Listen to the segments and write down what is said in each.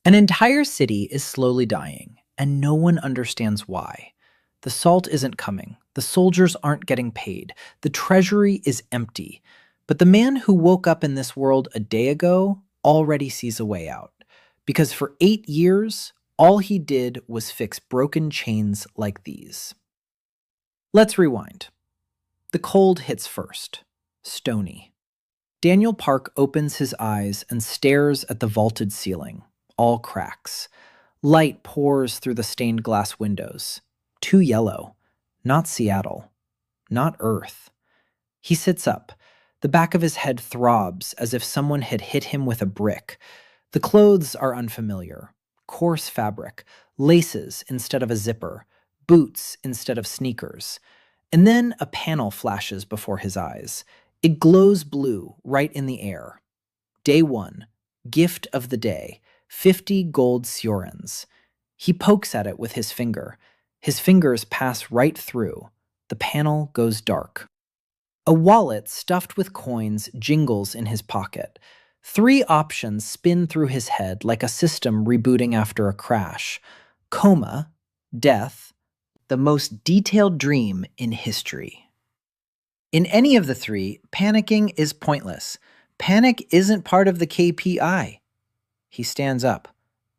An entire city is slowly dying, and no one understands why. The salt isn't coming, the soldiers aren't getting paid, the treasury is empty. But the man who woke up in this world a day ago already sees a way out. Because for 8 years, all he did was fix broken chains like these. Let's rewind. The cold hits first. Stony. Daniel Park opens his eyes and stares at the vaulted ceiling, all cracks. Light pours through the stained glass windows. Too yellow. Not Seattle. Not Earth. He sits up. The back of his head throbs as if someone had hit him with a brick. The clothes are unfamiliar. Coarse fabric. Laces instead of a zipper. Boots instead of sneakers. And then a panel flashes before his eyes. It glows blue right in the air. Day 1. Gift of the day. 50 gold seorens. He pokes at it with his finger. His fingers pass right through. The panel goes dark. A wallet stuffed with coins jingles in his pocket. 3 options spin through his head like a system rebooting after a crash. Coma, death, the most detailed dream in history. In any of the 3, panicking is pointless. Panic isn't part of the KPI. He stands up.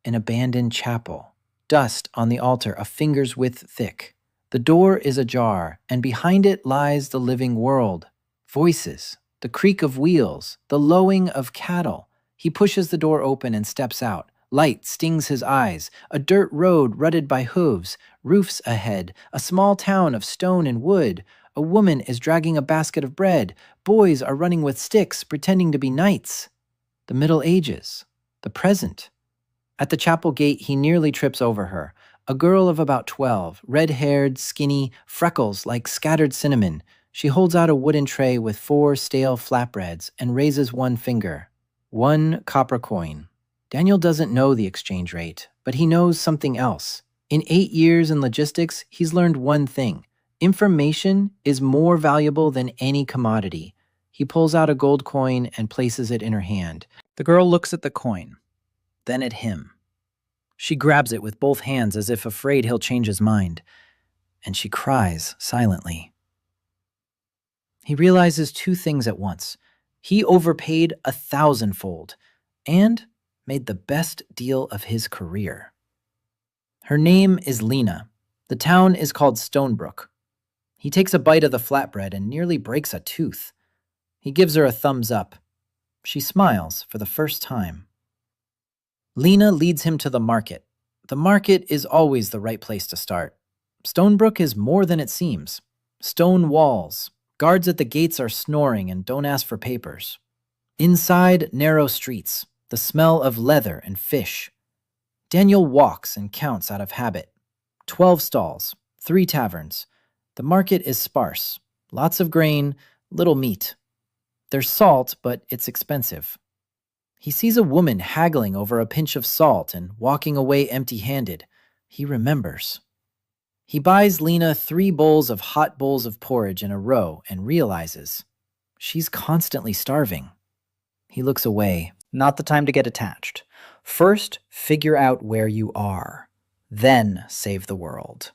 An abandoned chapel. Dust on the altar a finger's width thick. The door is ajar, and behind it lies the living world. Voices, the creak of wheels, the lowing of cattle. He pushes the door open and steps out. Light stings his eyes. A dirt road rutted by hooves. Roofs ahead. A small town of stone and wood. A woman is dragging a basket of bread. Boys are running with sticks, pretending to be knights. The Middle Ages. The present. At the chapel gate, he nearly trips over her. A girl of about 12, red-haired, skinny, freckles like scattered cinnamon. She holds out a wooden tray with 4 stale flatbreads and raises one finger. 1 copper coin. Daniel doesn't know the exchange rate, but he knows something else. In 8 years in logistics, he's learned one thing. Information is more valuable than any commodity. He pulls out a gold coin and places it in her hand. The girl looks at the coin, then at him. She grabs it with both hands as if afraid he'll change his mind, and she cries silently. He realizes 2 things at once. He overpaid 1,000-fold and made the best deal of his career. Her name is Lena. The town is called Stonebrook. He takes a bite of the flatbread and nearly breaks a tooth. He gives her a thumbs up. She smiles for the first time. Lena leads him to the market. The market is always the right place to start. Stonebrook is more than it seems. Stone walls. Guards at the gates are snoring and don't ask for papers. Inside, narrow streets. The smell of leather and fish. Daniel walks and counts out of habit. 12 stalls. 3 taverns. The market is sparse. Lots of grain, little meat. There's salt, but it's expensive. He sees a woman haggling over a pinch of salt and walking away empty-handed. He remembers. He buys Lena 3 bowls of hot bowls of porridge in a row and realizes she's constantly starving. He looks away. Not the time to get attached. First, figure out where you are. Then save the world.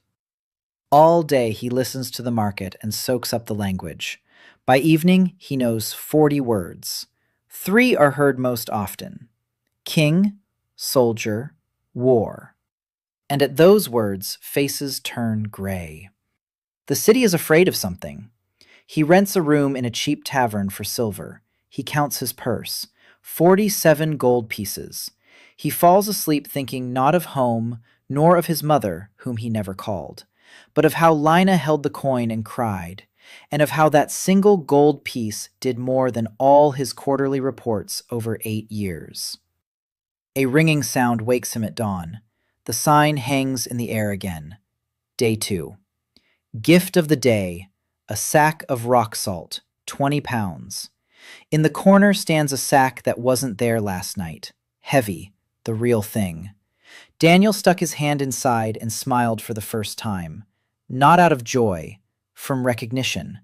All day he listens to the market and soaks up the language. By evening, he knows 40 words. 3 are heard most often: king, soldier, war. And at those words, faces turn gray. The city is afraid of something. He rents a room in a cheap tavern for silver. He counts his purse. 47 gold pieces. He falls asleep thinking not of home, nor of his mother, whom he never called, but of how Lina held the coin and cried, and of how that single gold piece did more than all his quarterly reports over 8 years. A ringing sound wakes him at dawn. The sign hangs in the air again. Day 2. Gift of the day, a sack of rock salt, 20 pounds. In the corner stands a sack that wasn't there last night. Heavy, the real thing. Daniel stuck his hand inside and smiled for the first time. Not out of joy, from recognition.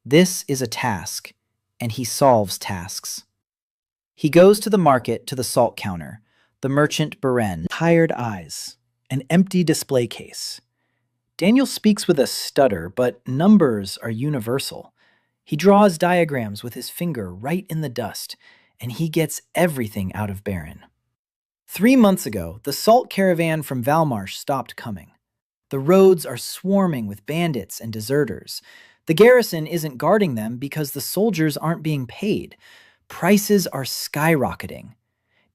This is a task, and he solves tasks. He goes to the market to the salt counter. The merchant Beren, tired eyes, an empty display case. Daniel speaks with a stutter, but numbers are universal. He draws diagrams with his finger right in the dust, and he gets everything out of Beren. 3 months ago, the salt caravan from Valmarsh stopped coming. The roads are swarming with bandits and deserters. The garrison isn't guarding them because the soldiers aren't being paid. Prices are skyrocketing.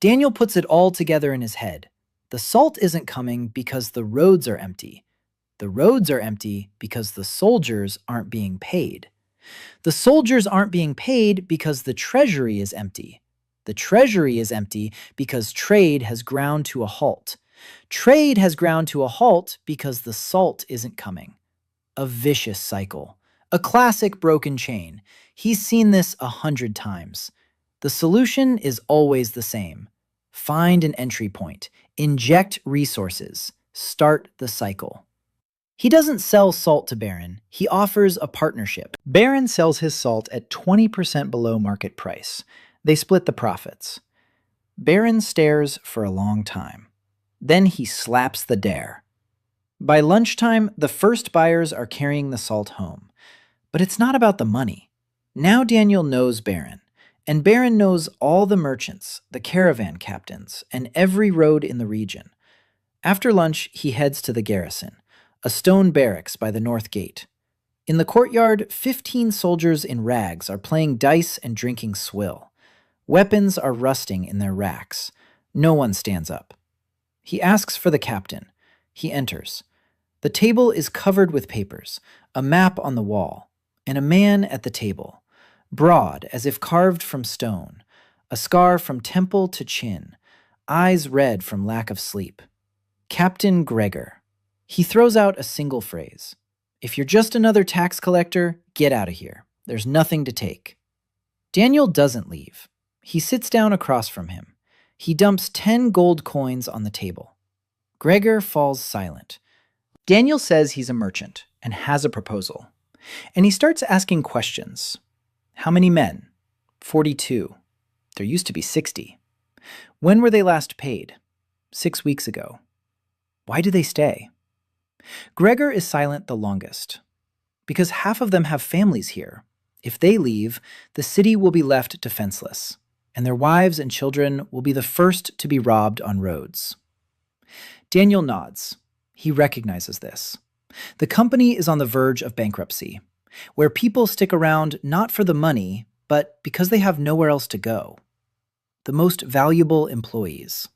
Daniel puts it all together in his head. The salt isn't coming because the roads are empty. The roads are empty because the soldiers aren't being paid. The soldiers aren't being paid because the treasury is empty. The treasury is empty because trade has ground to a halt. Trade has ground to a halt because the salt isn't coming. A vicious cycle. A classic broken chain. He's seen this 100 times. The solution is always the same. Find an entry point. Inject resources. Start the cycle. He doesn't sell salt to Beren. He offers a partnership. Beren sells his salt at 20% below market price. They split the profits. Beren stares for a long time. Then he slaps the dare. By lunchtime, the first buyers are carrying the salt home. But it's not about the money. Now Daniel knows Beren, and Beren knows all the merchants, the caravan captains, and every road in the region. After lunch, he heads to the garrison, a stone barracks by the north gate. In the courtyard, 15 soldiers in rags are playing dice and drinking swill. Weapons are rusting in their racks. No one stands up. He asks for the captain. He enters. The table is covered with papers, a map on the wall, and a man at the table, broad as if carved from stone, a scar from temple to chin, eyes red from lack of sleep. Captain Gregor. He throws out a single phrase. If you're just another tax collector, get out of here. There's nothing to take. Daniel doesn't leave. He sits down across from him. He dumps 10 gold coins on the table. Gregor falls silent. Daniel says he's a merchant and has a proposal. And he starts asking questions. How many men? 42. There used to be 60. When were they last paid? 6 weeks ago. Why do they stay? Gregor is silent the longest. Because half of them have families here. If they leave, the city will be left defenseless, and their wives and children will be the first to be robbed on roads. Daniel nods. He recognizes this. The company is on the verge of bankruptcy, where people stick around not for the money, but because they have nowhere else to go. The most valuable employees.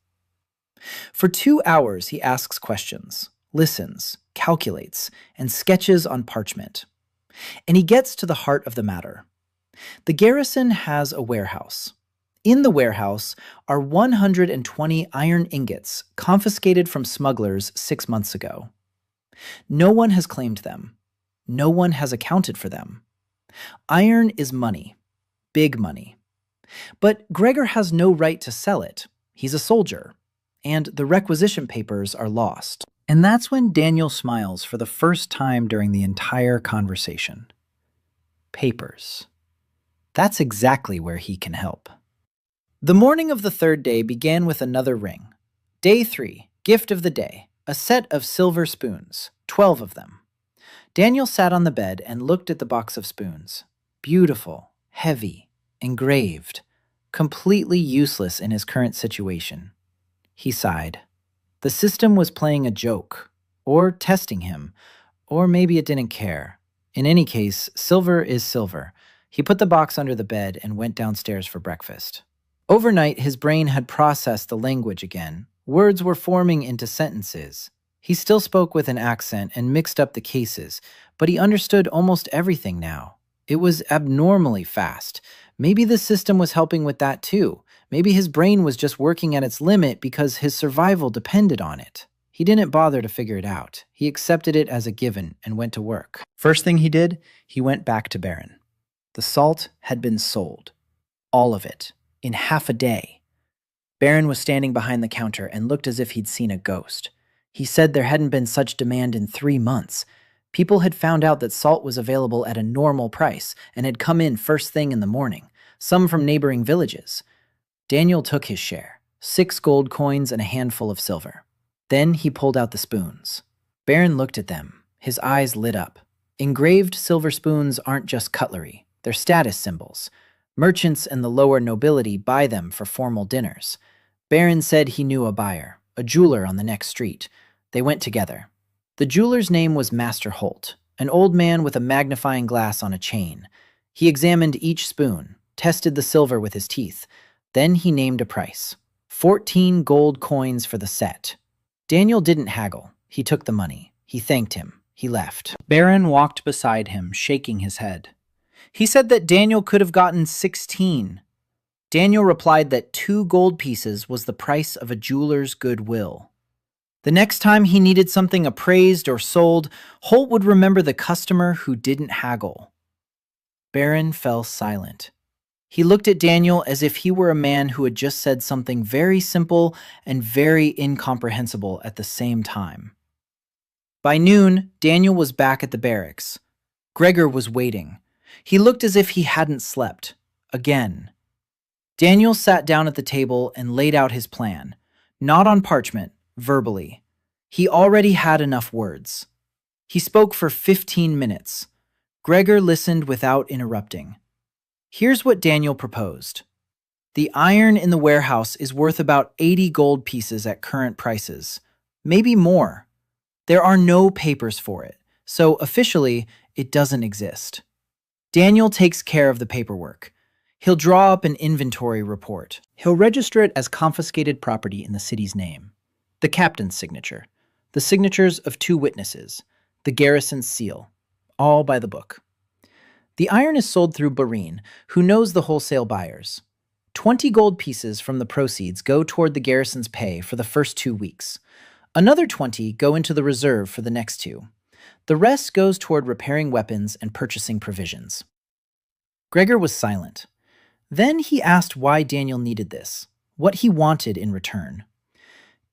For 2 hours, he asks questions, listens, calculates, and sketches on parchment. And he gets to the heart of the matter. The garrison has a warehouse. In the warehouse are 120 iron ingots confiscated from smugglers 6 months ago. No one has claimed them. No one has accounted for them. Iron is money. Big money. But Gregor has no right to sell it. He's a soldier. And the requisition papers are lost. And that's when Daniel smiles for the first time during the entire conversation. Papers. That's exactly where he can help. The morning of the third day began with another ring. Day 3, gift of the day, a set of silver spoons, 12 of them. Daniel sat on the bed and looked at the box of spoons. Beautiful, heavy, engraved, completely useless in his current situation. He sighed. The system was playing a joke, or testing him, or maybe it didn't care. In any case, silver is silver. He put the box under the bed and went downstairs for breakfast. Overnight, his brain had processed the language again. Words were forming into sentences. He still spoke with an accent and mixed up the cases, but he understood almost everything now. It was abnormally fast. Maybe the system was helping with that too. Maybe his brain was just working at its limit because his survival depended on it. He didn't bother to figure it out. He accepted it as a given and went to work. First thing he did, he went back to Beren. The salt had been sold. All of it. In half a day. Beren was standing behind the counter and looked as if he'd seen a ghost. He said there hadn't been such demand in 3 months. People had found out that salt was available at a normal price and had come in first thing in the morning, some from neighboring villages. Daniel took his share. 6 gold coins and a handful of silver. Then he pulled out the spoons. Baron looked at them. His eyes lit up. Engraved silver spoons aren't just cutlery, they're status symbols. Merchants and the lower nobility buy them for formal dinners. Baron said he knew a buyer, a jeweler on the next street. They went together. The jeweler's name was Master Holt, an old man with a magnifying glass on a chain. He examined each spoon, tested the silver with his teeth. Then he named a price. 14 gold coins for the set. Daniel didn't haggle. He took the money. He thanked him. He left. Baron walked beside him, shaking his head. He said that Daniel could have gotten 16. Daniel replied that 2 gold pieces was the price of a jeweler's goodwill. The next time he needed something appraised or sold, Holt would remember the customer who didn't haggle. Baron fell silent. He looked at Daniel as if he were a man who had just said something very simple and very incomprehensible at the same time. By noon, Daniel was back at the barracks. Gregor was waiting. He looked as if he hadn't slept. Again. Daniel sat down at the table and laid out his plan. Not on parchment, verbally. He already had enough words. He spoke for 15 minutes. Gregor listened without interrupting. Here's what Daniel proposed. The iron in the warehouse is worth about 80 gold pieces at current prices. Maybe more. There are no papers for it, so officially, it doesn't exist. Daniel takes care of the paperwork. He'll draw up an inventory report. He'll register it as confiscated property in the city's name. The captain's signature. The signatures of 2 witnesses. The garrison's seal. All by the book. The iron is sold through Barine, who knows the wholesale buyers. 20 gold pieces from the proceeds go toward the garrison's pay for the first 2 weeks. Another 20 go into the reserve for the next 2. The rest goes toward repairing weapons and purchasing provisions. Gregor was silent. Then he asked why Daniel needed this, what he wanted in return.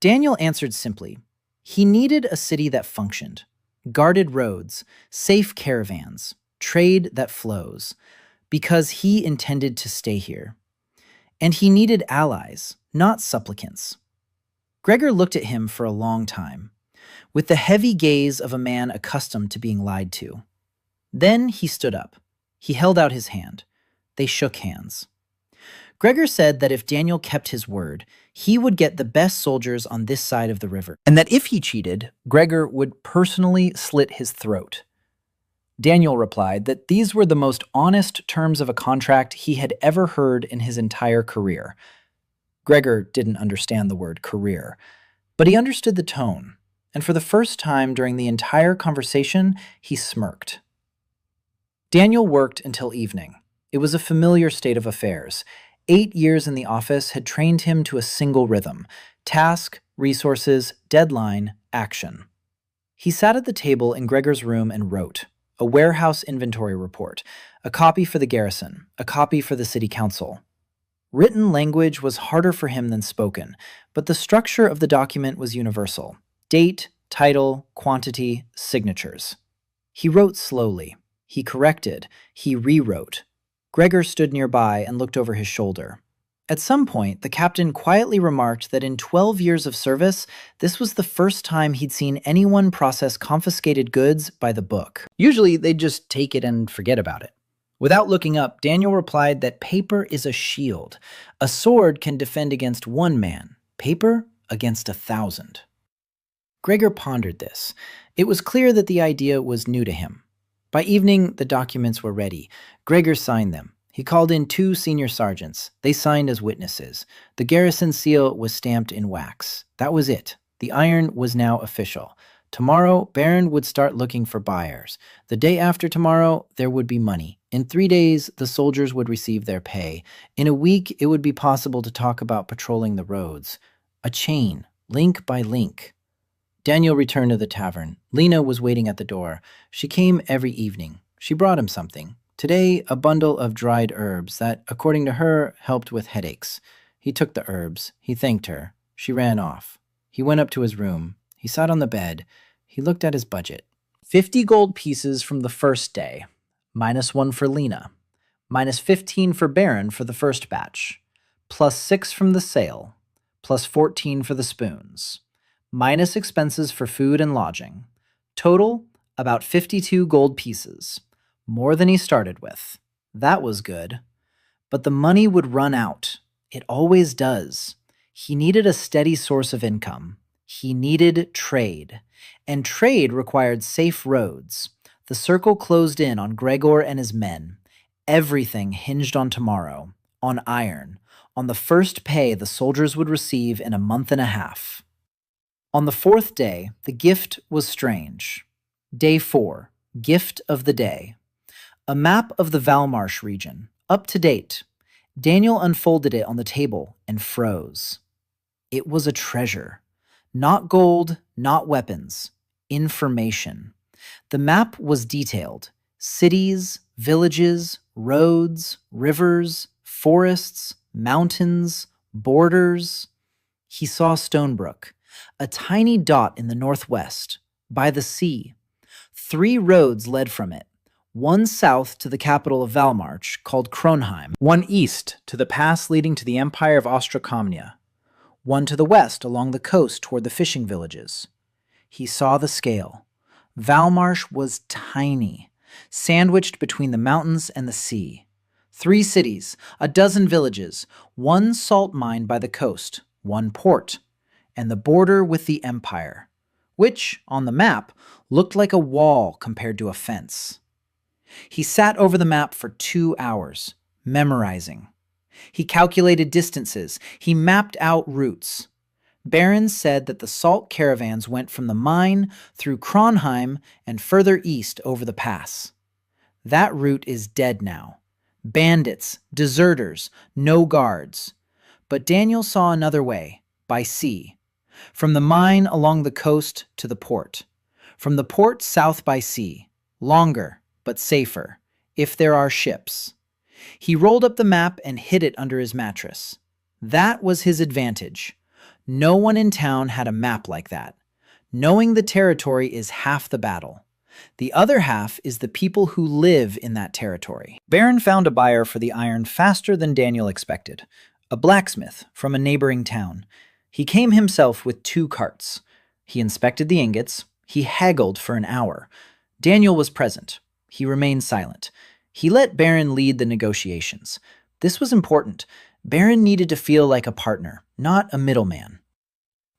Daniel answered simply. He needed a city that functioned. Guarded roads, safe caravans, trade that flows, because he intended to stay here. And he needed allies, not supplicants. Gregor looked at him for a long time, with the heavy gaze of a man accustomed to being lied to. Then he stood up. He held out his hand. They shook hands. Gregor said that if Daniel kept his word, he would get the best soldiers on this side of the river, and that if he cheated, Gregor would personally slit his throat. Daniel replied that these were the most honest terms of a contract he had ever heard in his entire career. Gregor didn't understand the word career, but he understood the tone, and for the first time during the entire conversation, he smirked. Daniel worked until evening. It was a familiar state of affairs. 8 years in the office had trained him to a single rhythm: task, resources, deadline, action. He sat at the table in Gregor's room and wrote a warehouse inventory report, a copy for the garrison, a copy for the city council. Written language was harder for him than spoken, but the structure of the document was universal: date, title, quantity, signatures. He wrote slowly. He corrected. He rewrote. Gregor stood nearby and looked over his shoulder. At some point, the captain quietly remarked that in 12 years of service, this was the first time he'd seen anyone process confiscated goods by the book. Usually, they'd just take it and forget about it. Without looking up, Daniel replied that paper is a shield. A sword can defend against 1 man, paper against 1,000. Gregor pondered this. It was clear that the idea was new to him. By evening, the documents were ready. Gregor signed them. He called in 2 senior sergeants. They signed as witnesses. The garrison seal was stamped in wax. That was it. The iron was now official. Tomorrow, Baron would start looking for buyers. The day after tomorrow, there would be money. In 3 days, the soldiers would receive their pay. In a week, it would be possible to talk about patrolling the roads. A chain, link by link. Daniel returned to the tavern. Lena was waiting at the door. She came every evening. She brought him something. Today, a bundle of dried herbs that, according to her, helped with headaches. He took the herbs. He thanked her. She ran off. He went up to his room. He sat on the bed. He looked at his budget. 50 gold pieces from the first day. -1 for Lena. -15 for Baron for the first batch. +6 from the sale. plus 14 for the spoons, minus expenses for food and lodging. Total, about 52 gold pieces, more than he started with. That was good. But the money would run out. It always does. He needed a steady source of income. He needed trade. And trade required safe roads. The circle closed in on Gregor and his men. Everything hinged on tomorrow, on iron, on the first pay the soldiers would receive in a month and a half. On the fourth day, the gift was strange. Day 4, gift of the day. A map of the Valmarsh region, up to date. Daniel unfolded it on the table and froze. It was a treasure. Not gold, not weapons. Information. The map was detailed. Cities, villages, roads, rivers, forests, mountains, borders. He saw Stonebrook, a tiny dot in the northwest, by the sea. 3 roads led from it. One south to the capital of Valmarch, called Kronheim. One east to the pass leading to the Empire of Ostrakomnia. One to the west along the coast toward the fishing villages. He saw the scale. Valmarsh was tiny, sandwiched between the mountains and the sea. 3 cities, a dozen villages, 1 salt mine by the coast, 1 port, and the border with the Empire, which, on the map, looked like a wall compared to a fence. He sat over the map for 2 hours, memorizing. He calculated distances. He mapped out routes. Barons said that the salt caravans went from the mine through Kronheim and further east over the pass. That route is dead now. Bandits, deserters, no guards. But Daniel saw another way, by sea. From the mine along the coast to the port. From the port south by sea. Longer, but safer, if there are ships. He rolled up the map and hid it under his mattress. That was his advantage. No one in town had a map like that. Knowing the territory is half the battle. The other half is the people who live in that territory. Baron found a buyer for the iron faster than Daniel expected. A blacksmith from a neighboring town. He came himself with 2 carts. He inspected the ingots. He haggled for an hour. Daniel was present. He remained silent. He let Baron lead the negotiations. This was important. Baron needed to feel like a partner, not a middleman.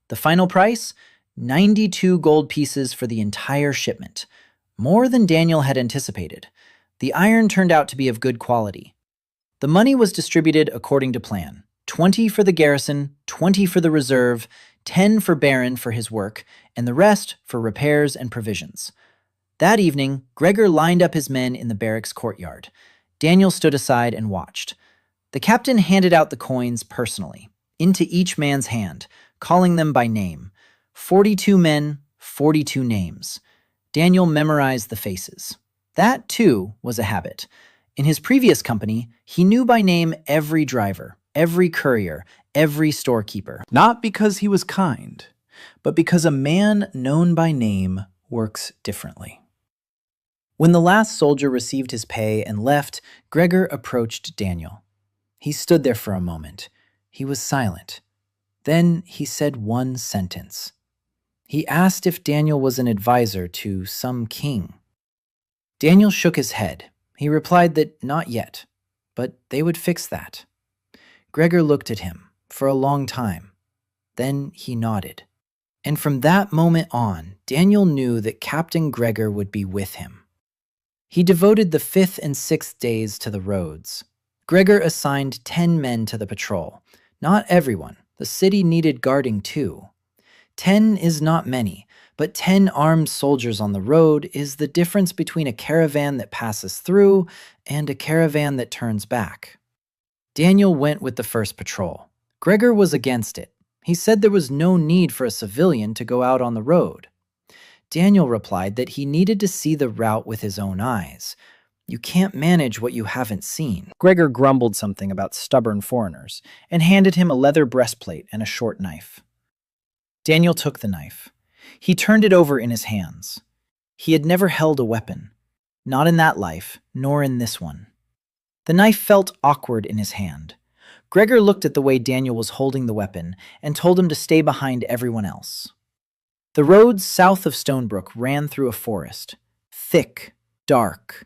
The final price? 92 gold pieces for the entire shipment. More than Daniel had anticipated. The iron turned out to be of good quality. The money was distributed according to plan. 20 for the garrison, 20 for the reserve, 10 for Baron for his work, and the rest for repairs and provisions. That evening, Gregor lined up his men in the barracks courtyard. Daniel stood aside and watched. The captain handed out the coins personally, into each man's hand, calling them by name. 42 men, 42 names. Daniel memorized the faces. That, too, was a habit. In his previous company, he knew by name every driver, every courier, every storekeeper. Not because he was kind, but because a man known by name works differently. When the last soldier received his pay and left, Gregor approached Daniel. He stood there for a moment. He was silent. Then he said one sentence. He asked if Daniel was an advisor to some king. Daniel shook his head. He replied that not yet, but they would fix that. Gregor looked at him for a long time. Then he nodded. And from that moment on, Daniel knew that Captain Gregor would be with him. He devoted the 5th and 6th days to the roads. Gregor assigned 10 men to the patrol. Not everyone. The city needed guarding too. 10 is not many, but 10 armed soldiers on the road is the difference between a caravan that passes through and a caravan that turns back. Daniel went with the first patrol. Gregor was against it. He said there was no need for a civilian to go out on the road. Daniel replied that he needed to see the route with his own eyes. You can't manage what you haven't seen. Gregor grumbled something about stubborn foreigners and handed him a leather breastplate and a short knife. Daniel took the knife. He turned it over in his hands. He had never held a weapon, not in that life, nor in this one. The knife felt awkward in his hand. Gregor looked at the way Daniel was holding the weapon and told him to stay behind everyone else. The roads south of Stonebrook ran through a forest. Thick, dark.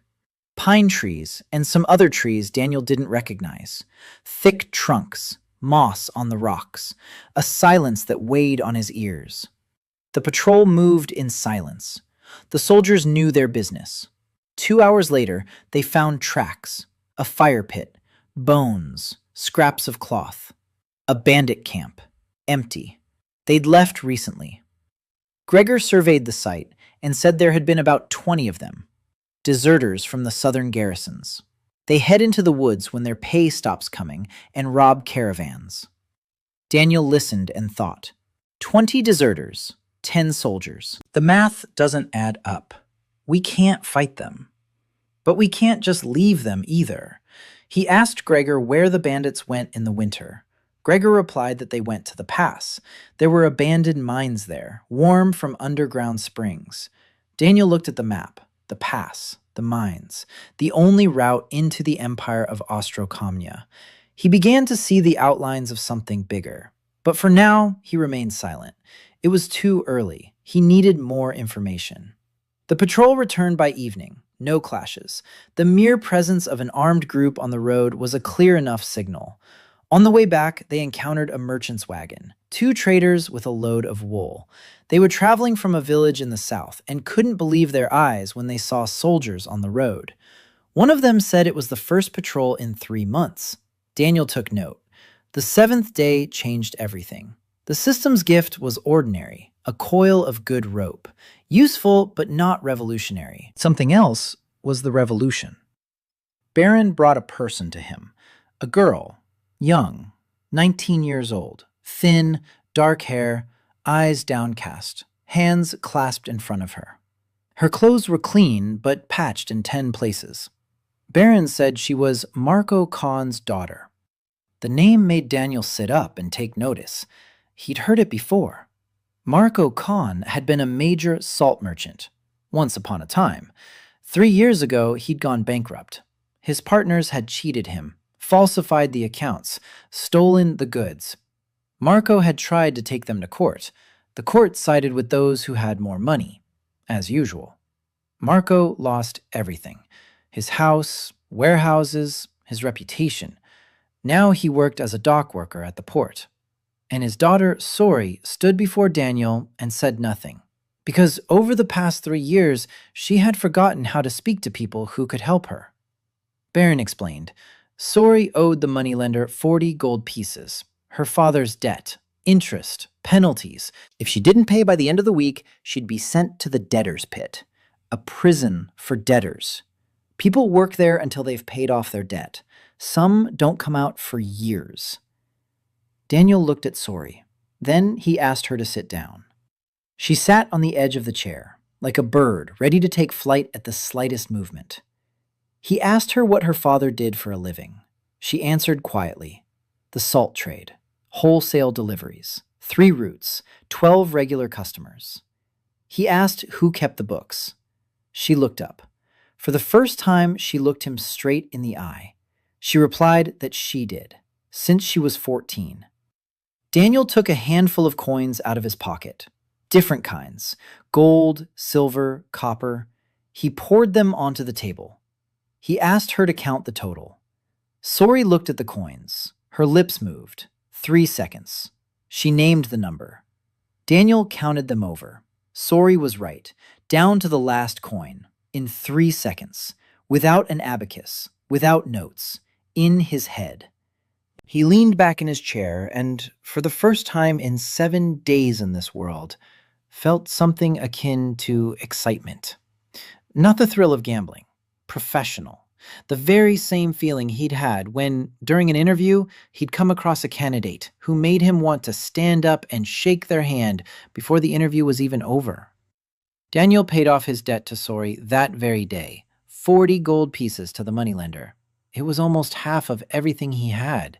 Pine trees and some other trees Daniel didn't recognize. Thick trunks, moss on the rocks, a silence that weighed on his ears. The patrol moved in silence. The soldiers knew their business. 2 hours later, they found tracks, a fire pit, bones, scraps of cloth. A bandit camp, empty. They'd left recently. Gregor surveyed the site and said there had been about 20 of them, deserters from the southern garrisons. They head into the woods when their pay stops coming and rob caravans. Daniel listened and thought. 20 deserters, 10 soldiers. The math doesn't add up. We can't fight them. But we can't just leave them either. He asked Gregor where the bandits went in the winter. Gregor replied that they went to the pass. There were abandoned mines there, warm from underground springs. Daniel looked at the map, the pass, the mines, the only route into the empire of Ostrocomnia. He began to see the outlines of something bigger. But for now, he remained silent. It was too early. He needed more information. The patrol returned by evening. No clashes. The mere presence of an armed group on the road was a clear enough signal. On the way back, they encountered a merchant's wagon, 2 traders with a load of wool. They were traveling from a village in the south and couldn't believe their eyes when they saw soldiers on the road. One of them said it was the first patrol in 3 months. Daniel took note. The 7th day changed everything. The system's gift was ordinary, a coil of good rope. Useful, but not revolutionary. Something else was the revolution. Baron brought a person to him, a girl, young, 19 years old, thin, dark hair, eyes downcast, hands clasped in front of her. Her clothes were clean, but patched in 10 places. Baron said she was Marco Khan's daughter. The name made Daniel sit up and take notice. He'd heard it before. Marco Khan had been a major salt merchant, once upon a time. 3 years ago, he'd gone bankrupt. His partners had cheated him, falsified the accounts, stolen the goods. Marco had tried to take them to court. The court sided with those who had more money, as usual. Marco lost everything. His house, warehouses, his reputation. Now he worked as a dock worker at the port. And his daughter, Sori, stood before Daniel and said nothing, because over the past 3 years, she had forgotten how to speak to people who could help her. Baron explained. Sori owed the moneylender 40 gold pieces, her father's debt, interest, penalties. If she didn't pay by the end of the week, she'd be sent to the debtor's pit, a prison for debtors. People work there until they've paid off their debt. Some don't come out for years. Daniel looked at Sori. Then he asked her to sit down. She sat on the edge of the chair, like a bird ready to take flight at the slightest movement. He asked her what her father did for a living. She answered quietly. The salt trade, wholesale deliveries, 3 routes, 12 regular customers. He asked who kept the books. She looked up. For the first time, she looked him straight in the eye. She replied that she did, since she was 14. Daniel took a handful of coins out of his pocket, different kinds, gold, silver, copper. He poured them onto the table. He asked her to count the total. Sori looked at the coins. Her lips moved. 3 seconds. She named the number. Daniel counted them over. Sori was right, down to the last coin, in 3 seconds, without an abacus, without notes, in his head. He leaned back in his chair and, for the first time in 7 days in this world, felt something akin to excitement. Not the thrill of gambling. Professional. The very same feeling he'd had when, during an interview, he'd come across a candidate who made him want to stand up and shake their hand before the interview was even over. Daniel paid off his debt to Sori that very day, 40 gold pieces to the moneylender. It was almost half of everything he had.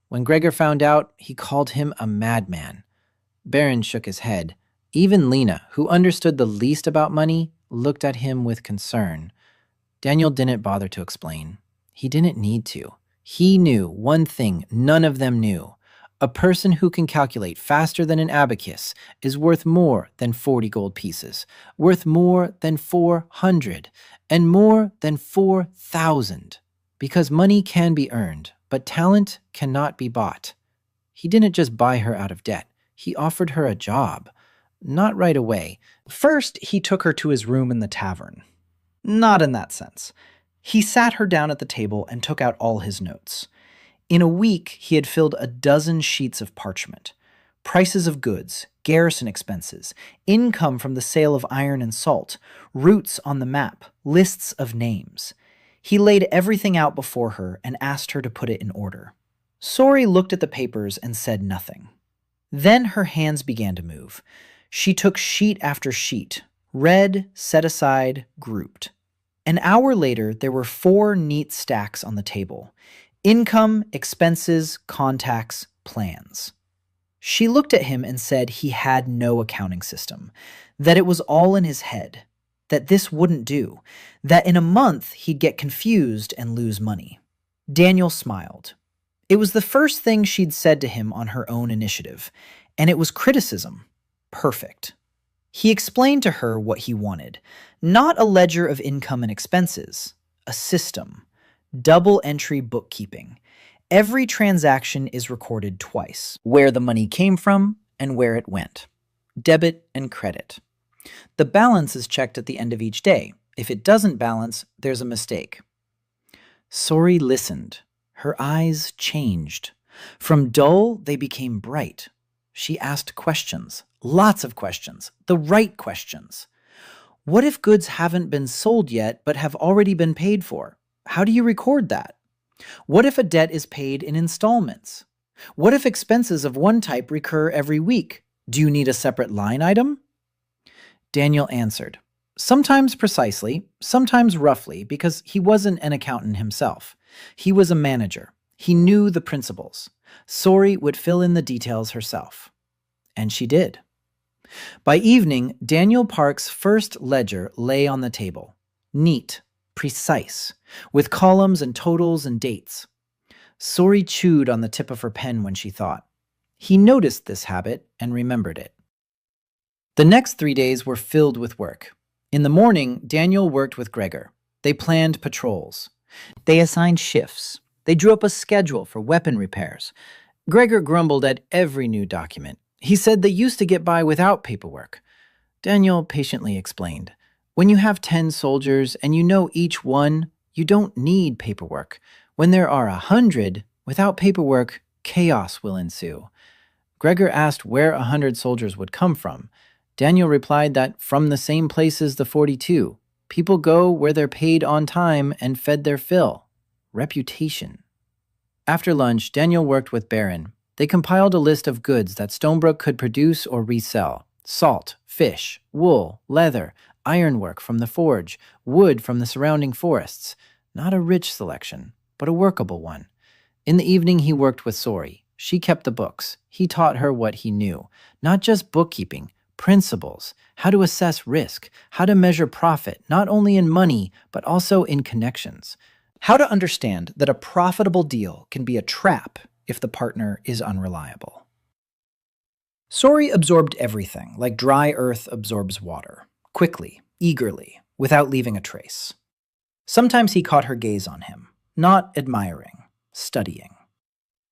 When Gregor found out, he called him a madman. Baron shook his head. Even Lena, who understood the least about money, looked at him with concern. Daniel didn't bother to explain. He didn't need to. He knew one thing none of them knew. A person who can calculate faster than an abacus is worth more than 40 gold pieces, worth more than 400, and more than 4,000. Because money can be earned, but talent cannot be bought. He didn't just buy her out of debt. He offered her a job. Not right away. First, he took her to his room in the tavern. Not in that sense. He sat her down at the table and took out all his notes. In a week, he had filled a dozen sheets of parchment. Prices of goods, garrison expenses, income from the sale of iron and salt, routes on the map, lists of names. He laid everything out before her and asked her to put it in order. Sori looked at the papers and said nothing. Then her hands began to move. She took sheet after sheet, read, set aside, grouped. An hour later, there were 4 neat stacks on the table. Income, expenses, contacts, plans. She looked at him and said he had no accounting system, that it was all in his head, that this wouldn't do, that in a month he'd get confused and lose money. Daniel smiled. It was the first thing she'd said to him on her own initiative, and it was criticism. Perfect. He explained to her what he wanted. Not a ledger of income and expenses, a system. Double entry bookkeeping. Every transaction is recorded twice. Where the money came from and where it went. Debit and credit. The balance is checked at the end of each day. If it doesn't balance, there's a mistake. Sori listened. Her eyes changed. From dull, they became bright. She asked questions. Lots of questions. The right questions. What if goods haven't been sold yet but have already been paid for? How do you record that? What if a debt is paid in installments? What if expenses of one type recur every week? Do you need a separate line item? Daniel answered, sometimes precisely, sometimes roughly, because he wasn't an accountant himself. He was a manager. He knew the principles. Sori would fill in the details herself. And she did. By evening, Daniel Park's first ledger lay on the table. Neat, precise, with columns and totals and dates. Sori chewed on the tip of her pen when she thought. He noticed this habit and remembered it. The next 3 days were filled with work. In the morning, Daniel worked with Gregor. They planned patrols. They assigned shifts. They drew up a schedule for weapon repairs. Gregor grumbled at every new document. He said they used to get by without paperwork. Daniel patiently explained, when you have 10 soldiers and you know each one, you don't need paperwork. When there are 100, without paperwork, chaos will ensue. Gregor asked where 100 soldiers would come from. Daniel replied that from the same place as the 42. People go where they're paid on time and fed their fill. Reputation. After lunch, Daniel worked with Baron. They compiled a list of goods that Stonebrook could produce or resell. Salt, fish, wool, leather, ironwork from the forge, wood from the surrounding forests. Not a rich selection, but a workable one. In the evening, he worked with Sori. She kept the books. He taught her what he knew. Not just bookkeeping, principles, how to assess risk, how to measure profit, not only in money, but also in connections. How to understand that a profitable deal can be a trap if the partner is unreliable. Sori absorbed everything, like dry earth absorbs water, quickly, eagerly, without leaving a trace. Sometimes he caught her gaze on him, not admiring, studying.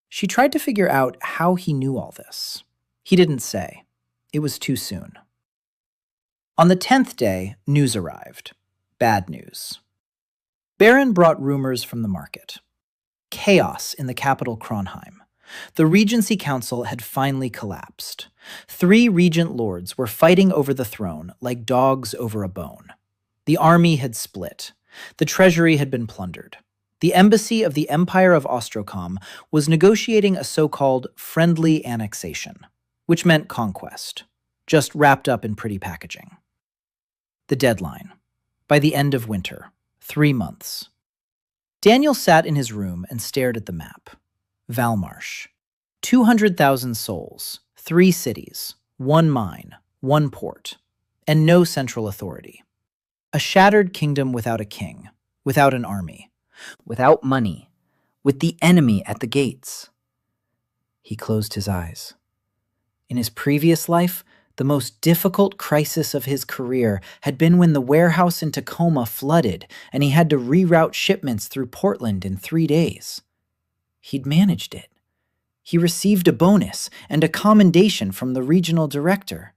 She tried to figure out how he knew all this. He didn't say. It was too soon. On the 10th day, news arrived. Bad news. Baron brought rumors from the market. Chaos in the capital Kronheim. The Regency Council had finally collapsed. 3 regent lords were fighting over the throne like dogs over a bone. The army had split. The treasury had been plundered. The embassy of the Empire of Ostrocom was negotiating a so-called friendly annexation, which meant conquest, just wrapped up in pretty packaging. The deadline. By the end of winter. 3 months. Daniel sat in his room and stared at the map. Valmarsh. 200,000 souls, 3 cities, 1 mine, 1 port, and no central authority. A shattered kingdom without a king, without an army, without money, with the enemy at the gates. He closed his eyes. In his previous life, the most difficult crisis of his career had been when the warehouse in Tacoma flooded and he had to reroute shipments through Portland in 3 days. He'd managed it. He received a bonus and a commendation from the regional director.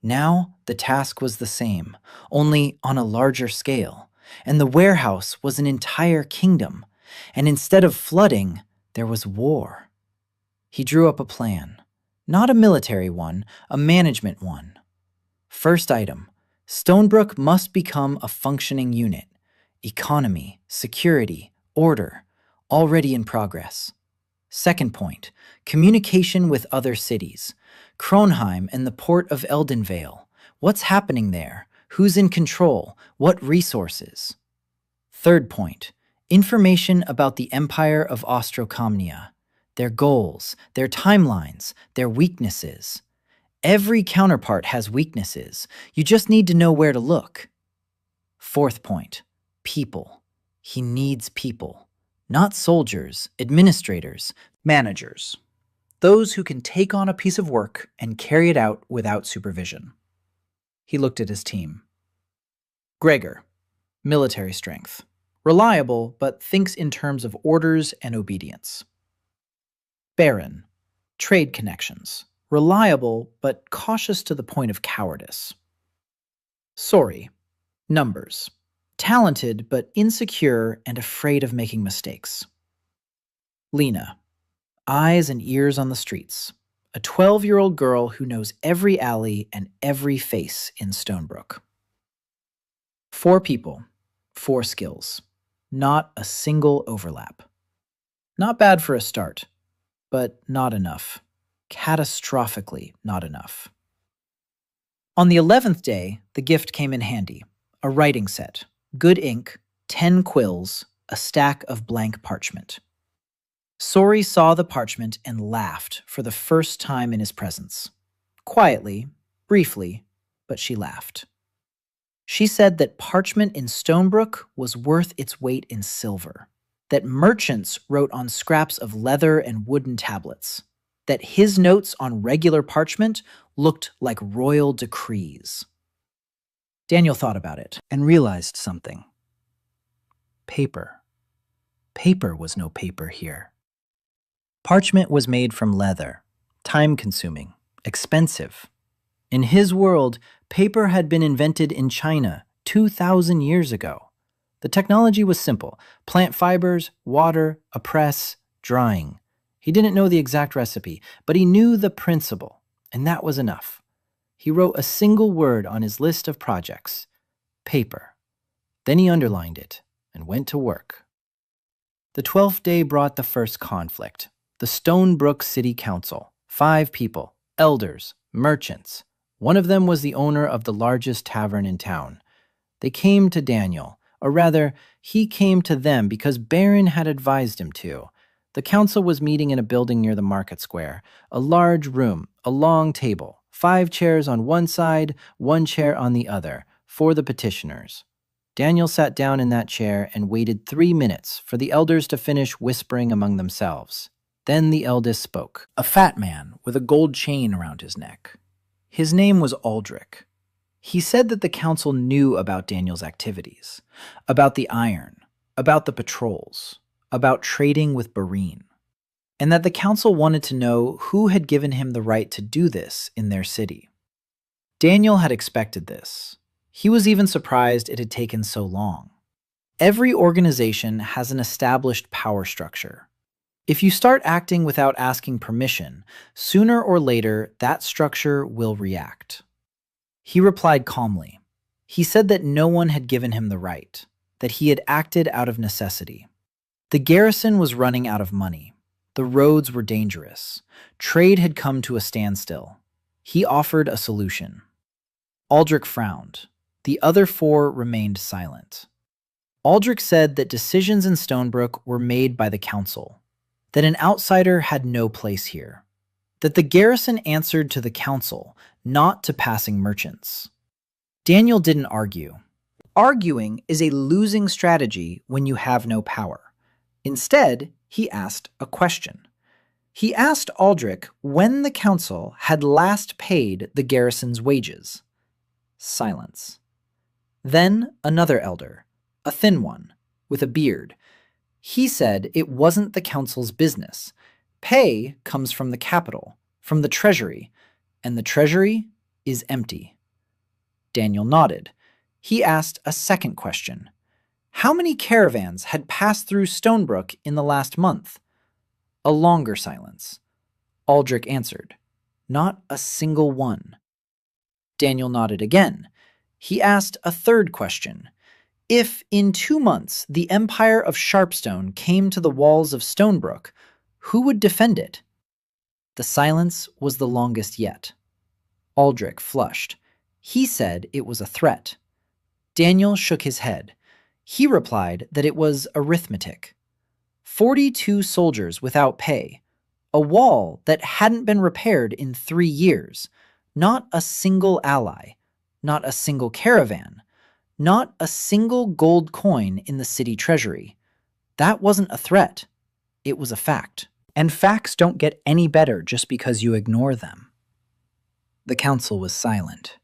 Now the task was the same, only on a larger scale, and the warehouse was an entire kingdom, and instead of flooding, there was war. He drew up a plan. Not a military one, a management one. First item, Stonebrook must become a functioning unit. Economy, security, order, already in progress. Second point, communication with other cities. Kronheim and the port of Eldenvale. What's happening there? Who's in control? What resources? Third point, information about the Empire of Ostrocomnia. Their goals, their timelines, their weaknesses. Every counterpart has weaknesses. You just need to know where to look. Fourth point, people. He needs people. Not soldiers, administrators, managers. Those who can take on a piece of work and carry it out without supervision. He looked at his team. Gregor, military strength. Reliable, but thinks in terms of orders and obedience. Baron, trade connections. Reliable, but cautious to the point of cowardice. Sori, numbers. Talented, but insecure and afraid of making mistakes. Lena, eyes and ears on the streets. A 12-year-old girl who knows every alley and every face in Stonebrook. 4 people, 4 skills. Not a single overlap. Not bad for a start. But not enough. Catastrophically not enough. On the 11th day, the gift came in handy. A writing set, good ink, 10 quills, a stack of blank parchment. Sori saw the parchment and laughed for the first time in his presence. Quietly, briefly, but she laughed. She said that parchment in Stonebrook was worth its weight in silver. That merchants wrote on scraps of leather and wooden tablets, that his notes on regular parchment looked like royal decrees. Daniel thought about it and realized something. Paper. Paper was no paper here. Parchment was made from leather, time-consuming, expensive. In his world, paper had been invented in China 2,000 years ago. The technology was simple. Plant fibers, water, a press, drying. He didn't know the exact recipe, but he knew the principle, and that was enough. He wrote a single word on his list of projects. Paper. Then he underlined it and went to work. The 12th day brought the first conflict. The Stonebrook City Council. 5 people, elders, merchants. One of them was the owner of the largest tavern in town. They came to Daniel. Or rather, he came to them because Baron had advised him to. The council was meeting in a building near the market square. A large room, a long table, 5 chairs on one side, 1 chair on the other, for the petitioners. Daniel sat down in that chair and waited 3 minutes for the elders to finish whispering among themselves. Then the eldest spoke, a fat man with a gold chain around his neck. His name was Aldrich. He said that the council knew about Daniel's activities, about the iron, about the patrols, about trading with Barine, and that the council wanted to know who had given him the right to do this in their city. Daniel had expected this. He was even surprised it had taken so long. Every organization has an established power structure. If you start acting without asking permission, sooner or later that structure will react. He replied calmly. He said that no one had given him the right, that he had acted out of necessity. The garrison was running out of money. The roads were dangerous. Trade had come to a standstill. He offered a solution. Aldrich frowned. The other 4 remained silent. Aldrich said that decisions in Stonebrook were made by the council, that an outsider had no place here, that the garrison answered to the council, not to passing merchants. Daniel didn't argue. Arguing is a losing strategy when you have no power. Instead, he asked a question. He asked Aldrich when the council had last paid the garrison's wages. Silence. Then another elder, a thin one, with a beard. He said it wasn't the council's business. Pay comes from the capital, from the treasury, and the treasury is empty. Daniel nodded. He asked a second question. How many caravans had passed through Stonebrook in the last month? A longer silence. Aldrich answered, Not a single one. Daniel nodded again. He asked a third question. If in 2 months the Empire of Sharpstone came to the walls of Stonebrook, who would defend it? The silence was the longest yet. Aldrich flushed. He said it was a threat. Daniel shook his head. He replied that it was arithmetic. 42 soldiers without pay. A wall that hadn't been repaired in 3 years. Not a single ally. Not a single caravan. Not a single gold coin in the city treasury. That wasn't a threat. It was a fact. And facts don't get any better just because you ignore them. The council was silent.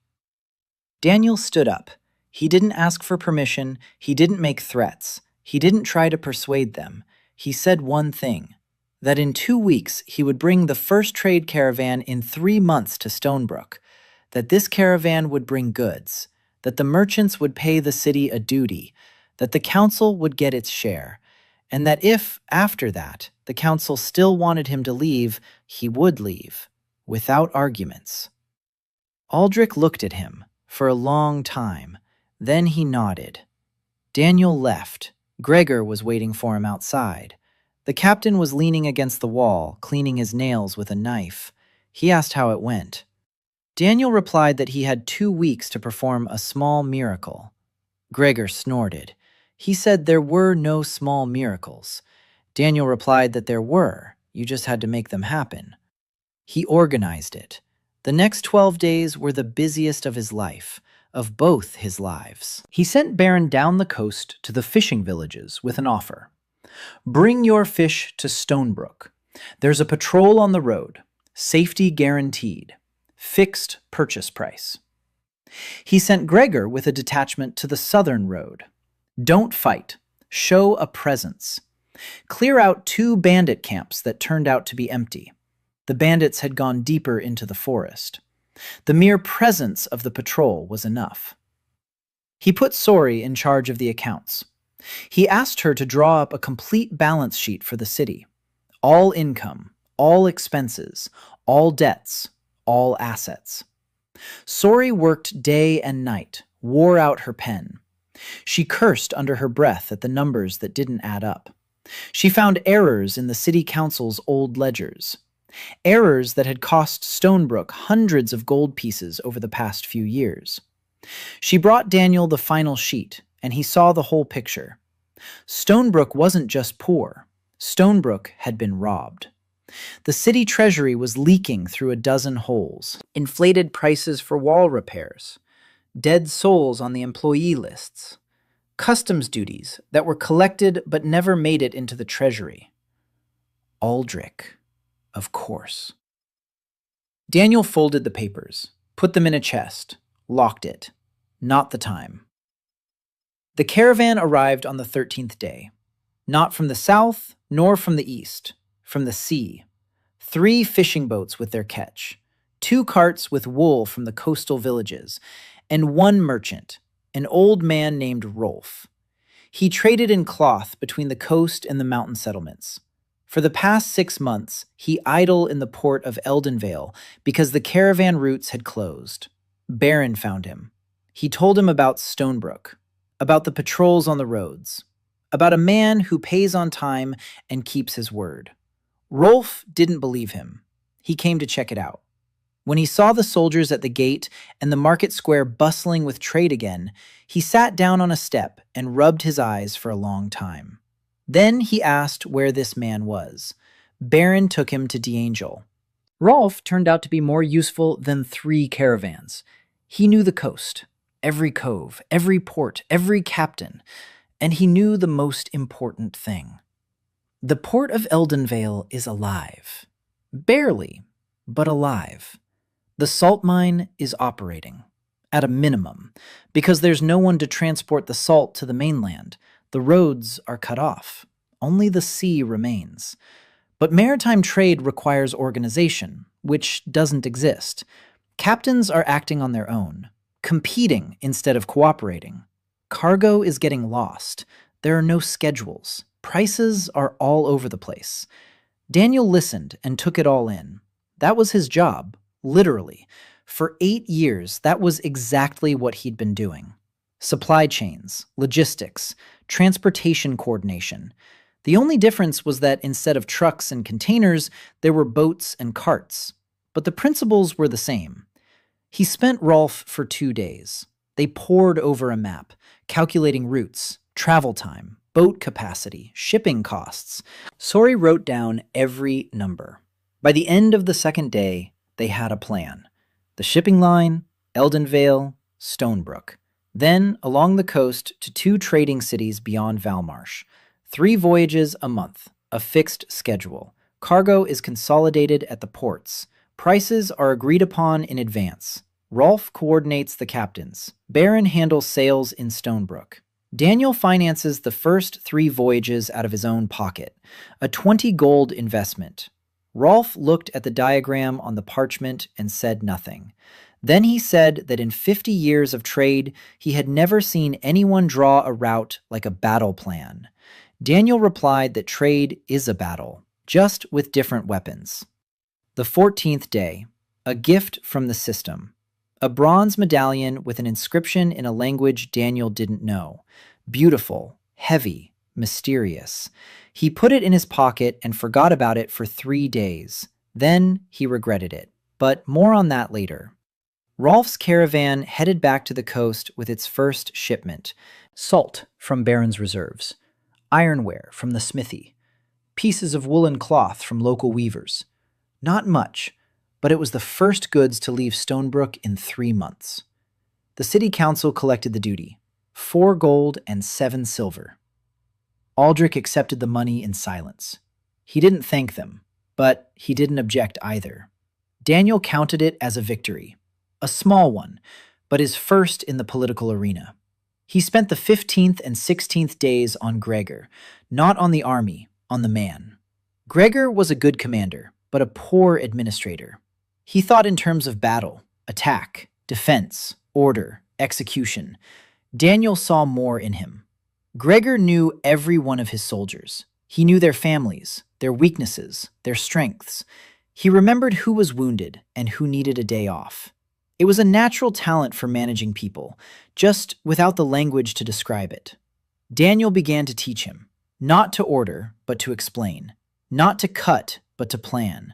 Daniel stood up. He didn't ask for permission. He didn't make threats. He didn't try to persuade them. He said one thing, that in 2 weeks he would bring the first trade caravan in 3 months to Stonebrook, that this caravan would bring goods, that the merchants would pay the city a duty, that the council would get its share, and that if, after that, the council still wanted him to leave, he would leave, without arguments. Aldrich looked at him for a long time. Then he nodded. Daniel left. Gregor was waiting for him outside. The captain was leaning against the wall, cleaning his nails with a knife. He asked how it went. Daniel replied that he had 2 weeks to perform a small miracle. Gregor snorted. He said there were no small miracles. Daniel replied that there were, you just had to make them happen. He organized it. The next 12 days were the busiest of his life, of both his lives. He sent Baron down the coast to the fishing villages with an offer. Bring your fish to Stonebrook. There's a patrol on the road. Safety guaranteed. Fixed purchase price. He sent Gregor with a detachment to the southern road. Don't fight. Show a presence. Clear out 2 bandit camps that turned out to be empty. The bandits had gone deeper into the forest. The mere presence of the patrol was enough. He put Sori in charge of the accounts. He asked her to draw up a complete balance sheet for the city. All income, all expenses, all debts, all assets. Sori worked day and night, wore out her pen. She cursed under her breath at the numbers that didn't add up. She found errors in the city council's old ledgers. Errors that had cost Stonebrook hundreds of gold pieces over the past few years. She brought Daniel the final sheet, and he saw the whole picture. Stonebrook wasn't just poor. Stonebrook had been robbed. The city treasury was leaking through a dozen holes. Inflated prices for wall repairs. Dead souls on the employee lists. Customs duties that were collected but never made it into the treasury. Aldrich. Of course. Daniel folded the papers, put them in a chest, locked it. Not the time. The caravan arrived on the 13th day. Not from the south, nor from the east. From the sea. 3 fishing boats with their catch. 2 carts with wool from the coastal villages. And 1 merchant, an old man named Rolf. He traded in cloth between the coast and the mountain settlements. For the past 6 months, he idled in the port of Eldenvale because the caravan routes had closed. Baron found him. He told him about Stonebrook, about the patrols on the roads, about a man who pays on time and keeps his word. Rolf didn't believe him. He came to check it out. When he saw the soldiers at the gate and the market square bustling with trade again, he sat down on a step and rubbed his eyes for a long time. Then he asked where this man was. Baron took him to D'Angel. Rolf turned out to be more useful than 3 caravans. He knew the coast, every cove, every port, every captain, and he knew the most important thing. The port of Eldenvale is alive. Barely, but alive. The salt mine is operating. At a minimum, because there's no one to transport the salt to the mainland. The roads are cut off. Only the sea remains. But maritime trade requires organization, which doesn't exist. Captains are acting on their own, competing instead of cooperating. Cargo is getting lost. There are no schedules. Prices are all over the place. Daniel listened and took it all in. That was his job, literally. For 8 years, that was exactly what he'd been doing. Supply chains, logistics, transportation coordination. The only difference was that instead of trucks and containers, there were boats and carts. But the principles were the same. He spent Rolf for 2 days. They pored over a map, calculating routes, travel time, boat capacity, shipping costs. Sori wrote down every number. By the end of the second day, they had a plan. The shipping line, Eldenvale, Stonebrook. Then along the coast to 2 trading cities beyond Valmarsh. 3 voyages a month, a fixed schedule. Cargo is consolidated at the ports. Prices are agreed upon in advance. Rolf coordinates the captains. Baron handles sales in Stonebrook. Daniel finances the first 3 voyages out of his own pocket, a 20 gold investment. Rolf looked at the diagram on the parchment and said nothing. Then he said that in 50 years of trade, he had never seen anyone draw a route like a battle plan. Daniel replied that trade is a battle, just with different weapons. The 14th day, a gift from the system. A bronze medallion with an inscription in a language Daniel didn't know. Beautiful, heavy, mysterious. He put it in his pocket and forgot about it for 3 days. Then he regretted it. But more on that later. Rolf's caravan headed back to the coast with its first shipment. Salt from Baron's reserves. Ironware from the smithy. Pieces of woolen cloth from local weavers. Not much, but it was the first goods to leave Stonebrook in 3 months. The city council collected the duty. 4 gold and 7 silver. Aldrich accepted the money in silence. He didn't thank them, but he didn't object either. Daniel counted it as a victory. A small one, but his first in the political arena. He spent the 15th and 16th days on Gregor, not on the army, on the man. Gregor was a good commander, but a poor administrator. He thought in terms of battle, attack, defense, order, execution. Daniel saw more in him. Gregor knew every one of his soldiers. He knew their families, their weaknesses, their strengths. He remembered who was wounded and who needed a day off. It was a natural talent for managing people, just without the language to describe it. Daniel began to teach him, not to order, but to explain, not to cut, but to plan.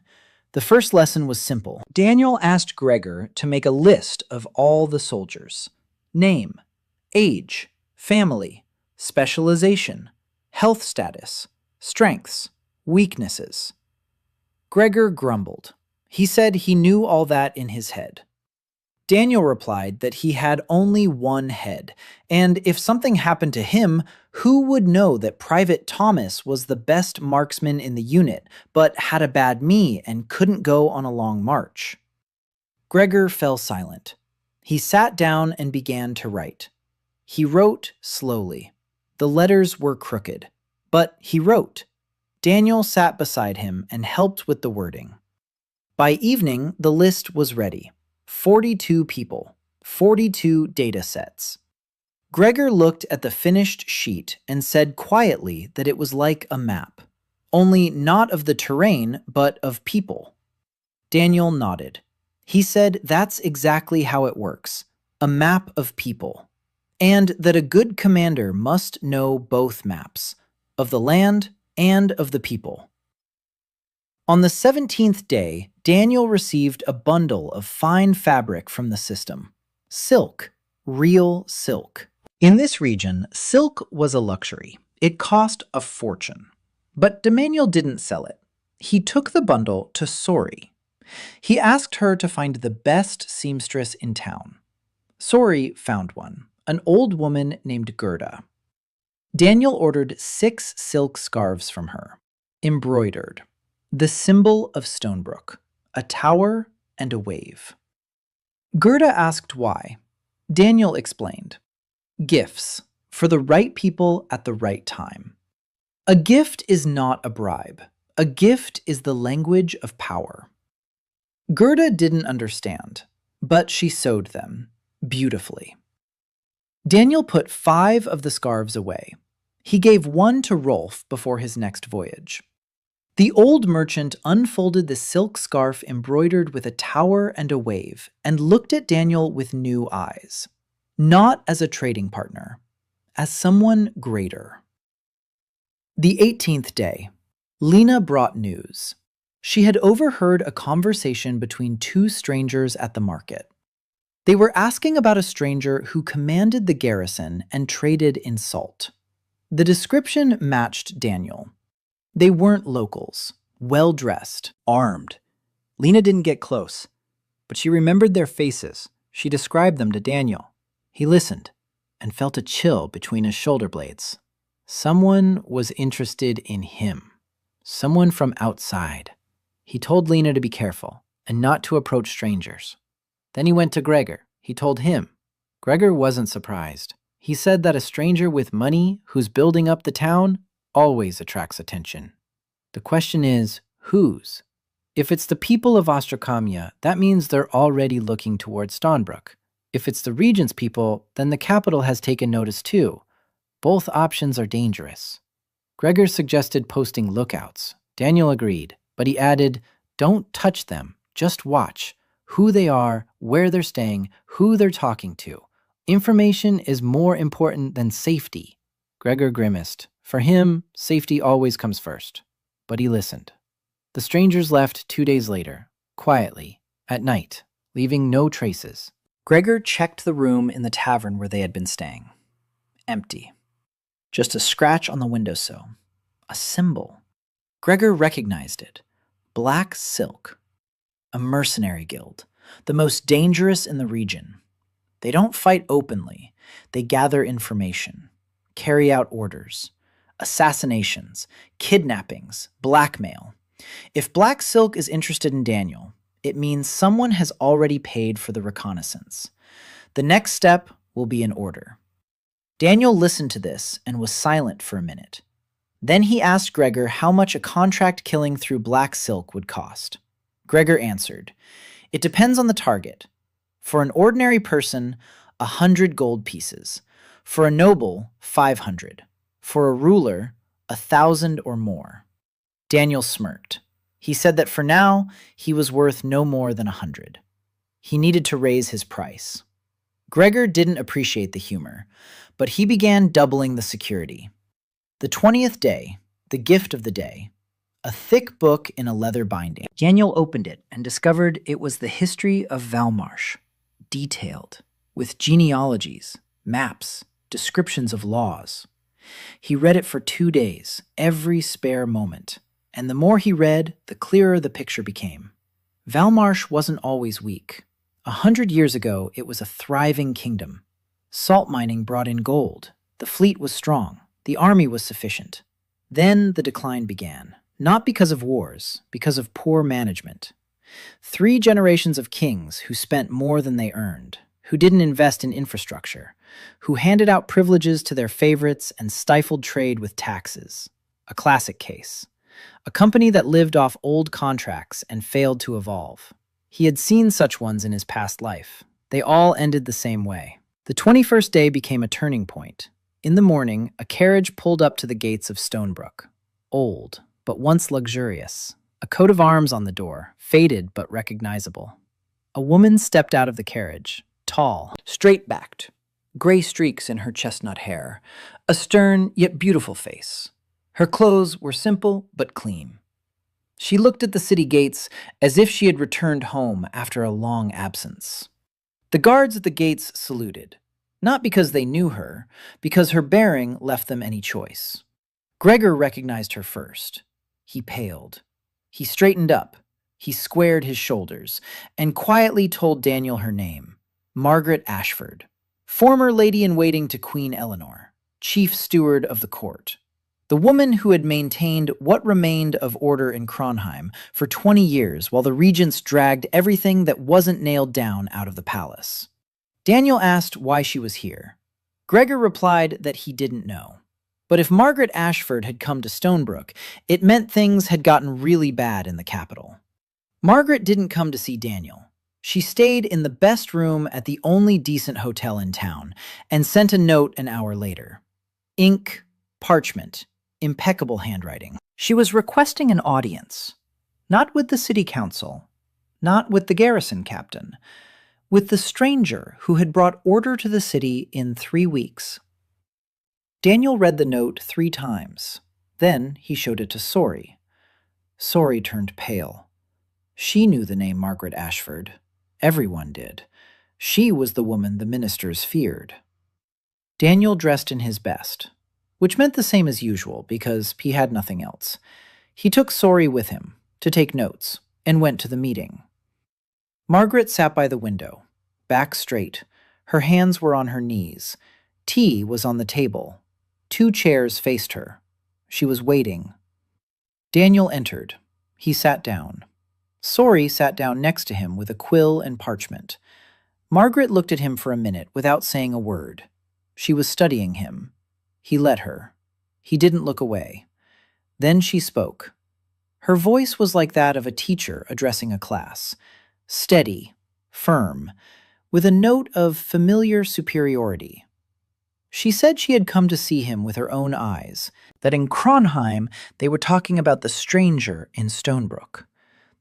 The first lesson was simple. Daniel asked Gregor to make a list of all the soldiers. Name, age, family, specialization, health status, strengths, weaknesses. Gregor grumbled. He said he knew all that in his head. Daniel replied that he had only one head, and if something happened to him, who would know that Private Thomas was the best marksman in the unit, but had a bad knee and couldn't go on a long march? Gregor fell silent. He sat down and began to write. He wrote slowly. The letters were crooked, but he wrote. Daniel sat beside him and helped with the wording. By evening, the list was ready. 42 people, 42 data sets. Gregor looked at the finished sheet and said quietly that it was like a map, only not of the terrain, but of people. Daniel nodded. He said that's exactly how it works, a map of people, and that a good commander must know both maps, of the land and of the people. On the 17th day, Daniel received a bundle of fine fabric from the system. Silk, real silk. In this region, silk was a luxury. It cost a fortune. But Daniel didn't sell it. He took the bundle to Sori. He asked her to find the best seamstress in town. Sori found one, an old woman named Gerda. Daniel ordered 6 silk scarves from her. Embroidered. The symbol of Stonebrook. A tower and a wave. Gerda asked why. Daniel explained. Gifts. For the right people at the right time. A gift is not a bribe. A gift is the language of power. Gerda didn't understand, but she sewed them beautifully. Daniel put 5 of the scarves away. He gave 1 to Rolf before his next voyage. The old merchant unfolded the silk scarf embroidered with a tower and a wave and looked at Daniel with new eyes. Not as a trading partner, as someone greater. The 18th day. Lena brought news. She had overheard a conversation between 2 strangers at the market. They were asking about a stranger who commanded the garrison and traded in salt. The description matched Daniel. They weren't locals, well-dressed, armed. Lena didn't get close, but she remembered their faces. She described them to Daniel. He listened and felt a chill between his shoulder blades. Someone was interested in him. Someone from outside. He told Lena to be careful and not to approach strangers. Then he went to Gregor. He told him. Gregor wasn't surprised. He said that a stranger with money who's building up the town always attracts attention. The question is, whose? If it's the people of Ostrakamia, that means they're already looking towards Stonebrook. If it's the regent's people, then the capital has taken notice too. Both options are dangerous. Gregor suggested posting lookouts. Daniel agreed, but he added, don't touch them, just watch. Who they are, where they're staying, who they're talking to. Information is more important than safety. Gregor grimaced. For him, safety always comes first. But he listened. The strangers left 2 days later, quietly, at night, leaving no traces. Gregor checked the room in the tavern where they had been staying. Empty. Just a scratch on the windowsill. A symbol. Gregor recognized it. Black silk. A mercenary guild, the most dangerous in the region. They don't fight openly. They gather information, carry out orders, assassinations, kidnappings, blackmail. If Black Silk is interested in Daniel, it means someone has already paid for the reconnaissance. The next step will be an order. Daniel listened to this and was silent for a minute. Then he asked Gregor how much a contract killing through Black Silk would cost. Gregor answered, it depends on the target. For an ordinary person, 100 gold pieces. For a noble, 500. For a ruler, 1,000 or more. Daniel smirked. He said that for now, he was worth no more than 100. He needed to raise his price. Gregor didn't appreciate the humor, but he began doubling the security. The 20th day, the gift of the day, a thick book in a leather binding. Daniel opened it and discovered it was the history of Valmarsh, detailed, with genealogies, maps, descriptions of laws. He read it for 2 days, every spare moment, and the more he read, the clearer the picture became. Valmarsh wasn't always weak. 100 years ago, it was a thriving kingdom. Salt mining brought in gold. The fleet was strong. The army was sufficient. Then the decline began. Not because of wars, because of poor management. 3 generations of kings who spent more than they earned, who didn't invest in infrastructure, who handed out privileges to their favorites and stifled trade with taxes. A classic case. A company that lived off old contracts and failed to evolve. He had seen such ones in his past life. They all ended the same way. The 21st day became a turning point. In the morning, a carriage pulled up to the gates of Stonebrook. Old, but once luxurious. A coat of arms on the door, faded but recognizable. A woman stepped out of the carriage, tall, straight-backed, gray streaks in her chestnut hair, a stern yet beautiful face. Her clothes were simple but clean. She looked at the city gates as if she had returned home after a long absence. The guards at the gates saluted, not because they knew her, because her bearing left them any choice. Gregor recognized her first. He paled. He straightened up. He squared his shoulders and quietly told Daniel her name, Margaret Ashford, former lady-in-waiting to Queen Eleanor, chief steward of the court. The woman who had maintained what remained of order in Kronheim for 20 years while the regents dragged everything that wasn't nailed down out of the palace. Daniel asked why she was here. Gregor replied that he didn't know. But if Margaret Ashford had come to Stonebrook, it meant things had gotten really bad in the capital. Margaret didn't come to see Daniel. She stayed in the best room at the only decent hotel in town and sent a note an hour later. Ink, parchment, impeccable handwriting. She was requesting an audience, not with the city council, not with the garrison captain, with the stranger who had brought order to the city in 3 weeks. Daniel read the note 3 times. Then he showed it to Sori. Sori turned pale. She knew the name Margaret Ashford. Everyone did. She was the woman the ministers feared. Daniel dressed in his best, which meant the same as usual because he had nothing else. He took Sori with him to take notes and went to the meeting. Margaret sat by the window, back straight. Her hands were on her knees. Tea was on the table. 2 chairs faced her. She was waiting. Daniel entered. He sat down. Sori sat down next to him with a quill and parchment. Margaret looked at him for a minute without saying a word. She was studying him. He let her. He didn't look away. Then she spoke. Her voice was like that of a teacher addressing a class. Steady, firm, with a note of familiar superiority. She said she had come to see him with her own eyes, that in Kronheim they were talking about the stranger in Stonebrook,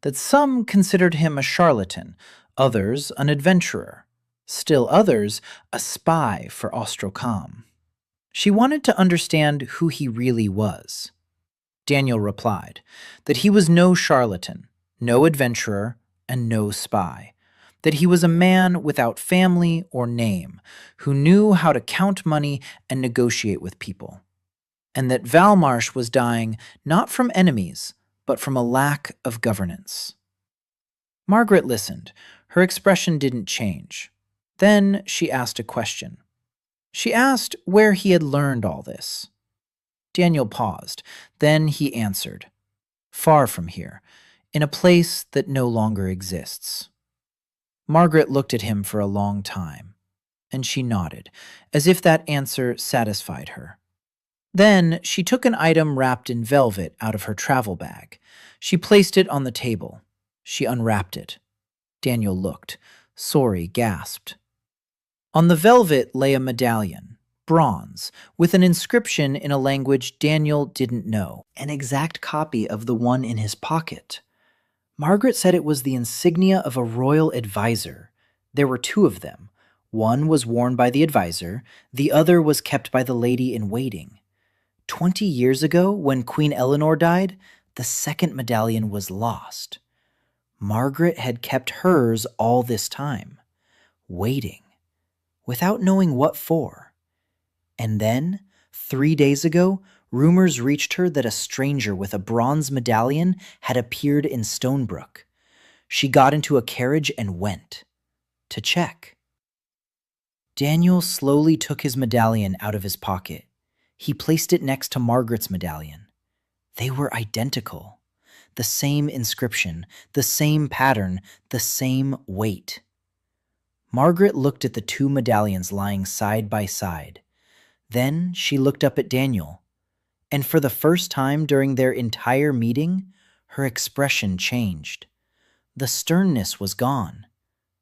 that some considered him a charlatan, others an adventurer, still others a spy for Ostrokam. She wanted to understand who he really was. Daniel replied that he was no charlatan, no adventurer, and no spy, that he was a man without family or name, who knew how to count money and negotiate with people, and that Valmarsh was dying not from enemies, but from a lack of governance. Margaret listened. Her expression didn't change. Then she asked a question. She asked where he had learned all this. Daniel paused. Then he answered, "Far from here, in a place that no longer exists." Margaret looked at him for a long time, and she nodded, as if that answer satisfied her. Then she took an item wrapped in velvet out of her travel bag. She placed it on the table. She unwrapped it. Daniel looked. Sori gasped. On the velvet lay a medallion, bronze, with an inscription in a language Daniel didn't know, an exact copy of the one in his pocket. Margaret said it was the insignia of a royal advisor. There were 2 of them. One was worn by the advisor, the other was kept by the lady in waiting. 20 years ago, when Queen Eleanor died, the second medallion was lost. Margaret had kept hers all this time, waiting, without knowing what for. And then, 3 days ago, rumors reached her that a stranger with a bronze medallion had appeared in Stonebrook. She got into a carriage and went to check. Daniel slowly took his medallion out of his pocket. He placed it next to Margaret's medallion. They were identical. The same inscription, the same pattern, the same weight. Margaret looked at the 2 medallions lying side by side. Then she looked up at Daniel, and for the first time during their entire meeting, her expression changed. The sternness was gone.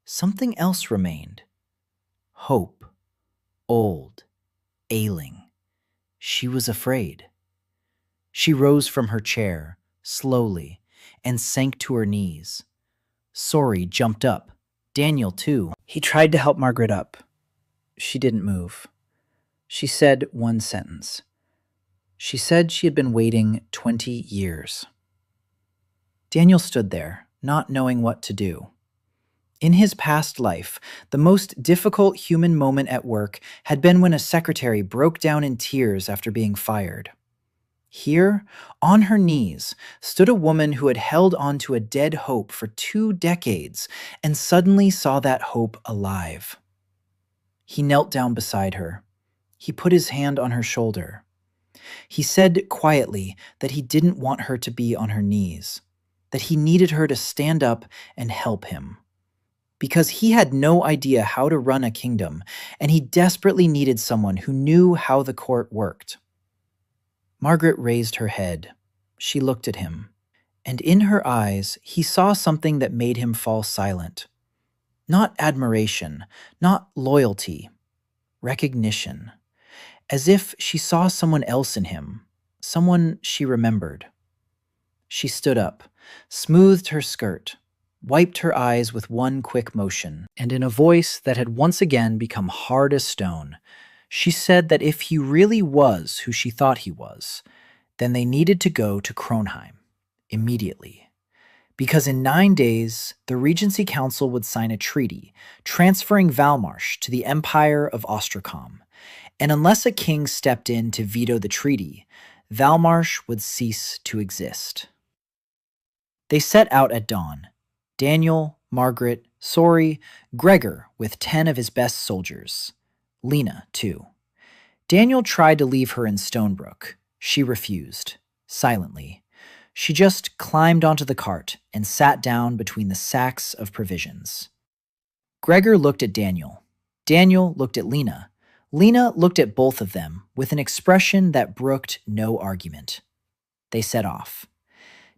Something else remained. Hope. Old. Ailing. She was afraid. She rose from her chair, slowly, and sank to her knees. Sori jumped up. Daniel, too. He tried to help Margaret up. She didn't move. She said one sentence. She said she had been waiting 20 years. Daniel stood there, not knowing what to do. In his past life, the most difficult human moment at work had been when a secretary broke down in tears after being fired. Here, on her knees, stood a woman who had held on to a dead hope for 2 decades and suddenly saw that hope alive. He knelt down beside her. He put his hand on her shoulder. He said quietly that he didn't want her to be on her knees, that he needed her to stand up and help him. Because he had no idea how to run a kingdom, and he desperately needed someone who knew how the court worked. Margaret raised her head. She looked at him, and in her eyes he saw something that made him fall silent. Not admiration, not loyalty, recognition. As if she saw someone else in him, someone she remembered. She stood up, smoothed her skirt, wiped her eyes with one quick motion, and in a voice that had once again become hard as stone, she said that if he really was who she thought he was, then they needed to go to Kronheim immediately. Because in 9 days, the Regency Council would sign a treaty transferring Valmarsh to the Empire of Ostracom, and unless a king stepped in to veto the treaty, Valmarsh would cease to exist. They set out at dawn. Daniel, Margaret, Sori, Gregor with 10 of his best soldiers. Lena, too. Daniel tried to leave her in Stonebrook. She refused, silently. She just climbed onto the cart and sat down between the sacks of provisions. Gregor looked at Daniel. Daniel looked at Lena. Lena looked at both of them with an expression that brooked no argument. They set off.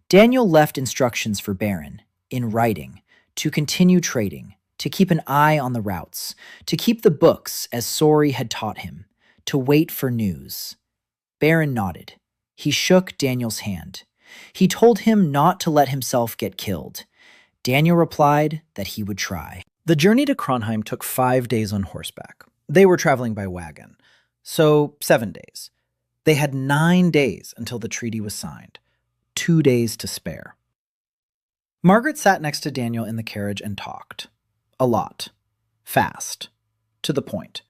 Daniel left instructions for Baron, in writing, to continue trading, to keep an eye on the routes, to keep the books as Sori had taught him, to wait for news. Baron nodded. He shook Daniel's hand. He told him not to let himself get killed. Daniel replied that he would try. The journey to Kronheim took 5 days on horseback. They were traveling by wagon, so 7 days. They had 9 days until the treaty was signed, 2 days to spare. Margaret sat next to Daniel in the carriage and talked. A lot. Fast. To the point.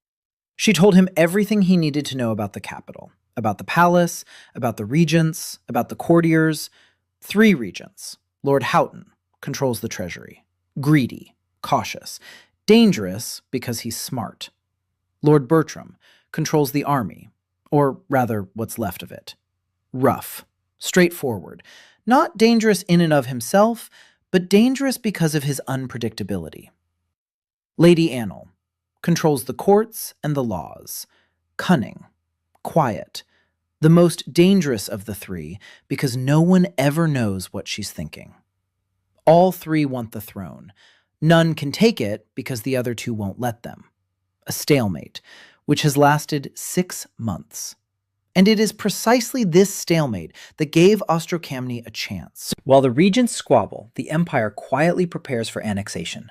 She told him everything he needed to know about the capital, about the palace, about the regents, about the courtiers. 3 regents. Lord Houghton controls the treasury. Greedy, cautious, dangerous because he's smart. Lord Bertram controls the army, or rather what's left of it. Rough, straightforward, not dangerous in and of himself, but dangerous because of his unpredictability. Lady Annal controls the courts and the laws. Cunning, quiet, the most dangerous of the 3 because no one ever knows what she's thinking. All 3 want the throne. None can take it because the other 2 won't let them. A stalemate, which has lasted 6 months. And it is precisely this stalemate that gave Ostrocamny a chance. While the regents squabble, the empire quietly prepares for annexation.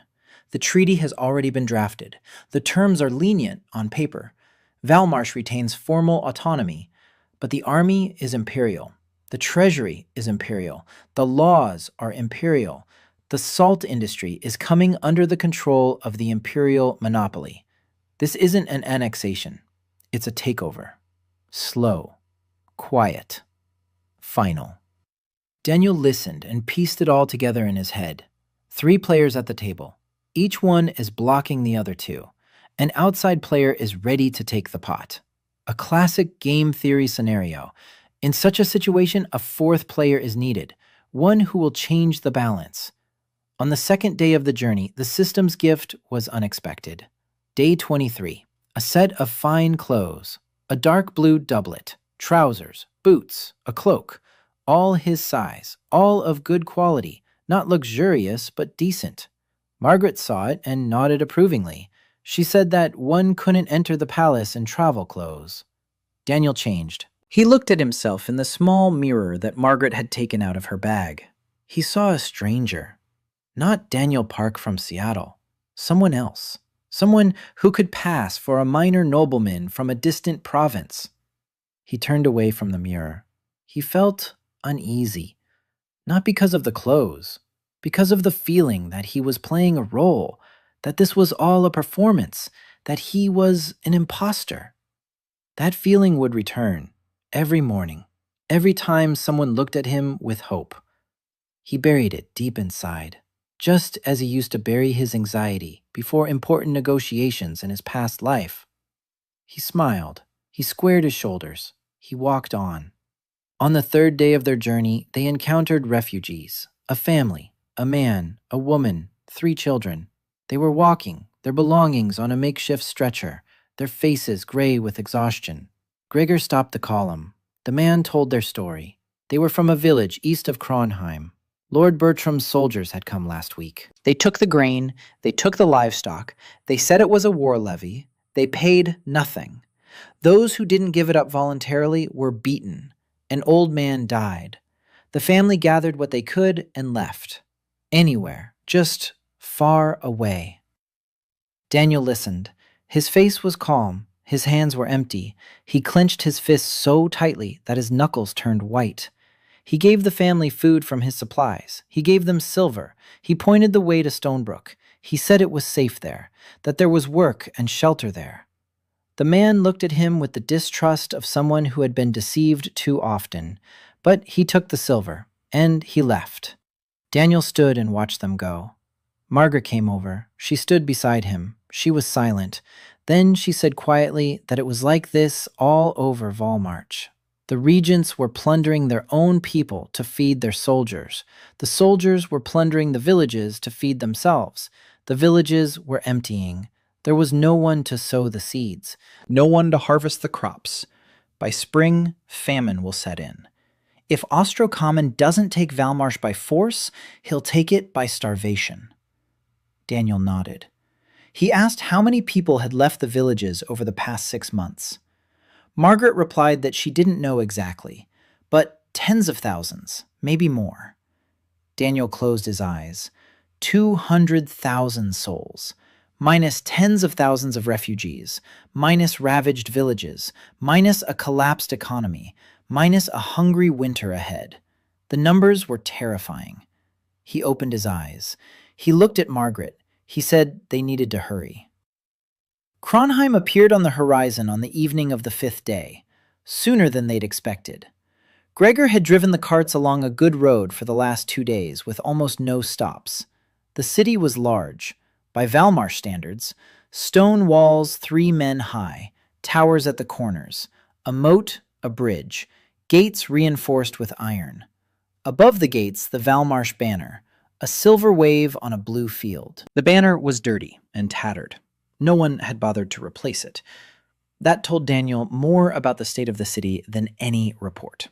The treaty has already been drafted. The terms are lenient on paper. Valmarsh retains formal autonomy, but the army is imperial. The treasury is imperial. The laws are imperial. The salt industry is coming under the control of the imperial monopoly. This isn't an annexation. It's a takeover. Slow, quiet, final. Daniel listened and pieced it all together in his head. 3 players at the table. Each one is blocking the other 2. An outside player is ready to take the pot. A classic game theory scenario. In such a situation, a 4th player is needed, one who will change the balance. On the 2nd day of the journey, the system's gift was unexpected. Day 23. A set of fine clothes. A dark blue doublet, trousers, boots, a cloak. All his size, all of good quality, not luxurious but decent. Margaret saw it and nodded approvingly. She said that one couldn't enter the palace in travel clothes. Daniel changed. He looked at himself in the small mirror that Margaret had taken out of her bag. He saw a stranger. Not Daniel Park from Seattle. Someone else. Someone who could pass for a minor nobleman from a distant province. He turned away from the mirror. He felt uneasy. Not because of the clothes, because of the feeling that he was playing a role, that this was all a performance, that he was an imposter. That feeling would return every morning, every time someone looked at him with hope. He buried it deep inside, just as he used to bury his anxiety before important negotiations in his past life. He smiled. He squared his shoulders. He walked on. On the third day of their journey, they encountered refugees, a family, a man, a woman, 3 children. They were walking, their belongings on a makeshift stretcher, their faces gray with exhaustion. Gregor stopped the column. The man told their story. They were from a village east of Kronheim. Lord Bertram's soldiers had come last week. They took the grain, they took the livestock, they said it was a war levy, they paid nothing. Those who didn't give it up voluntarily were beaten. An old man died. The family gathered what they could and left. Anywhere, just far away. Daniel listened. His face was calm. His hands were empty. He clenched his fists so tightly that his knuckles turned white. He gave the family food from his supplies. He gave them silver. He pointed the way to Stonebrook. He said it was safe there, that there was work and shelter there. The man looked at him with the distrust of someone who had been deceived too often, but he took the silver, and he left. Daniel stood and watched them go. Margaret came over. She stood beside him. She was silent. Then she said quietly that it was like this all over Volmarch. The regents were plundering their own people to feed their soldiers. The soldiers were plundering the villages to feed themselves. The villages were emptying. There was no one to sow the seeds, no one to harvest the crops. By spring, famine will set in. If Ostrocommon doesn't take Valmarsh by force, he'll take it by starvation. Daniel nodded. He asked how many people had left the villages over the past 6 months. Margaret replied that she didn't know exactly, but tens of thousands, maybe more. Daniel closed his eyes. 200,000 souls, minus tens of thousands of refugees, minus ravaged villages, minus a collapsed economy, minus a hungry winter ahead. The numbers were terrifying. He opened his eyes. He looked at Margaret. He said they needed to hurry. Kronheim appeared on the horizon on the evening of the 5th day, sooner than they'd expected. Gregor had driven the carts along a good road for the last 2 days with almost no stops. The city was large. By Valmarsh standards, stone walls 3 men high, towers at the corners, a moat, a bridge, gates reinforced with iron. Above the gates, the Valmarsh banner, a silver wave on a blue field. The banner was dirty and tattered. No one had bothered to replace it. That told Daniel more about the state of the city than any report.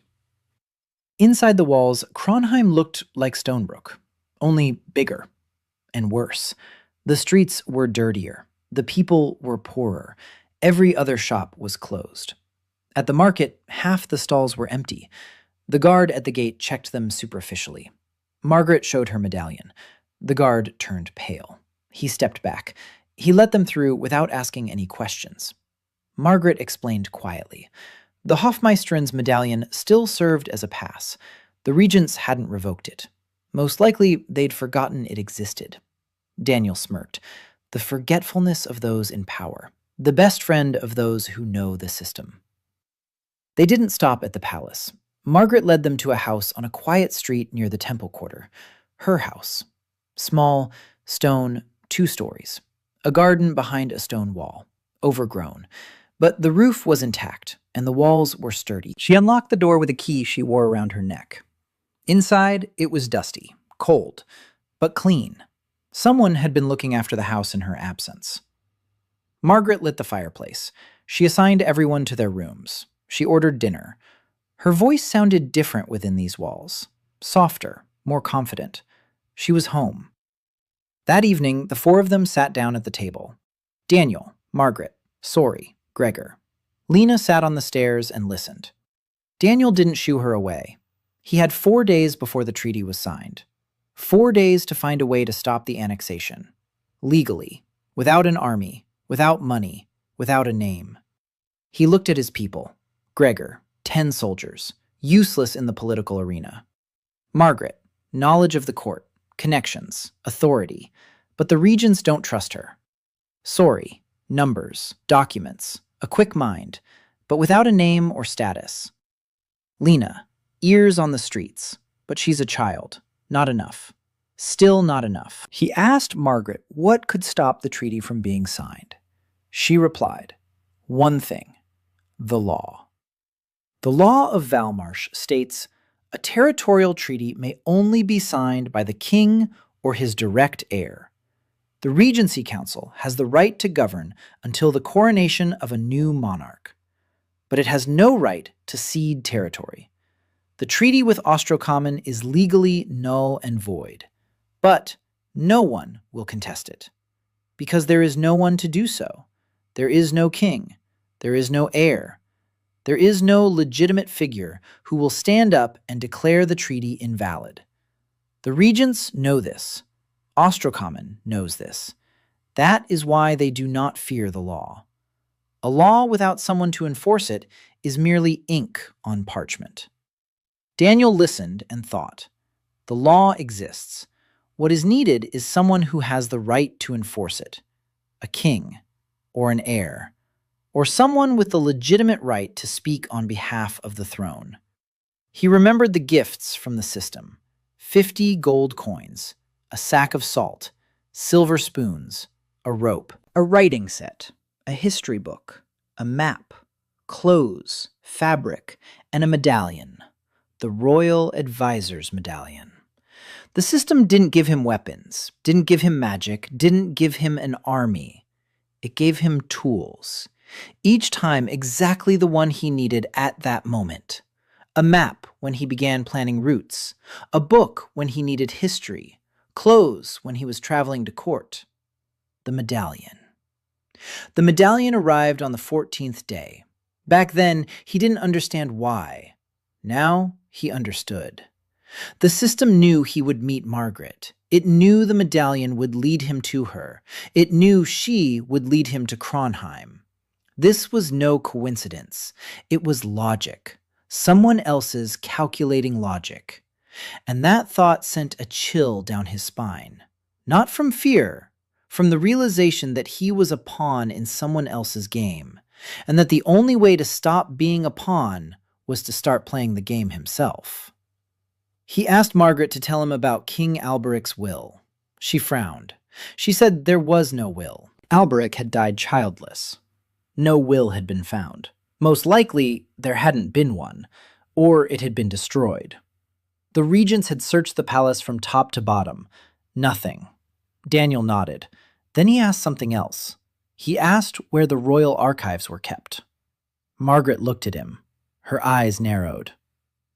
Inside the walls, Kronheim looked like Stonebrook, only bigger and worse. The streets were dirtier. The people were poorer. Every other shop was closed. At the market, half the stalls were empty. The guard at the gate checked them superficially. Margaret showed her medallion. The guard turned pale. He stepped back. He let them through without asking any questions. Margaret explained quietly. The Hofmeisterin's medallion still served as a pass. The regents hadn't revoked it. Most likely, they'd forgotten it existed. Daniel smirked. The forgetfulness of those in power. The best friend of those who know the system. They didn't stop at the palace. Margaret led them to a house on a quiet street near the temple quarter. Her house. Small, stone, 2 stories. A garden behind a stone wall. Overgrown. But the roof was intact, and the walls were sturdy. She unlocked the door with a key she wore around her neck. Inside, it was dusty, cold, but clean. Someone had been looking after the house in her absence. Margaret lit the fireplace. She assigned everyone to their rooms. She ordered dinner. Her voice sounded different within these walls. Softer, more confident. She was home. That evening, the 4 of them sat down at the table. Daniel, Margaret, Sori, Gregor. Lena sat on the stairs and listened. Daniel didn't shoo her away. He had 4 days before the treaty was signed. 4 days to find a way to stop the annexation. Legally, without an army, without money, without a name. He looked at his people. Gregor, 10 soldiers, useless in the political arena. Margaret, knowledge of the court, connections, authority, but the regents don't trust her. Sori, numbers, documents, a quick mind, but without a name or status. Lena, ears on the streets, but she's a child. Not enough. Still not enough. He asked Margaret what could stop the treaty from being signed. She replied, 1 thing, the law. The law of Valmarsh states, a territorial treaty may only be signed by the king or his direct heir. The Regency Council has the right to govern until the coronation of a new monarch, but it has no right to cede territory. The treaty with Ostrocommon is legally null and void, but no one will contest it, because there is no one to do so. There is no king. There is no heir. There is no legitimate figure who will stand up and declare the treaty invalid. The regents know this. Ostrocommon knows this. That is why they do not fear the law. A law without someone to enforce it is merely ink on parchment. Daniel listened and thought. The law exists. What is needed is someone who has the right to enforce it. A king, or an heir, or someone with the legitimate right to speak on behalf of the throne. He remembered the gifts from the system: 50 gold coins, a sack of salt, silver spoons, a rope, a writing set, a history book, a map, clothes, fabric, and a medallion, the Royal Advisor's Medallion. The system didn't give him weapons, didn't give him magic, didn't give him an army. It gave him tools, each time exactly the one he needed at that moment. A map when he began planning routes, a book when he needed history, clothes when he was traveling to court. The medallion. The medallion arrived on the 14th day. Back then, he didn't understand why. Now, he understood. The system knew he would meet Margaret. It knew the medallion would lead him to her. It knew she would lead him to Kronheim. This was no coincidence. It was logic. Someone else's calculating logic. And that thought sent a chill down his spine. Not from fear, from the realization that he was a pawn in someone else's game, and that the only way to stop being a pawn was to start playing the game himself. He asked Margaret to tell him about King Alberic's will. She frowned. She said there was no will. Alberic had died childless. No will had been found. Most likely, there hadn't been one, or it had been destroyed. The regents had searched the palace from top to bottom. Nothing. Daniel nodded. Then he asked something else. He asked where the royal archives were kept. Margaret looked at him. Her eyes narrowed.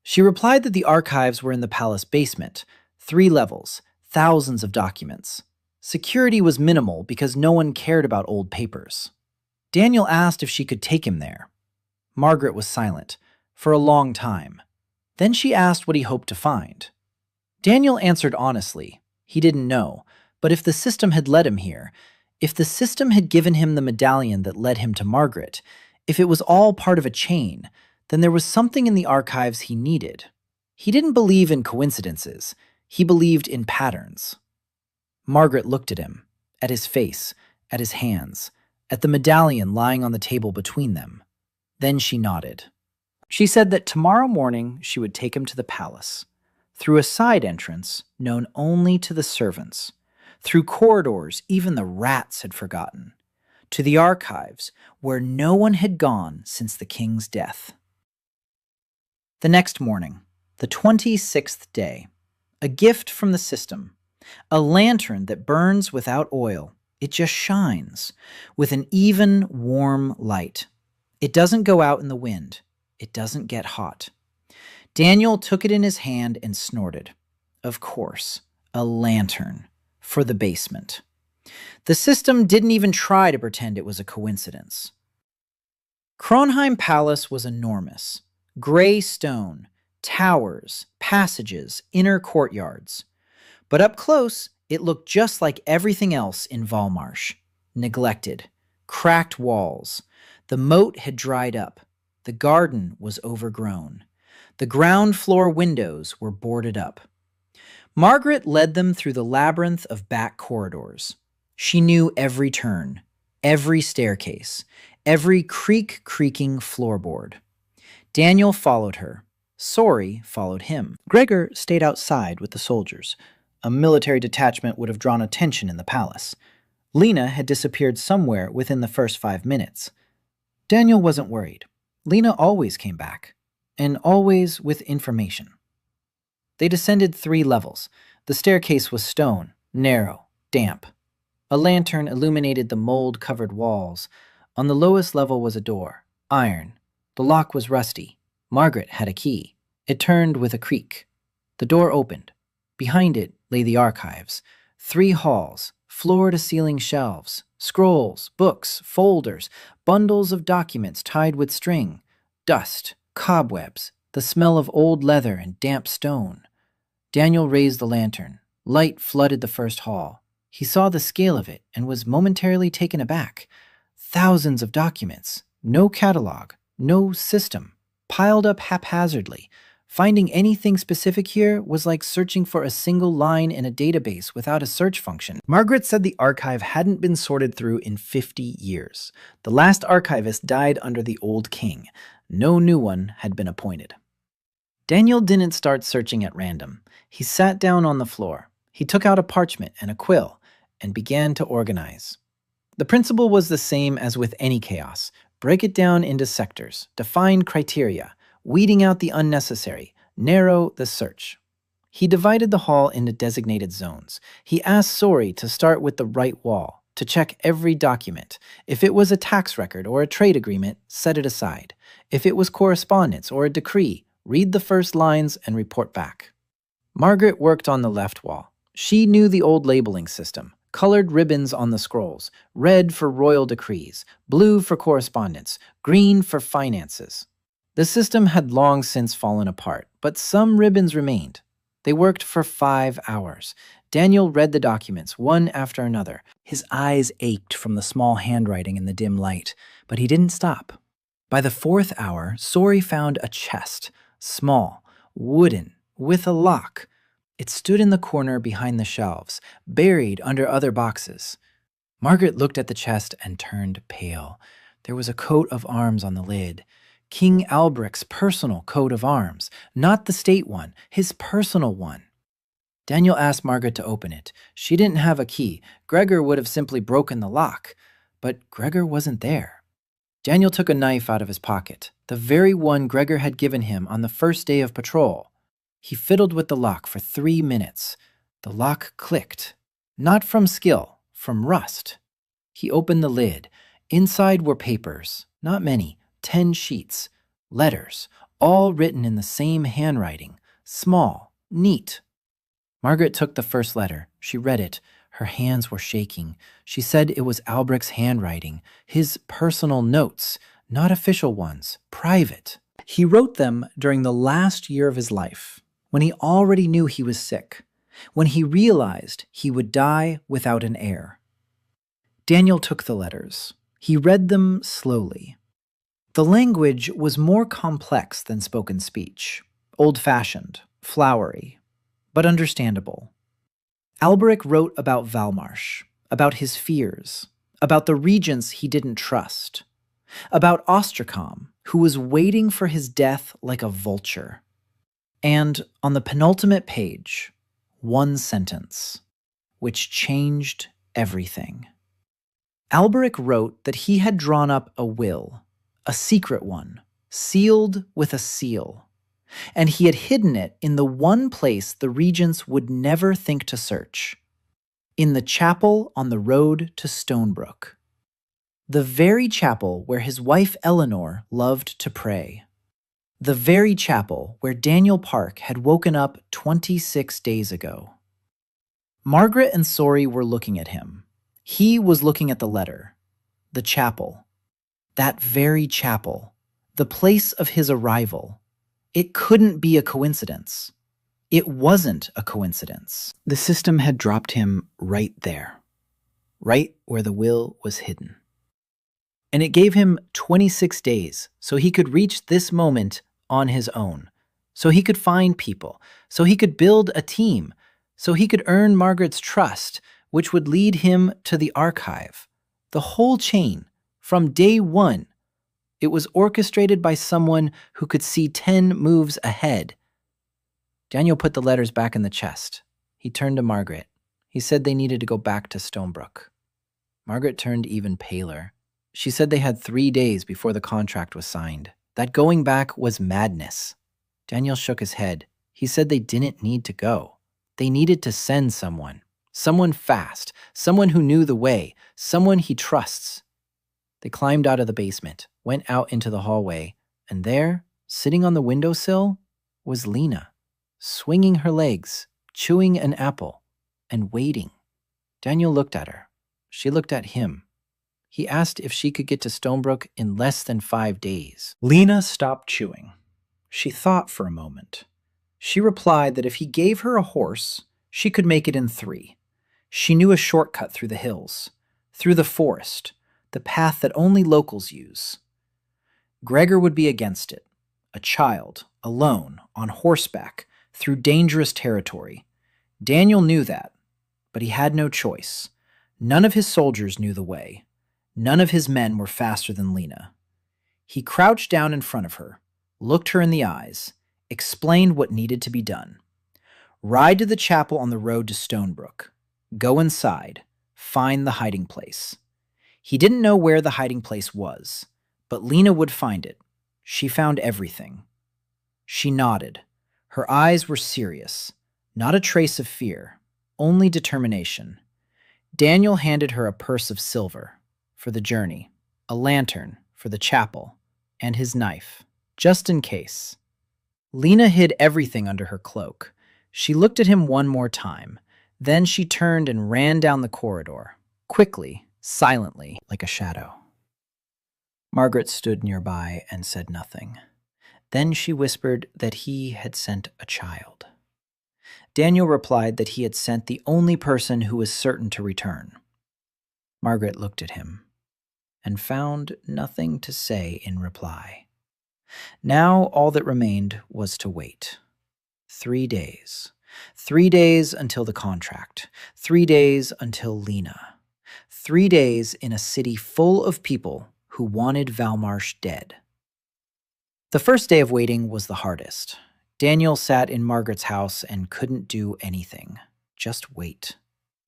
She replied that the archives were in the palace basement, 3 levels, thousands of documents. Security was minimal because no one cared about old papers. Daniel asked if she could take him there. Margaret was silent, for a long time. Then she asked what he hoped to find. Daniel answered honestly. He didn't know, but if the system had led him here, if the system had given him the medallion that led him to Margaret, if it was all part of a chain, then there was something in the archives he needed. He didn't believe in coincidences. He believed in patterns. Margaret looked at him, at his face, at his hands, at the medallion lying on the table between them. Then she nodded. She said that tomorrow morning she would take him to the palace, through a side entrance known only to the servants, through corridors even the rats had forgotten, to the archives where no one had gone since the king's death. The next morning, the 26th day, a gift from the system, a lantern that burns without oil. It just shines with an even, warm light. It doesn't go out in the wind. It doesn't get hot. Daniel took it in his hand and snorted. Of course, a lantern for the basement. The system didn't even try to pretend it was a coincidence. Kronheim Palace was enormous. Gray stone, towers, passages, inner courtyards. But up close, it looked just like everything else in Valmarsh. Neglected, cracked walls. The moat had dried up. The garden was overgrown. The ground floor windows were boarded up. Margaret led them through the labyrinth of back corridors. She knew every turn, every staircase, every creaking floorboard. Daniel followed her. Sori followed him. Gregor stayed outside with the soldiers. A military detachment would have drawn attention in the palace. Lena had disappeared somewhere within the first 5 minutes. Daniel wasn't worried. Lena always came back. and always with information. They descended 3 levels. The staircase was stone, narrow, damp. A lantern illuminated the mold-covered walls. On the lowest level was a door, iron. The lock was rusty. Margaret had a key. It turned with a creak. The door opened. Behind it lay the archives. 3 halls, floor-to-ceiling shelves, scrolls, books, folders, bundles of documents tied with string, dust, cobwebs, the smell of old leather and damp stone. Daniel raised the lantern. Light flooded the first hall. He saw the scale of it and was momentarily taken aback. Thousands of documents, no catalog, no system, piled up haphazardly. Finding anything specific here was like searching for a single line in a database without a search function. Margaret said the archive hadn't been sorted through in 50 years. The last archivist died under the old king. No new one had been appointed. Daniel didn't start searching at random. He sat down on the floor. He took out a parchment and a quill and began to organize. The principle was the same as with any chaos. Break it down into sectors, define criteria, weeding out the unnecessary, narrow the search. He divided the hall into designated zones. He asked Sori to start with the right wall, to check every document. If it was a tax record or a trade agreement, set it aside. If it was correspondence or a decree, read the first lines and report back. Margaret worked on the left wall. She knew the old labeling system. Colored ribbons on the scrolls, red for royal decrees, blue for correspondence, green for finances. The system had long since fallen apart, but some ribbons remained. They worked for 5 hours. Daniel read the documents, one after another. His eyes ached from the small handwriting in the dim light, but he didn't stop. By the 4th hour, Sori found a chest, small, wooden, with a lock. It stood in the corner behind the shelves, buried under other boxes. Margaret looked at the chest and turned pale. There was a coat of arms on the lid. King Alberic's personal coat of arms, not the state one, his personal one. Daniel asked Margaret to open it. She didn't have a key. Gregor would have simply broken the lock, but Gregor wasn't there. Daniel took a knife out of his pocket, the very one Gregor had given him on the first day of patrol. He fiddled with the lock for 3 minutes. The lock clicked. Not from skill, from rust. He opened the lid. Inside were papers, not many, 10 sheets, letters, all written in the same handwriting, small, neat. Margaret took the first letter. She read it. Her hands were shaking. She said it was Alberic's handwriting, his personal notes, not official ones, private. He wrote them during the last year of his life, when he already knew he was sick, when he realized he would die without an heir. Daniel took the letters. He read them slowly. The language was more complex than spoken speech, old-fashioned, flowery, but understandable. Alberic wrote about Valmarsh, about his fears, about the regents he didn't trust, about Ostracom, who was waiting for his death like a vulture. And on the penultimate page, one sentence, which changed everything. Alberic wrote that he had drawn up a will, a secret one, sealed with a seal, and he had hidden it in the one place the regents would never think to search, in the chapel on the road to Stonebrook, the very chapel where his wife Eleanor loved to pray, the very chapel where Daniel Park had woken up 26 days ago. Margaret and Sori were looking at him. He was looking at the letter, the chapel. That very chapel, the place of his arrival. It couldn't be a coincidence. It wasn't a coincidence. The system had dropped him right there, right where the will was hidden. And it gave him 26 days so he could reach this moment on his own, so he could find people, so he could build a team, so he could earn Margaret's trust, which would lead him to the archive. The whole chain. From day one, it was orchestrated by someone who could see 10 moves ahead. Daniel put the letters back in the chest. He turned to Margaret. He said they needed to go back to Stonebrook. Margaret turned even paler. She said they had 3 days before the contract was signed. that going back was madness. Daniel shook his head. He said they didn't need to go. They needed to send someone. Someone fast. Someone who knew the way. Someone he trusts. They climbed out of the basement, went out into the hallway, and there, sitting on the windowsill, was Lena, swinging her legs, chewing an apple, and waiting. Daniel looked at her. She looked at him. He asked if she could get to Stonebrook in less than 5 days. Lena stopped chewing. She thought for a moment. She replied that if he gave her a horse, she could make it in 3. She knew a shortcut through the hills, through the forest, the path that only locals use. Gregor would be against it. A child, alone, on horseback, through dangerous territory. Daniel knew that, but he had no choice. None of his soldiers knew the way. None of his men were faster than Lena. He crouched down in front of her, looked her in the eyes, explained what needed to be done. Ride to the chapel on the road to Stonebrook. Go inside. Find the hiding place. He didn't know where the hiding place was, but Lena would find it. She found everything. She nodded. Her eyes were serious, not a trace of fear, only determination. Daniel handed her a purse of silver for the journey, a lantern for the chapel, and his knife, just in case. Lena hid everything under her cloak. She looked at him one more time. Then she turned and ran down the corridor, quickly, silently, like a shadow. Margaret stood nearby and said nothing. Then she whispered that he had sent a child. Daniel replied that he had sent the only person who was certain to return. Margaret looked at him and found nothing to say in reply. Now all that remained was to wait. 3 days. 3 days until the contract. 3 days until Lena. 3 days in a city full of people who wanted Valmarsh dead. The first day of waiting was the hardest. Daniel sat in Margaret's house and couldn't do anything. Just wait.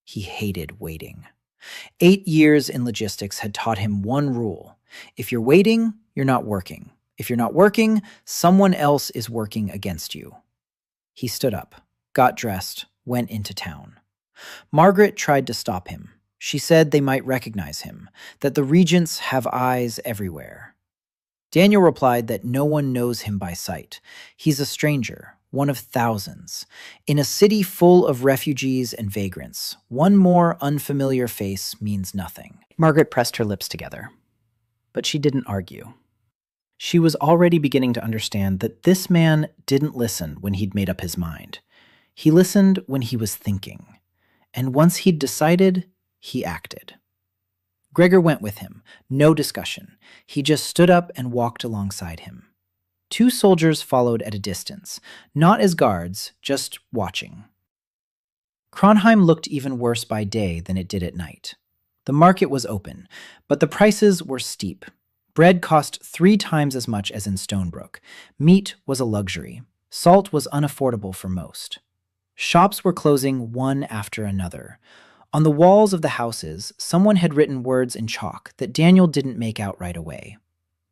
He hated waiting. 8 years in logistics had taught him one rule. If you're waiting, you're not working. If you're not working, someone else is working against you. He stood up, got dressed, went into town. Margaret tried to stop him. She said they might recognize him, that the regents have eyes everywhere. Daniel replied that no one knows him by sight. He's a stranger, one of thousands. In a city full of refugees and vagrants, one more unfamiliar face means nothing. Margaret pressed her lips together, but she didn't argue. She was already beginning to understand that this man didn't listen when he'd made up his mind. He listened when he was thinking. And once he'd decided, he acted. Gregor went with him, no discussion. He just stood up and walked alongside him. 2 soldiers followed at a distance, not as guards, just watching. Kronheim looked even worse by day than it did at night. The market was open, but the prices were steep. Bread cost 3 times as much as in Stonebrook. Meat was a luxury. Salt was unaffordable for most. Shops were closing one after another. On the walls of the houses, someone had written words in chalk that Daniel didn't make out right away.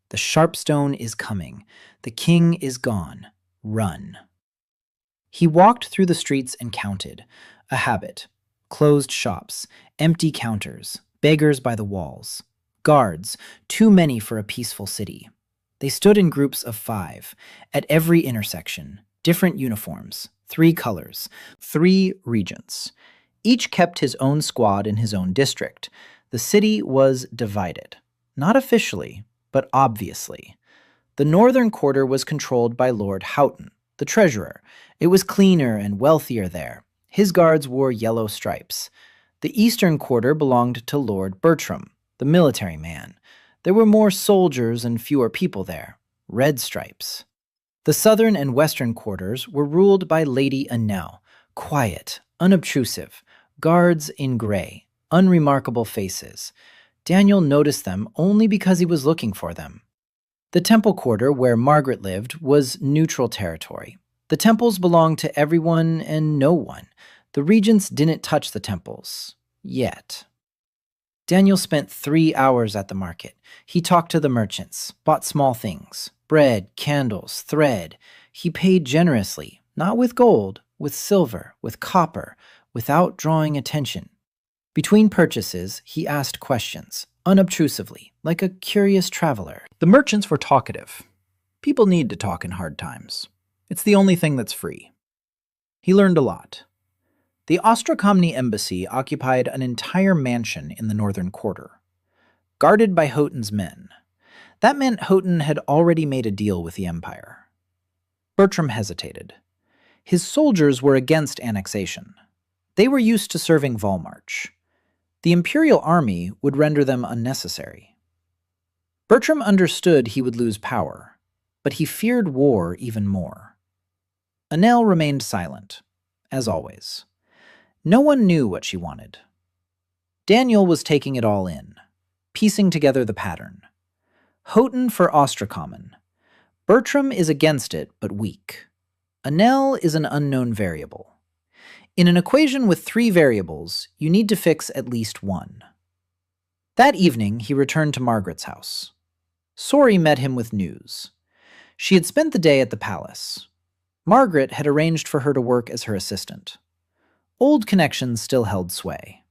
The Sharpstone is coming. The king is gone. Run. He walked through the streets and counted. A habit. Closed shops, empty counters, beggars by the walls. Guards, too many for a peaceful city. They stood in groups of 5, at every intersection, different uniforms, 3 colors, 3 regents. Each kept his own squad in his own district. The city was divided. Not officially, but obviously. The northern quarter was controlled by Lord Houghton, the treasurer. It was cleaner and wealthier there. His guards wore yellow stripes. The eastern quarter belonged to Lord Bertram, the military man. There were more soldiers and fewer people there. Red stripes. The southern and western quarters were ruled by Lady Annelle, quiet, unobtrusive, guards in gray, unremarkable faces. Daniel noticed them only because he was looking for them. The temple quarter where Margaret lived was neutral territory. The temples belonged to everyone and no one. The regents didn't touch the temples. Yet. Daniel spent 3 hours at the market. He talked to the merchants, bought small things, Bread, candles, thread. He paid generously, not with gold, with silver, with copper, without drawing attention. Between purchases, he asked questions, unobtrusively, like a curious traveler. The merchants were talkative. People need to talk in hard times. It's the only thing that's free. He learned a lot. The Ostrakomny embassy occupied an entire mansion in the northern quarter, guarded by Hotun's men. That meant Hotun had already made a deal with the Empire. Bertram hesitated. His soldiers were against annexation. They were used to serving Volmarch. The Imperial army would render them unnecessary. Bertram understood he would lose power, but he feared war even more. Enel remained silent, as always. No one knew what she wanted. Daniel was taking it all in, piecing together the pattern. Hotun for Ostracommon. Bertram is against it, but weak. Enel is an unknown variable. In an equation with 3 variables, you need to fix at least one. That evening, he returned to Margaret's house. Sori met him with news. She had spent the day at the palace. Margaret had arranged for her to work as her assistant. Old connections still held sway.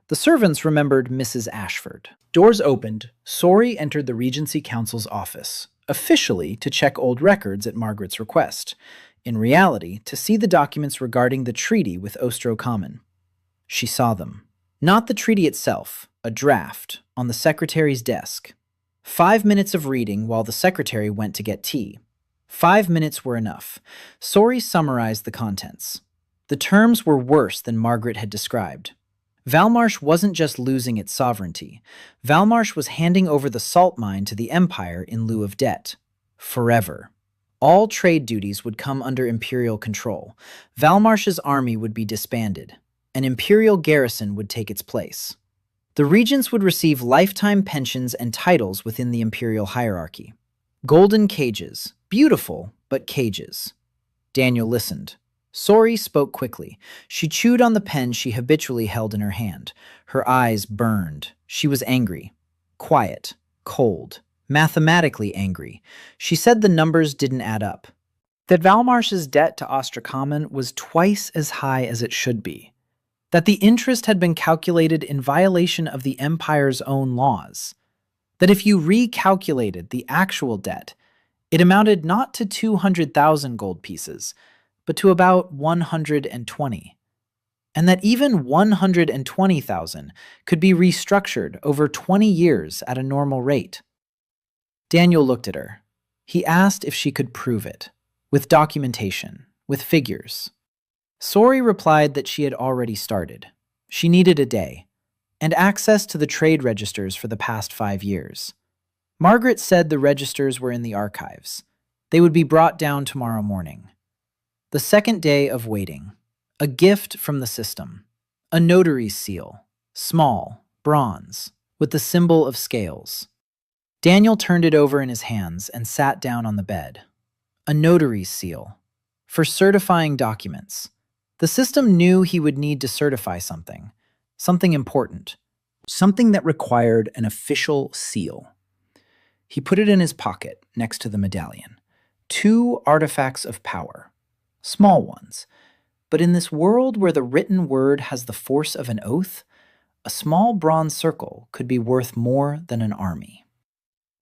The servants remembered Mrs. Ashford. Doors opened. Sori entered the Regency Council's office, officially to check old records at Margaret's request, in reality to see the documents regarding the treaty with Ostracommon. She saw them. Not the treaty itself, a draft, on the secretary's desk. 5 minutes of reading while the secretary went to get tea. 5 minutes were enough. Sori summarized the contents. The terms were worse than Margaret had described. Valmarsh wasn't just losing its sovereignty. Valmarsh was handing over the salt mine to the Empire in lieu of debt. Forever. All trade duties would come under Imperial control. Valmarsh's army would be disbanded. An Imperial garrison would take its place. The regents would receive lifetime pensions and titles within the Imperial hierarchy. Golden cages. Beautiful, but cages. Daniel listened. Sori spoke quickly. She chewed on the pen she habitually held in her hand. Her eyes burned. She was angry. Quiet. Cold. Mathematically angry. She said the numbers didn't add up. That Valmarsh's debt to Ostracommon was twice as high as it should be. That the interest had been calculated in violation of the Empire's own laws. That if you recalculated the actual debt, it amounted not to 200,000 gold pieces, but to about 120. And that even 120,000 could be restructured over 20 years at a normal rate. Daniel looked at her. He asked if she could prove it, with documentation, with figures. Sori replied that she had already started. She needed a day, and access to the trade registers for the past 5 years. Margaret said the registers were in the archives. They would be brought down tomorrow morning. The second day of waiting. A gift from the system. A notary's seal. Small, bronze, with the symbol of scales. Daniel turned it over in his hands and sat down on the bed. A notary's seal. For certifying documents. The system knew he would need to certify something. Something important. Something that required an official seal. He put it in his pocket next to the medallion. 2 artifacts of power. Small ones. But in this world where the written word has the force of an oath, a small bronze circle could be worth more than an army.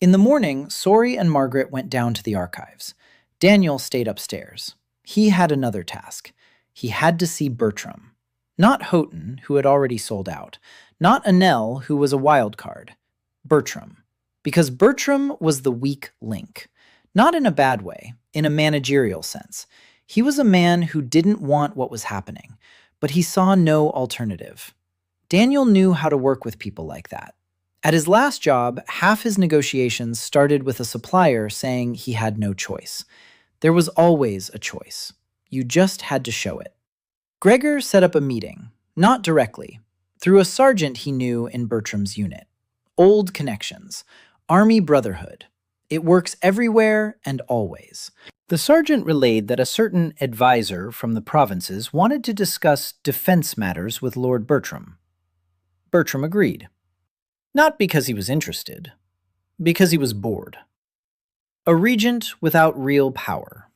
In the morning, Sori and Margaret went down to the archives. Daniel stayed upstairs. He had another task. He had to see Bertram. Not Hotun, who had already sold out. Not Enel, who was a wild card. Bertram. Because Bertram was the weak link. Not in a bad way, in a managerial sense. He was a man who didn't want what was happening, but he saw no alternative. Daniel knew how to work with people like that. At his last job, half his negotiations started with a supplier saying he had no choice. There was always a choice. You just had to show it. Gregor set up a meeting, not directly, through a sergeant he knew in Bertram's unit. Old connections. Army brotherhood. It works everywhere and always. The sergeant relayed that a certain advisor from the provinces wanted to discuss defense matters with Lord Bertram. Bertram agreed. Not because he was interested, because he was bored. A regent without real power.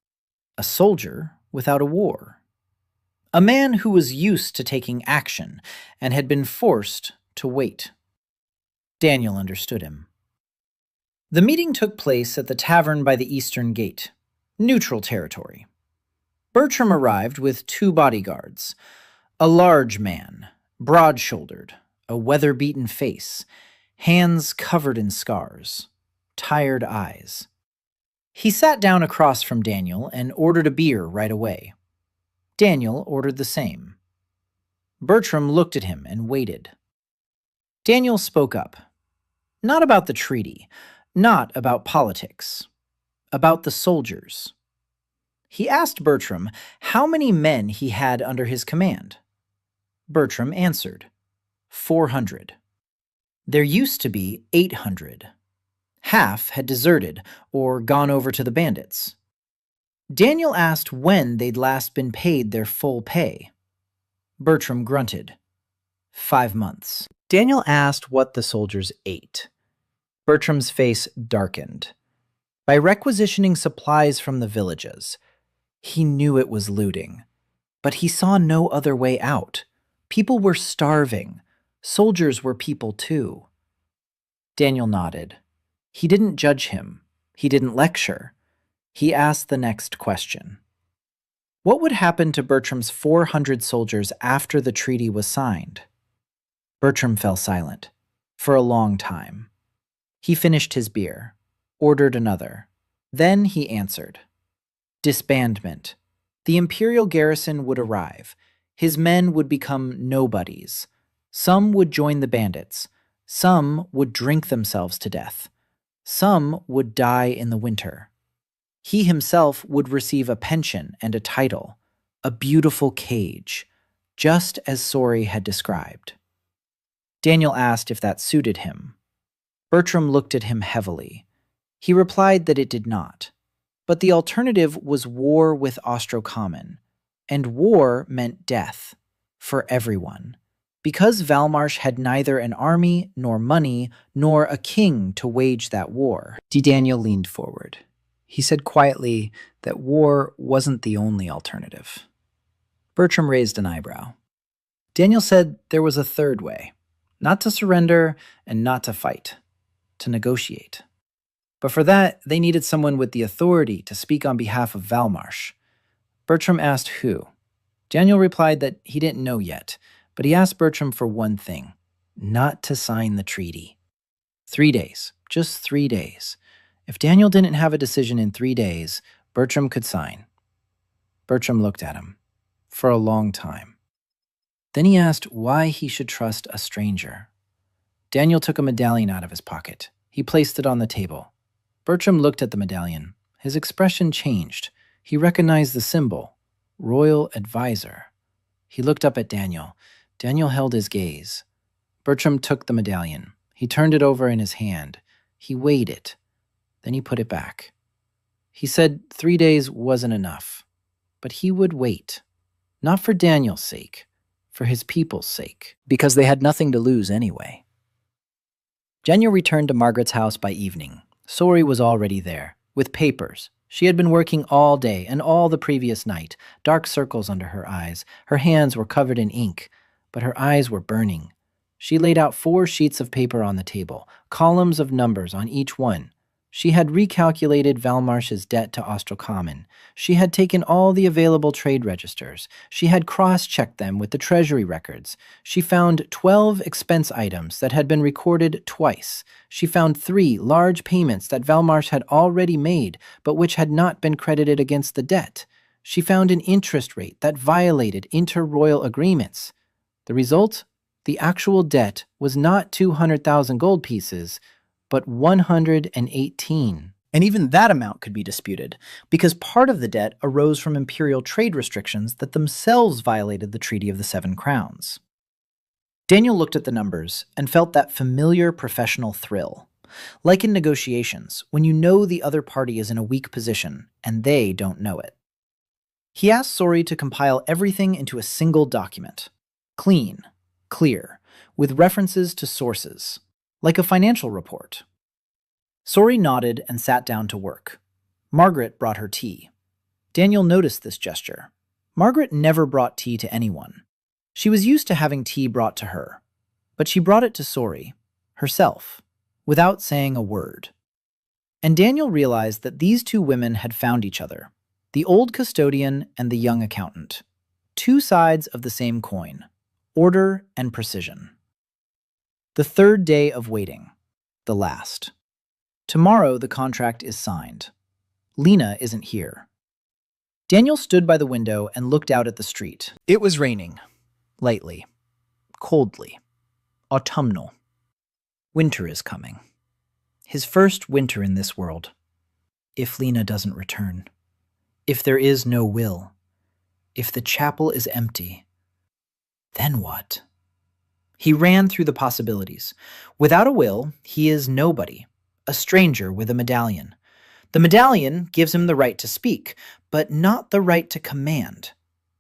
A soldier without a war. A man who was used to taking action and had been forced to wait. Daniel understood him. The meeting took place at the tavern by the eastern gate, neutral territory. Bertram arrived with 2 bodyguards. A large man, broad-shouldered, a weather-beaten face, hands covered in scars, tired eyes. He sat down across from Daniel and ordered a beer right away. Daniel ordered the same. Bertram looked at him and waited. Daniel spoke up. Not about the treaty, not about politics, about the soldiers. He asked Bertram how many men he had under his command. Bertram answered, 400. There used to be 800. Half had deserted or gone over to the bandits. Daniel asked when they'd last been paid their full pay. Bertram grunted. 5 months. Daniel asked what the soldiers ate. Bertram's face darkened. By requisitioning supplies from the villages. He knew it was looting, but he saw no other way out. People were starving. Soldiers were people too. Daniel nodded. He didn't judge him. He didn't lecture. He asked the next question. What would happen to Bertram's 400 soldiers after the treaty was signed? Bertram fell silent. For a long time. He finished his beer, ordered another. Then he answered. Disbandment. The imperial garrison would arrive. His men would become nobodies. Some would join the bandits. Some would drink themselves to death. Some would die in the winter. He himself would receive a pension and a title, a beautiful cage, just as Sori had described. Daniel asked if that suited him. Bertram looked at him heavily. He replied that it did not. But the alternative was war with Ostrocommon, and war meant death for everyone, because Valmarsh had neither an army nor money nor a king to wage that war. Daniel leaned forward. He said quietly that war wasn't the only alternative. Bertram raised an eyebrow. Daniel said there was a third way, not to surrender and not to fight, to negotiate. But for that, they needed someone with the authority to speak on behalf of Valmarsh. Bertram asked who. Daniel replied that he didn't know yet, but he asked Bertram for one thing, not to sign the treaty. 3 days, just 3 days. If Daniel didn't have a decision in 3 days, Bertram could sign. Bertram looked at him for a long time. Then he asked why he should trust a stranger. Daniel took a medallion out of his pocket. He placed it on the table. Bertram looked at the medallion. His expression changed. He recognized the symbol, Royal Advisor. He looked up at Daniel. Daniel held his gaze. Bertram took the medallion. He turned it over in his hand. He weighed it. Then he put it back. He said 3 days wasn't enough, but he would wait. Not for Daniel's sake, for his people's sake, because they had nothing to lose anyway. Daniel returned to Margaret's house by evening. Sori was already there, with papers. She had been working all day and all the previous night, dark circles under her eyes. Her hands were covered in ink, but her eyes were burning. She laid out 4 sheets of paper on the table, columns of numbers on each one. She had recalculated Valmarsh's debt to Ostrocommon. She had taken all the available trade registers. She had cross-checked them with the treasury records. She found 12 expense items that had been recorded twice. She found 3 large payments that Valmarsh had already made, but which had not been credited against the debt. She found an interest rate that violated inter-royal agreements. The result? The actual debt was not 200,000 gold pieces, but 118. And even that amount could be disputed, because part of the debt arose from imperial trade restrictions that themselves violated the Treaty of the Seven Crowns. Daniel looked at the numbers and felt that familiar professional thrill. Like in negotiations, when you know the other party is in a weak position and they don't know it. He asked Sori to compile everything into a single document. Clean, clear, with references to sources. Like a financial report. Sori nodded and sat down to work. Margaret brought her tea. Daniel noticed this gesture. Margaret never brought tea to anyone. She was used to having tea brought to her, but she brought it to Sori, herself, without saying a word. And Daniel realized that these two women had found each other, the old custodian and the young accountant. Two sides of the same coin, order and precision. The third day of waiting, the last. Tomorrow the contract is signed. Lena isn't here. Daniel stood by the window and looked out at the street. It was raining, lightly, coldly, autumnal. Winter is coming. His first winter in this world. If Lena doesn't return. If there is no will. If the chapel is empty. Then what? He ran through the possibilities. Without a will, he is nobody, a stranger with a medallion. The medallion gives him the right to speak, but not the right to command.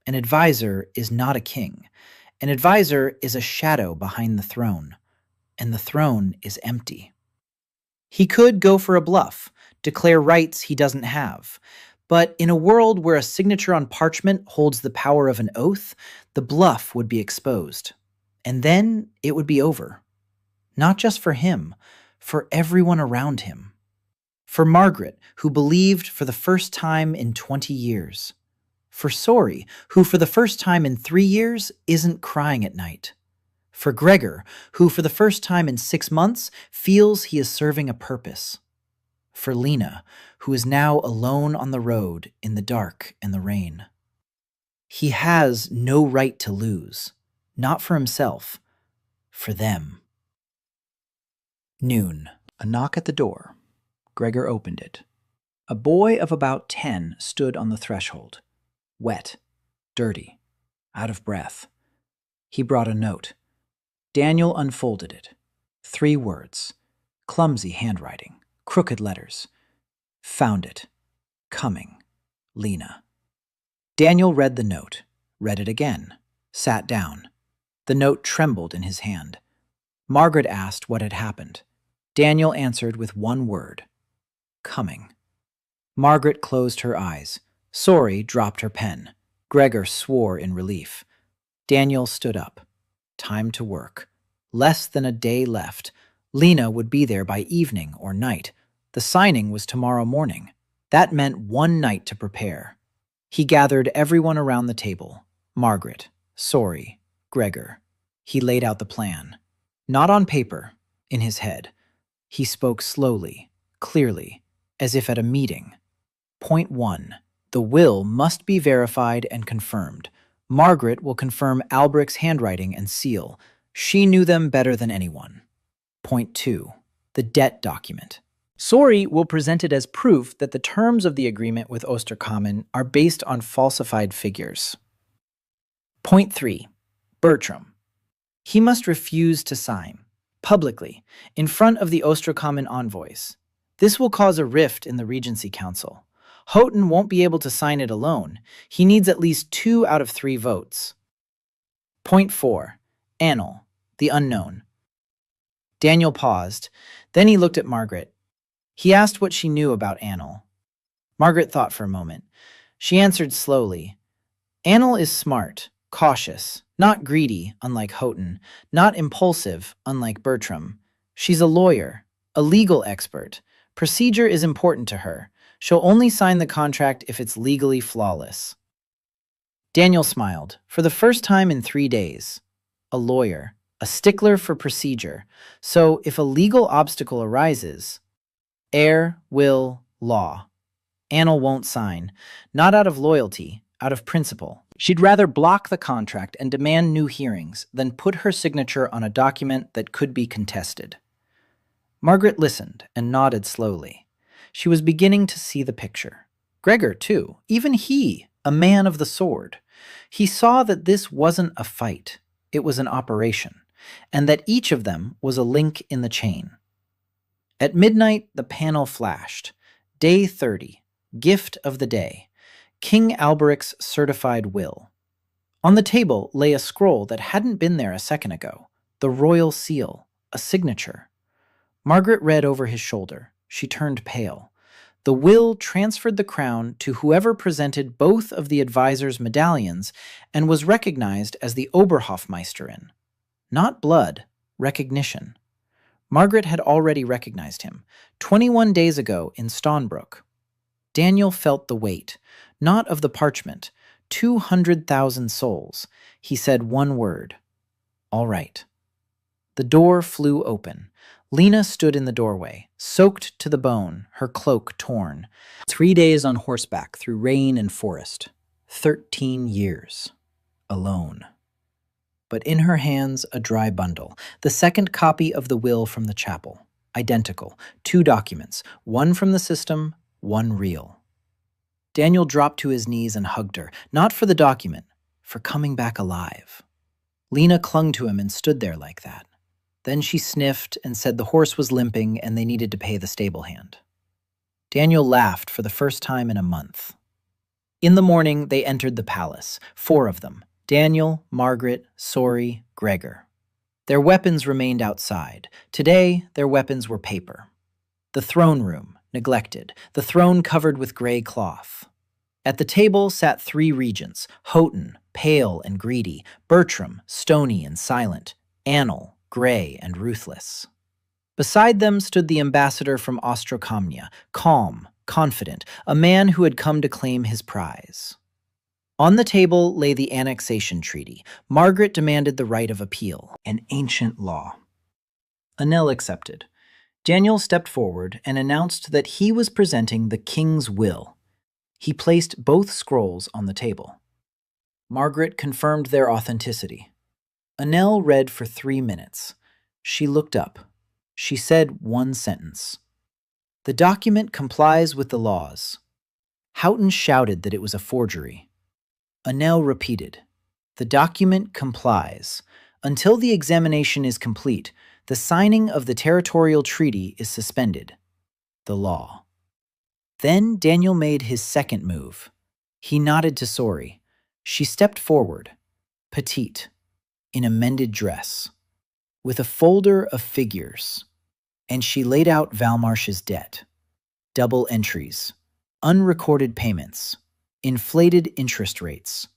An advisor is not a king. An advisor is a shadow behind the throne, and the throne is empty. He could go for a bluff, declare rights he doesn't have. But in a world where a signature on parchment holds the power of an oath, the bluff would be exposed. And then it would be over. Not just for him, for everyone around him. For Margaret, who believed for the first time in 20 years. For Sori, who for the first time in 3 years isn't crying at night. For Gregor, who for the first time in 6 months feels he is serving a purpose. For Lena, who is now alone on the road in the dark and the rain. He has no right to lose, not for himself, for them. Noon. A knock at the door. Gregor opened it. A boy of about 10 stood on the threshold, wet, dirty, out of breath. He brought a note. Daniel unfolded it. 3 words, clumsy handwriting, crooked letters. Found it. Coming. Lena. Daniel read the note, read it again, sat down. The note trembled in his hand. Margaret asked what had happened. Daniel answered with 1 word. Coming. Margaret closed her eyes. Sori dropped her pen. Gregor swore in relief. Daniel stood up. Time to work. Less than a day left. Lena would be there by evening or night. The signing was tomorrow morning. That meant 1 night to prepare. He gathered everyone around the table. Margaret, Sori, Gregor. He laid out the plan. Not on paper, in his head. He spoke slowly, clearly, as if at a meeting. Point 1. The will must be verified and confirmed. Margaret will confirm Alberic's handwriting and seal. She knew them better than anyone. Point 2. The debt document. Sori will present it as proof that the terms of the agreement with Osterkamen are based on falsified figures. Point 3. Bertram. He must refuse to sign, publicly, in front of the Osterkamen envoys. This will cause a rift in the Regency Council. Houghton won't be able to sign it alone. He needs at least 2 out of 3 votes. Point 4. Annel, the unknown. Daniel paused. Then he looked at Margaret. He asked what she knew about Annel. Margaret thought for a moment. She answered slowly. Annel is smart, cautious, not greedy, unlike Houghton, not impulsive, unlike Bertram. She's a lawyer, a legal expert. Procedure is important to her. She'll only sign the contract if it's legally flawless. Daniel smiled. For the first time in 3 days. A lawyer, a stickler for procedure. So if a legal obstacle arises, heir, will, law. Annel won't sign, not out of loyalty, out of principle. She'd rather block the contract and demand new hearings than put her signature on a document that could be contested. Margaret listened and nodded slowly. She was beginning to see the picture. Gregor, too, even he, a man of the sword. He saw that this wasn't a fight, it was an operation, and that each of them was a link in the chain. At midnight, the panel flashed. Day 30, gift of the day. King Alberic's certified will. On the table lay a scroll that hadn't been there a second ago, the royal seal, a signature. Margaret read over his shoulder. She turned pale. The will transferred the crown to whoever presented both of the advisor's medallions and was recognized as the Oberhofmeisterin. Not blood, recognition. Margaret had already recognized him, 21 days ago in Staunbruck. Daniel felt the weight, not of the parchment, 200,000 souls. He said one word. All right. The door flew open. Lena stood in the doorway, soaked to the bone, her cloak torn. 3 days on horseback through rain and forest. 13 years. Alone. But in her hands, a dry bundle, the second copy of the will from the chapel. Identical. 2 documents, one from the system, one real. Daniel dropped to his knees and hugged her, not for the document, for coming back alive. Lena clung to him and stood there like that. Then she sniffed and said the horse was limping and they needed to pay the stable hand. Daniel laughed for the first time in a month. In the morning, they entered the palace, 4 of them, Daniel, Margaret, Sori, Gregor. Their weapons remained outside. Today, their weapons were paper. The throne room, neglected, the throne covered with gray cloth. At the table sat 3 regents, Houghton, pale and greedy, Bertram, stony and silent, Annel, gray and ruthless. Beside them stood the ambassador from Ostrocomnia, calm, confident, a man who had come to claim his prize. On the table lay the annexation treaty. Margaret demanded the right of appeal, an ancient law. Annel accepted. Daniel stepped forward and announced that he was presenting the king's will. He placed both scrolls on the table. Margaret confirmed their authenticity. Annel read for 3 minutes. She looked up. She said one sentence. The document complies with the laws. Houghton shouted that it was a forgery. Annel repeated. The document complies. Until the examination is complete, the signing of the territorial treaty is suspended. The law. Then Daniel made his second move. He nodded to Sori. She stepped forward, petite, in a mended dress, with a folder of figures, and she laid out Valmarsh's debt. Double entries, unrecorded payments, inflated interest rates.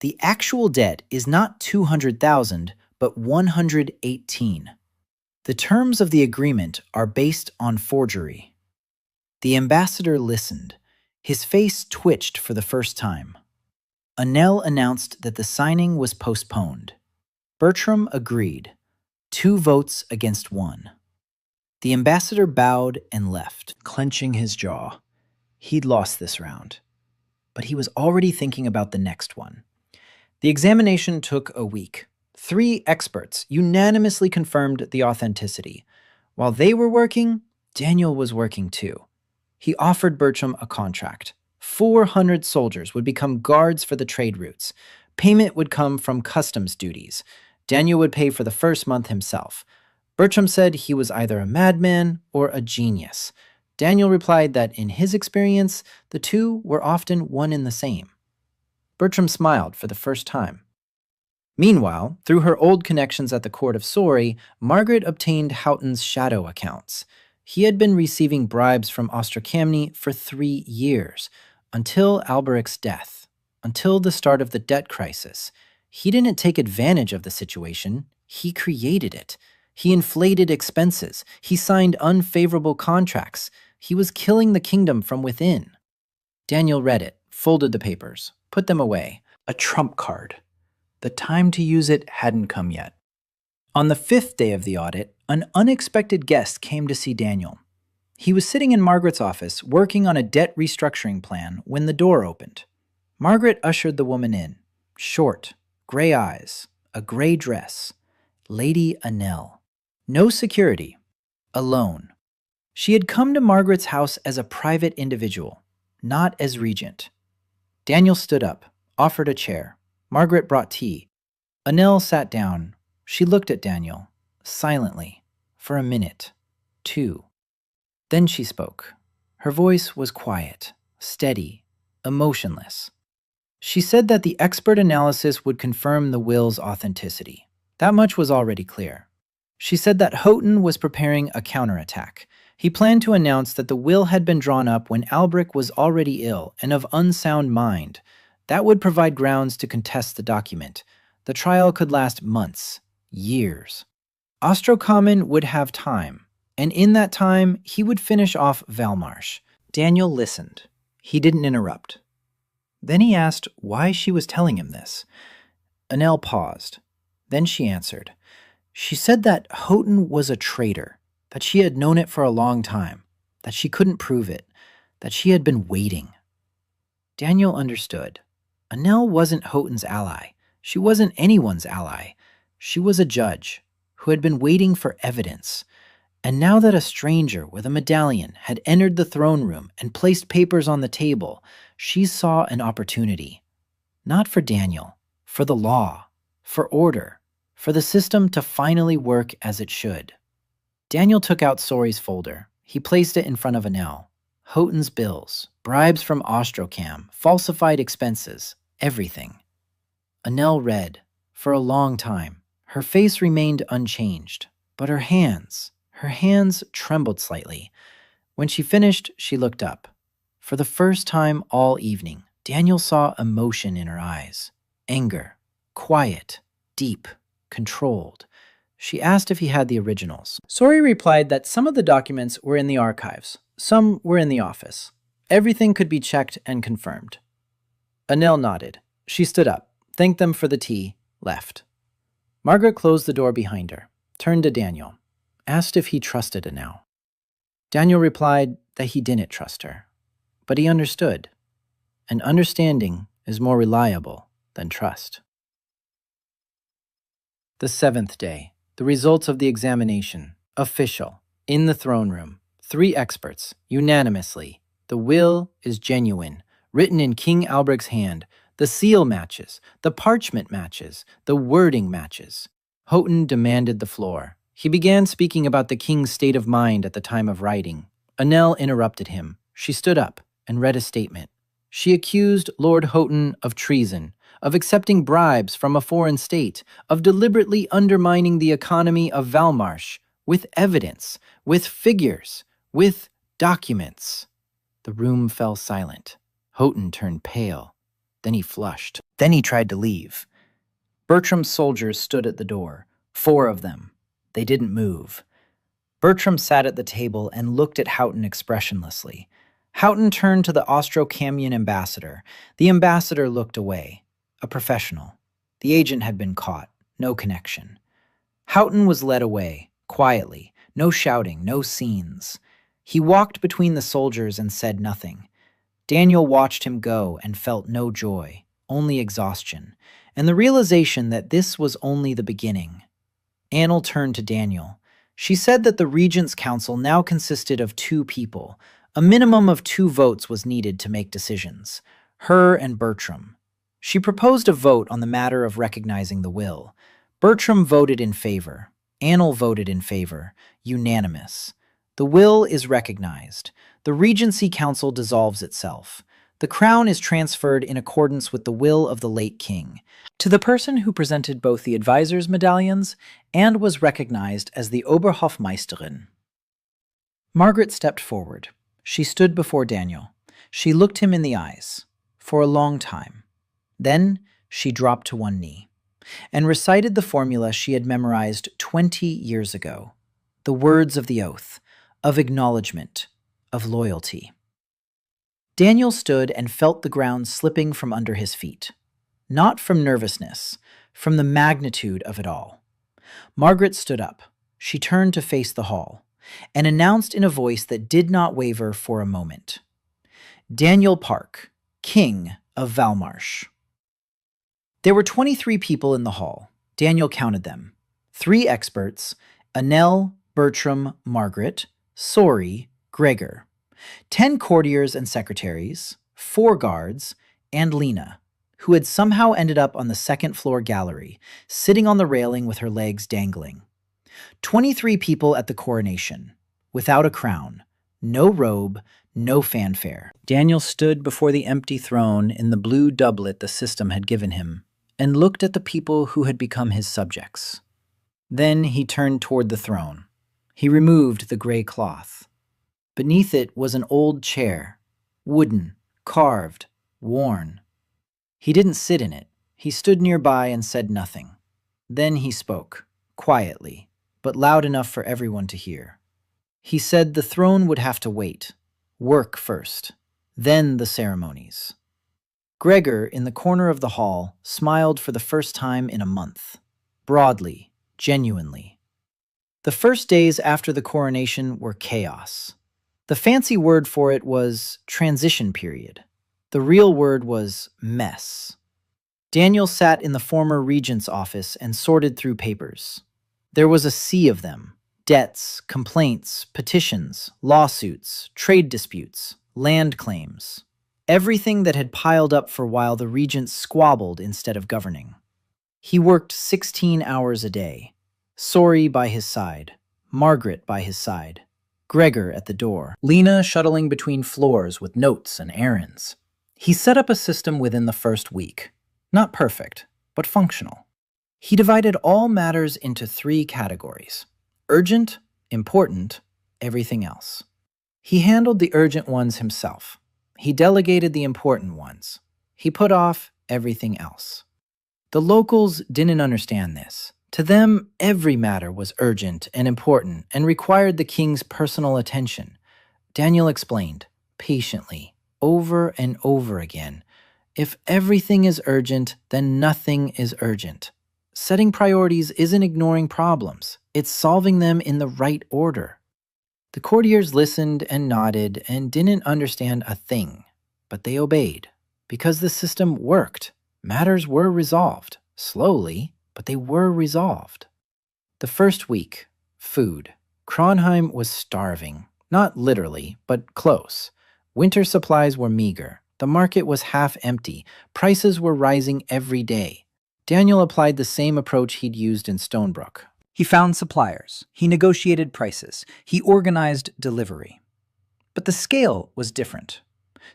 The actual debt is not 200,000, but 118. The terms of the agreement are based on forgery. The ambassador listened. His face twitched for the first time. Annel announced that the signing was postponed. Bertram agreed. 2 votes against 1. The ambassador bowed and left, clenching his jaw. He'd lost this round. But he was already thinking about the next one. The examination took a week. 3 experts unanimously confirmed the authenticity. While they were working, Daniel was working too. He offered Bertram a contract. 400 soldiers would become guards for the trade routes. Payment would come from customs duties. Daniel would pay for the first month himself. Bertram said he was either a madman or a genius. Daniel replied that in his experience, the two were often one and the same. Bertram smiled for the first time. Meanwhile, through her old connections at the court of Sori, Margaret obtained Houghton's shadow accounts. He had been receiving bribes from Ostrocamni for 3 years, until Alberic's death, until the start of the debt crisis. He didn't take advantage of the situation, he created it. He inflated expenses, he signed unfavorable contracts, he was killing the kingdom from within. Daniel read it, folded the papers, put them away. A trump card. The time to use it hadn't come yet. On the 5th day of the audit, an unexpected guest came to see Daniel. He was sitting in Margaret's office, working on a debt restructuring plan, when the door opened. Margaret ushered the woman in. Short, gray eyes, a gray dress. Lady Annel. No security. Alone. She had come to Margaret's house as a private individual, not as regent. Daniel stood up, offered a chair. Margaret brought tea. Annel sat down. She looked at Daniel, silently, for a minute, 2. Then she spoke. Her voice was quiet, steady, emotionless. She said that the expert analysis would confirm the will's authenticity. That much was already clear. She said that Houghton was preparing a counterattack. He planned to announce that the will had been drawn up when Albric was already ill and of unsound mind. That would provide grounds to contest the document. The trial could last months, years. Ostrocommon would have time, and in that time, he would finish off Valmarsh. Daniel listened. He didn't interrupt. Then he asked why she was telling him this. Annelle paused. Then she answered. She said that Houghton was a traitor, that she had known it for a long time, that she couldn't prove it, that she had been waiting. Daniel understood. Annelle wasn't Houghton's ally. She wasn't anyone's ally. She was a judge who had been waiting for evidence. And now that a stranger with a medallion had entered the throne room and placed papers on the table, she saw an opportunity. Not for Daniel, for the law, for order, for the system to finally work as it should. Daniel took out Sori's folder. He placed it in front of Annelle. Houghton's bills, bribes from Ostrocam, falsified expenses, everything. Annelle read. For a long time, her face remained unchanged, but her hands trembled slightly. When she finished, she looked up. For the first time all evening, Daniel saw emotion in her eyes. Anger, quiet, deep, controlled. She asked if he had the originals. Sori replied that some of the documents were in the archives. Some were in the office. Everything could be checked and confirmed. Annelle nodded. She stood up, thanked them for the tea, left. Margaret closed the door behind her, turned to Daniel, asked if he trusted Annelle. Daniel replied that he didn't trust her, but he understood. And understanding is more reliable than trust. The 7th day. The results of the examination. Official. In the throne room. 3 experts. Unanimously. The will is genuine. Written in King Albric's hand. The seal matches. The parchment matches. The wording matches. Houghton demanded the floor. He began speaking about the king's state of mind at the time of writing. Annelle interrupted him. She stood up and read a statement. She accused Lord Houghton of treason, of accepting bribes from a foreign state, of deliberately undermining the economy of Valmarsh, with evidence, with figures, with documents. The room fell silent. Houghton turned pale. Then he flushed. Then he tried to leave. Bertram's soldiers stood at the door, 4 of them. They didn't move. Bertram sat at the table and looked at Houghton expressionlessly. Houghton turned to the Ostrocamian ambassador. The ambassador looked away. A professional. The agent had been caught. No connection. Houghton was led away, quietly. No shouting, no scenes. He walked between the soldiers and said nothing. Daniel watched him go and felt no joy, only exhaustion, and the realization that this was only the beginning. Annelle turned to Daniel. She said that the Regent's Council now consisted of 2 people. A minimum of 2 votes was needed to make decisions. Her and Bertram. She proposed a vote on the matter of recognizing the will. Bertram voted in favor. Annelle voted in favor. Unanimous. The will is recognized. The Regency Council dissolves itself. The crown is transferred in accordance with the will of the late king, to the person who presented both the advisor's medallions and was recognized as the Oberhofmeisterin. Margaret stepped forward. She stood before Daniel. She looked him in the eyes, for a long time. Then she dropped to one knee and recited the formula she had memorized 20 years ago, the words of the oath, of acknowledgement, of loyalty. Daniel stood and felt the ground slipping from under his feet, not from nervousness, from the magnitude of it all. Margaret stood up. She turned to face the hall and announced in a voice that did not waver for a moment. Daniel Park, King of Valmarsh. There were 23 people in the hall. Daniel counted them. 3 experts, Annelle, Bertram, Margaret, Sori, Gregor. 10 courtiers and secretaries, 4 guards, and Lena, who had somehow ended up on the 2nd floor gallery, sitting on the railing with her legs dangling. 23 people at the coronation, without a crown, no robe, no fanfare. Daniel stood before the empty throne in the blue doublet the system had given him, and looked at the people who had become his subjects. Then he turned toward the throne. He removed the gray cloth. Beneath it was an old chair, wooden, carved, worn. He didn't sit in it. He stood nearby and said nothing. Then he spoke, quietly, but loud enough for everyone to hear. He said the throne would have to wait, work first, then the ceremonies. Gregor, in the corner of the hall, smiled for the first time in a month. Broadly, genuinely. The first days after the coronation were chaos. The fancy word for it was transition period. The real word was mess. Daniel sat in the former regent's office and sorted through papers. There was a sea of them. Debts, complaints, petitions, lawsuits, trade disputes, land claims. Everything that had piled up for a while the regent squabbled instead of governing. He worked 16 hours a day. Sori by his side, Margaret by his side, Gregor at the door, Lena shuttling between floors with notes and errands. He set up a system within the first week. Not perfect, but functional. He divided all matters into 3 categories: urgent, important, everything else. He handled the urgent ones himself. He delegated the important ones. He put off everything else. The locals didn't understand this. To them, every matter was urgent and important and required the king's personal attention. Daniel explained, patiently, over and over again, if everything is urgent, then nothing is urgent. Setting priorities isn't ignoring problems. It's solving them in the right order. The courtiers listened and nodded and didn't understand a thing, but they obeyed. Because the system worked, matters were resolved, slowly, but they were resolved. The first week, food. Kronheim was starving, not literally, but close. Winter supplies were meager. The market was half empty. Prices were rising every day. Daniel applied the same approach he'd used in Stonebrook. He found suppliers. He negotiated prices. He organized delivery. But the scale was different.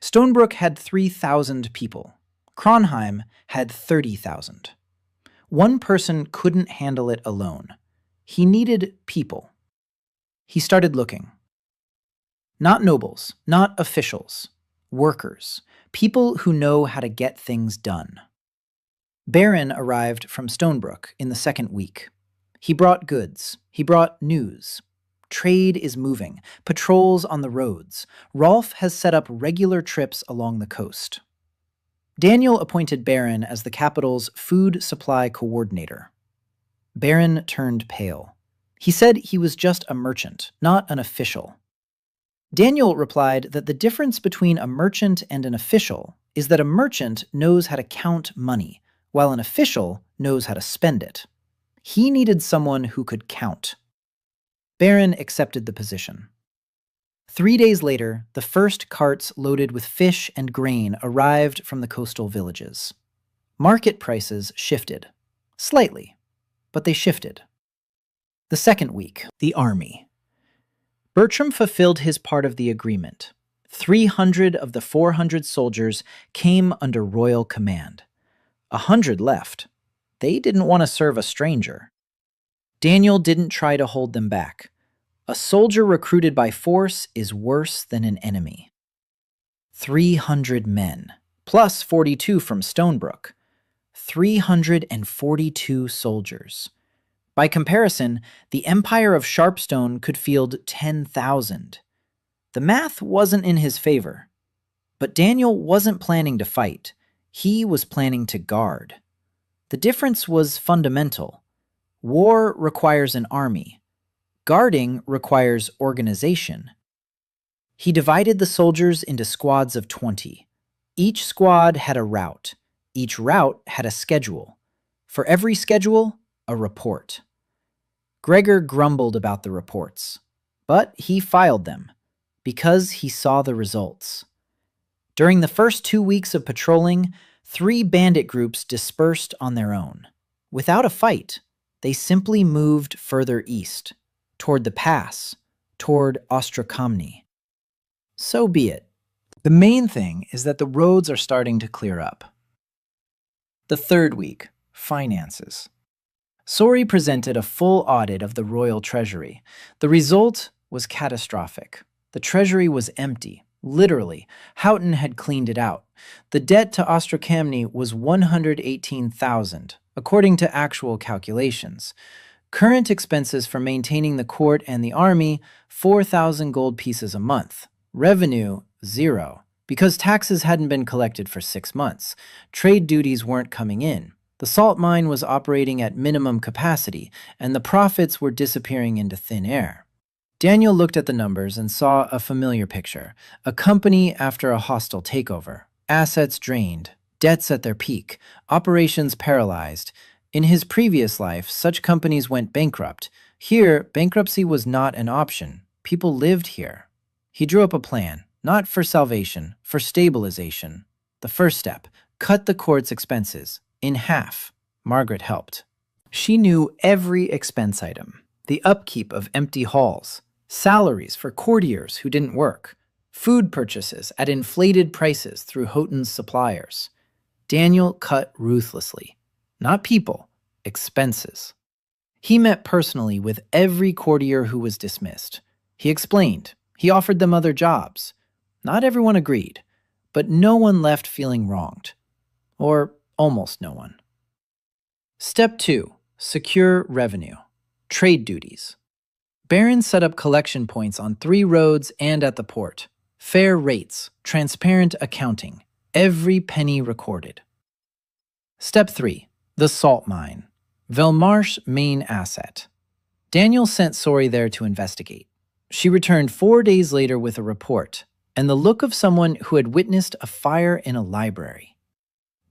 Stonebrook had 3,000 people. Kronheim had 30,000. One person couldn't handle it alone. He needed people. He started looking. Not nobles, not officials, workers, people who know how to get things done. Baron arrived from Stonebrook in the second week. He brought goods. He brought news. Trade is moving. Patrols on the roads. Rolf has set up regular trips along the coast. Daniel appointed Baron as the capital's food supply coordinator. Baron turned pale. He said he was just a merchant, not an official. Daniel replied that the difference between a merchant and an official is that a merchant knows how to count money, while an official knows how to spend it. He needed someone who could count. Baron accepted the position. 3 days later, the first carts loaded with fish and grain arrived from the coastal villages. Market prices shifted. Slightly, but they shifted. The second week, the army. Bertram fulfilled his part of the agreement. 300 of the 400 soldiers came under royal command. 100 left. They didn't want to serve a stranger. Daniel didn't try to hold them back. A soldier recruited by force is worse than an enemy. 300 men, plus 42 from Stonebrook. 342 soldiers. By comparison, the Empire of Sharpstone could field 10,000. The math wasn't in his favor. But Daniel wasn't planning to fight. He was planning to guard. The difference was fundamental. War requires an army. Guarding requires organization. He divided the soldiers into squads of 20. Each squad had a route. Each route had a schedule. For every schedule, a report. Gregor grumbled about the reports, but he filed them because he saw the results. During the first 2 weeks of patrolling, 3 bandit groups dispersed on their own. Without a fight, they simply moved further east, toward the pass, toward Ostrakamny. So be it. The main thing is that the roads are starting to clear up. The third week, finances. Sori presented a full audit of the royal treasury. The result was catastrophic. The treasury was empty. Literally, Houghton had cleaned it out. The debt to Ostrakamny was 118,000, according to actual calculations. Current expenses for maintaining the court and the army, 4,000 gold pieces a month. Revenue, 0, because taxes hadn't been collected for 6 months. Trade duties weren't coming in. The salt mine was operating at minimum capacity, and the profits were disappearing into thin air. Daniel looked at the numbers and saw a familiar picture. A company after a hostile takeover. Assets drained, debts at their peak, operations paralyzed. In his previous life, such companies went bankrupt. Here, bankruptcy was not an option. People lived here. He drew up a plan, not for salvation, for stabilization. The first step, cut the court's expenses in half. Margaret helped. She knew every expense item, the upkeep of empty halls, salaries for courtiers who didn't work, food purchases at inflated prices through Houghton's suppliers. Daniel cut ruthlessly. Not people, expenses. He met personally with every courtier who was dismissed. He explained. He offered them other jobs. Not everyone agreed, but no one left feeling wronged. Or almost no one. Step 2. Secure revenue. Trade duties. Barons set up collection points on 3 roads and at the port. Fair rates, transparent accounting, every penny recorded. Step 3. The salt mine. Velmarsh's main asset. Daniel sent Sori there to investigate. She returned 4 days later with a report, and the look of someone who had witnessed a fire in a library.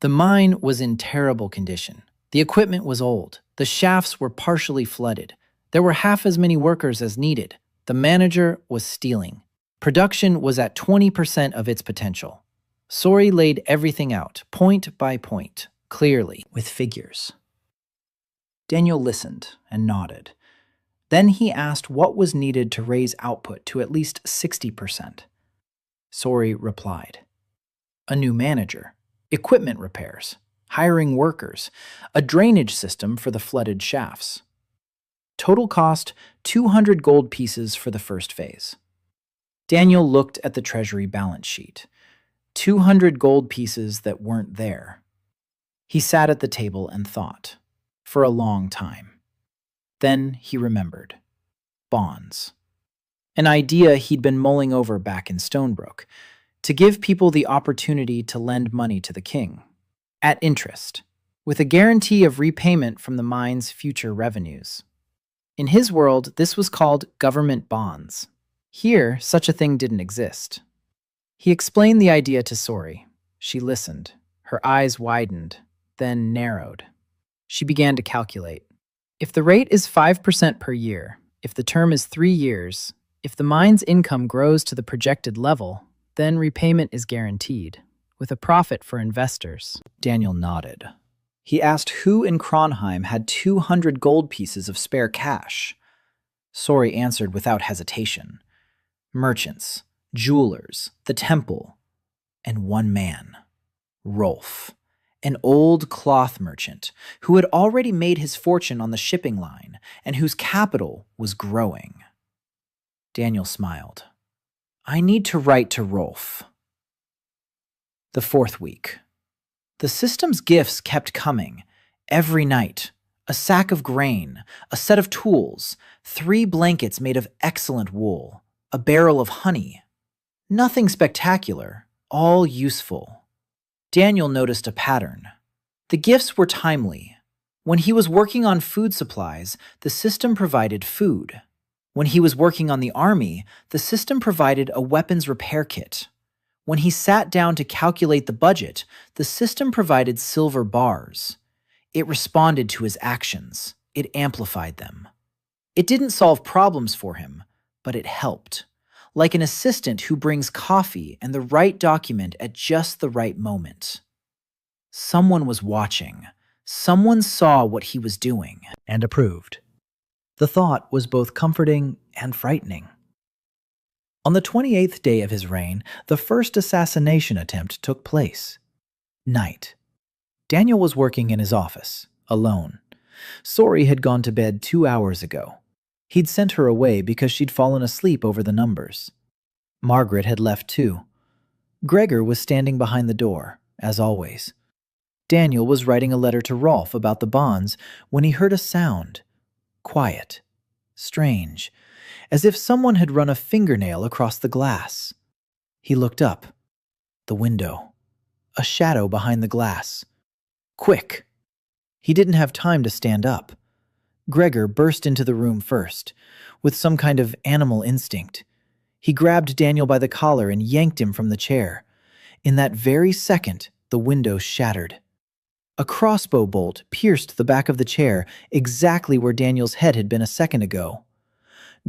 The mine was in terrible condition. The equipment was old. The shafts were partially flooded. There were half as many workers as needed. The manager was stealing. Production was at 20% of its potential. Sori laid everything out, point by point, clearly, with figures. Daniel listened and nodded. Then he asked what was needed to raise output to at least 60%. Sori replied. A new manager, equipment repairs, hiring workers, a drainage system for the flooded shafts. Total cost, 200 gold pieces for the first phase. Daniel looked at the treasury balance sheet. 200 gold pieces that weren't there. He sat at the table and thought, for a long time. Then he remembered. Bonds. An idea he'd been mulling over back in Stonebrook, to give people the opportunity to lend money to the king, at interest, with a guarantee of repayment from the mine's future revenues. In his world, this was called government bonds. Here, such a thing didn't exist. He explained the idea to Sori. She listened. Her eyes widened, then narrowed. She began to calculate. If the rate is 5% per year, if the term is 3 years, if the mine's income grows to the projected level, then repayment is guaranteed, with a profit for investors. Daniel nodded. He asked who in Kronheim had 200 gold pieces of spare cash. Sori answered without hesitation. Merchants, jewelers, the temple, and one man, Rolf, an old cloth merchant who had already made his fortune on the shipping line and whose capital was growing. Daniel smiled. I need to write to Rolf. The 4th week. The system's gifts kept coming. Every night. A sack of grain, a set of tools, 3 blankets made of excellent wool, a barrel of honey. Nothing spectacular, all useful. Daniel noticed a pattern. The gifts were timely. When he was working on food supplies, the system provided food. When he was working on the army, the system provided a weapons repair kit. When he sat down to calculate the budget, the system provided silver bars. It responded to his actions. It amplified them. It didn't solve problems for him, but it helped. Like an assistant who brings coffee and the right document at just the right moment. Someone was watching. Someone saw what he was doing and approved. The thought was both comforting and frightening. On the 28th day of his reign, the first assassination attempt took place. Night. Daniel was working in his office, alone. Sori had gone to bed 2 hours ago. He'd sent her away because she'd fallen asleep over the numbers. Margaret had left too. Gregor was standing behind the door, as always. Daniel was writing a letter to Rolf about the bonds when he heard a sound. Quiet. Strange. As if someone had run a fingernail across the glass. He looked up. The window. A shadow behind the glass. Quick! He didn't have time to stand up. Gregor burst into the room first, with some kind of animal instinct. He grabbed Daniel by the collar and yanked him from the chair. In that very second, the window shattered. A crossbow bolt pierced the back of the chair exactly where Daniel's head had been a second ago.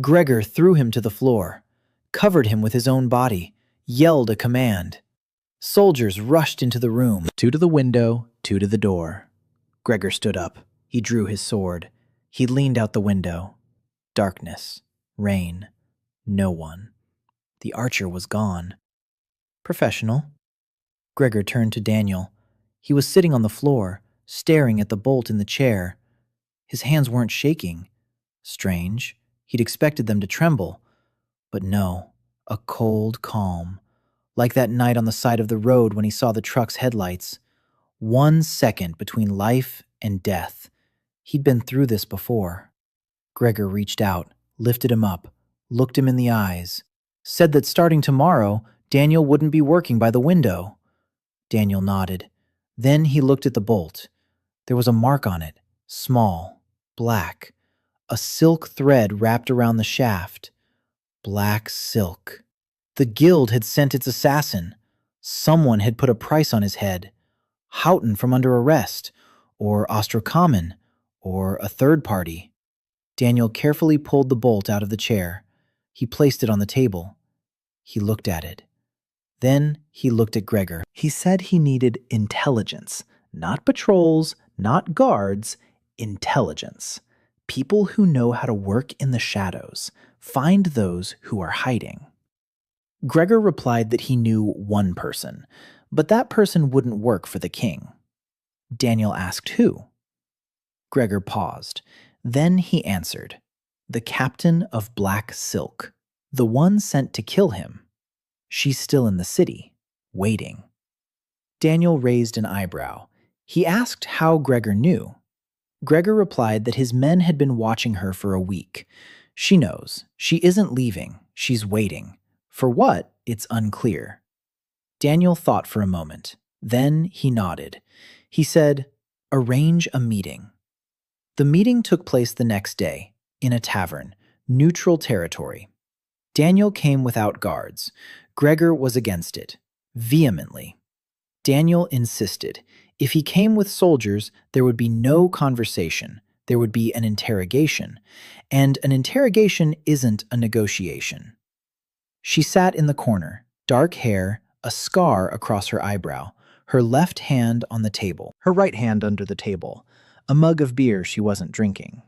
Gregor threw him to the floor, covered him with his own body, yelled a command. Soldiers rushed into the room. 2 to the window, 2 to the door. Gregor stood up. He drew his sword. He leaned out the window. Darkness. Rain. No one. The archer was gone. Professional. Gregor turned to Daniel. He was sitting on the floor, staring at the bolt in the chair. His hands weren't shaking. Strange. He'd expected them to tremble. But no, a cold calm. Like that night on the side of the road when he saw the truck's headlights. 1 second between life and death. He'd been through this before. Gregor reached out, lifted him up, looked him in the eyes, said that starting tomorrow, Daniel wouldn't be working by the window. Daniel nodded. Then he looked at the bolt. There was a mark on it, small, black. A silk thread wrapped around the shaft. Black silk. The guild had sent its assassin. Someone had put a price on his head. Houghton from under arrest, or Ostrocommon, or a third party. Daniel carefully pulled the bolt out of the chair. He placed it on the table. He looked at it. Then he looked at Gregor. He said he needed intelligence. Not patrols, not guards, intelligence. People who know how to work in the shadows. Find those who are hiding. Gregor replied that he knew one person, but that person wouldn't work for the king. Daniel asked who. Gregor paused. Then he answered, the captain of Black Silk, the one sent to kill him. She's still in the city, waiting. Daniel raised an eyebrow. He asked how Gregor knew. Gregor replied that his men had been watching her for a week. She knows. She isn't leaving. She's waiting. For what? It's unclear. Daniel thought for a moment. Then he nodded. He said, arrange a meeting. The meeting took place the next day, in a tavern, neutral territory. Daniel came without guards. Gregor was against it, vehemently. Daniel insisted. If he came with soldiers, there would be no conversation. There would be an interrogation. And an interrogation isn't a negotiation. She sat in the corner, dark hair, a scar across her eyebrow, her left hand on the table, her right hand under the table, a mug of beer she wasn't drinking.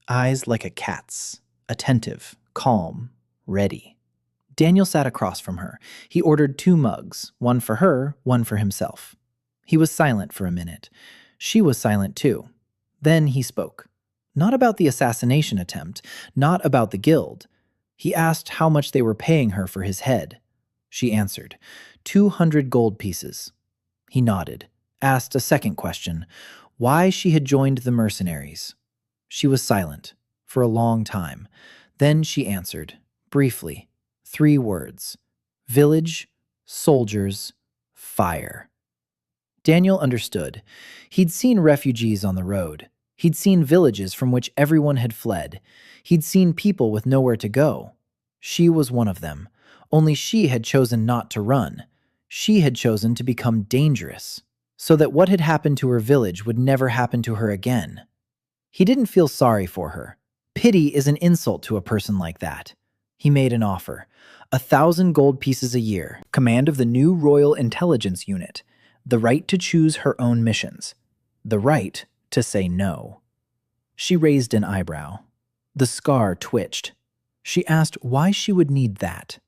Eyes like a cat's, attentive, calm, ready. Daniel sat across from her. He ordered 2 mugs, one for her, one for himself. He was silent for a minute. She was silent too. Then he spoke. Not about the assassination attempt, not about the guild. He asked how much they were paying her for his head. She answered, 200 gold pieces. He nodded, asked a second question, why she had joined the mercenaries. She was silent for a long time. Then she answered, briefly, 3 words, village, soldiers, fire. Daniel understood. He'd seen refugees on the road. He'd seen villages from which everyone had fled. He'd seen people with nowhere to go. She was one of them. Only she had chosen not to run. She had chosen to become dangerous, so that what had happened to her village would never happen to her again. He didn't feel sorry for her. Pity is an insult to a person like that. He made an offer. 1,000 gold pieces a year, command of the new Royal Intelligence Unit, the right to choose her own missions, the right to say no. She raised an eyebrow. The scar twitched. She asked why she would need that.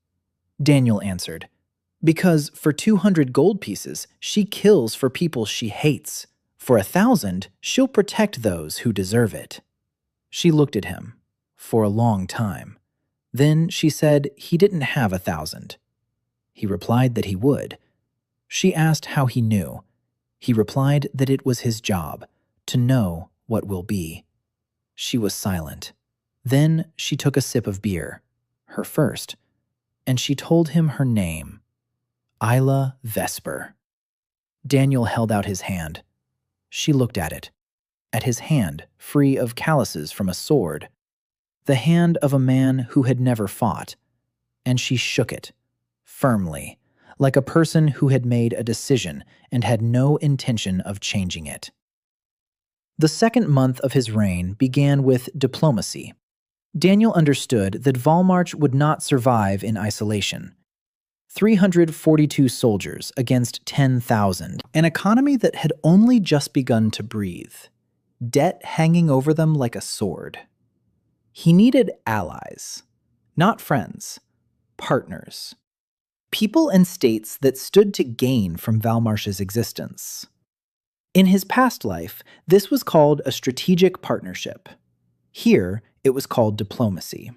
Daniel answered, because for 200 gold pieces, she kills for people she hates. For 1,000, she'll protect those who deserve it. She looked at him for a long time. Then she said he didn't have 1,000. He replied that he would. She asked how he knew. He replied that it was his job to know what will be. She was silent. Then she took a sip of beer, her first, and she told him her name, Isla Vesper. Daniel held out his hand. She looked at his hand free of calluses from a sword, the hand of a man who had never fought, and she shook it, firmly, like a person who had made a decision and had no intention of changing it. The second month of his reign began with diplomacy. Daniel understood that Valmarch would not survive in isolation. 342 soldiers against 10,000, an economy that had only just begun to breathe, debt hanging over them like a sword. He needed allies, not friends, partners, people and states that stood to gain from Valmarch's existence. In his past life, this was called a strategic partnership. Here, it was called diplomacy.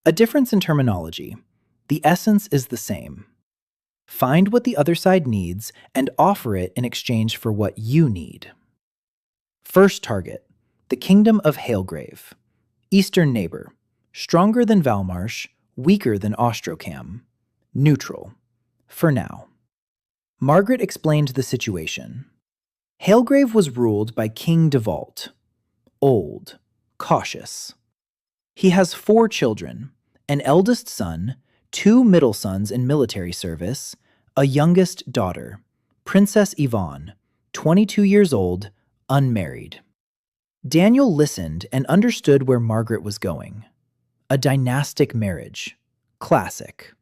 A difference in terminology. The essence is the same. Find what the other side needs and offer it in exchange for what you need. First target, the Kingdom of Hailgrave. Eastern neighbor. Stronger than Valmarch, weaker than Ostrocam. Neutral. For now. Margaret explained the situation. Hailgrave was ruled by King Devalt. Old. Cautious. He has 4 children, an eldest son, 2 middle sons in military service, a youngest daughter, Princess Yvonne, 22 years old, unmarried. Daniel listened and understood where Margaret was going. A dynastic marriage. Classic.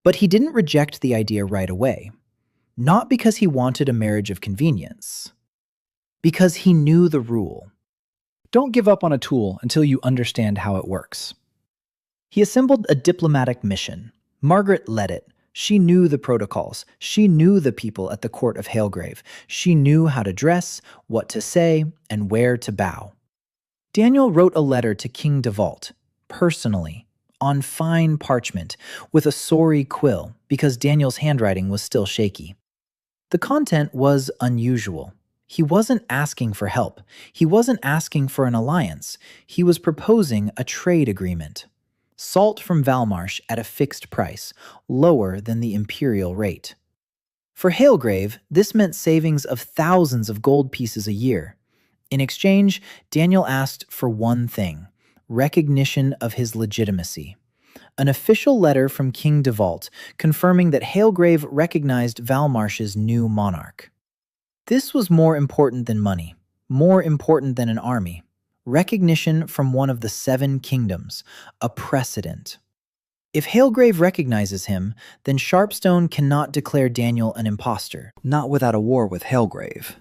But he didn't reject the idea right away. Not because he wanted a marriage of convenience. Because he knew the rule. Don't give up on a tool until you understand how it works. He assembled a diplomatic mission. Margaret led it. She knew the protocols. She knew the people at the court of Hailgrave. She knew how to dress, what to say, and where to bow. Daniel wrote a letter to King Devalt, personally, on fine parchment, with a sorry quill, because Daniel's handwriting was still shaky. The content was unusual. He wasn't asking for help. He wasn't asking for an alliance. He was proposing a trade agreement. Salt from Valmarch at a fixed price, lower than the imperial rate. For Hailgrave, this meant savings of thousands of gold pieces a year. In exchange, Daniel asked for one thing, recognition of his legitimacy. An official letter from King Devalt confirming that Hailgrave recognized Valmarch's new monarch. This was more important than money, more important than an army. Recognition from one of the 7 kingdoms, a precedent. If Hailgrave recognizes him, then Sharpstone cannot declare Daniel an imposter. Not without a war with Hailgrave.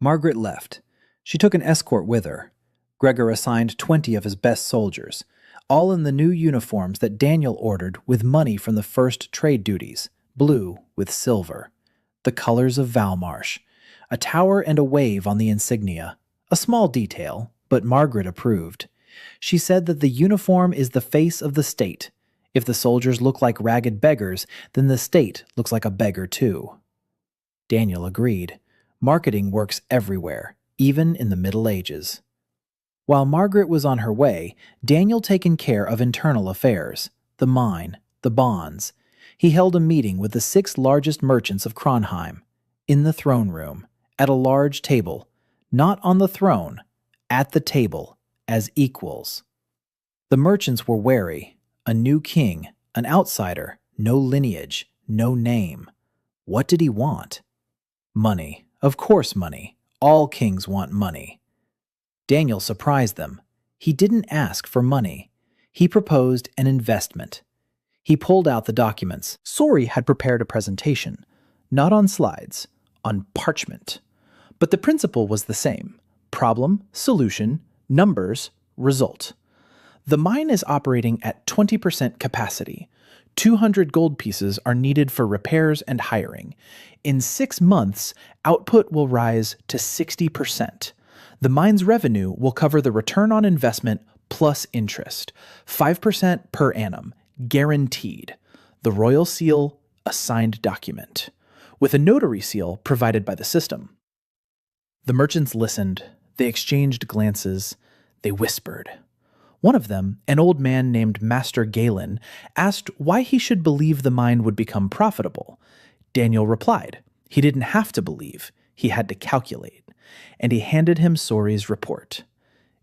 Margaret left. She took an escort with her. Gregor assigned 20 of his best soldiers, all in the new uniforms that Daniel ordered with money from the first trade duties, blue with silver. The colors of Valmarch, a tower and a wave on the insignia. A small detail, but Margaret approved. She said that the uniform is the face of the state. If the soldiers look like ragged beggars, then the state looks like a beggar too. Daniel agreed. Marketing works everywhere, even in the Middle Ages. While Margaret was on her way, Daniel taken care of internal affairs, the mine, the bonds. He held a meeting with the 6 largest merchants of Kronheim, in the throne room, at a large table, not on the throne, at the table, as equals. The merchants were wary, a new king, an outsider, no lineage, no name. What did he want? Money, of course money. All kings want money. Daniel surprised them. He didn't ask for money. He proposed an investment. He pulled out the documents. Sori had prepared a presentation, not on slides, on parchment. But the principle was the same. Problem, solution, numbers, result. The mine is operating at 20% capacity. 200 gold pieces are needed for repairs and hiring. In 6 months, output will rise to 60%. The mine's revenue will cover the return on investment plus interest, 5% per annum, guaranteed. The royal seal, a signed document, with a notary seal provided by the system. The merchants listened. They exchanged glances. They whispered. One of them, an old man named Master Galen, asked why he should believe the mine would become profitable. Daniel replied, he didn't have to believe, he had to calculate, and he handed him Sori's report.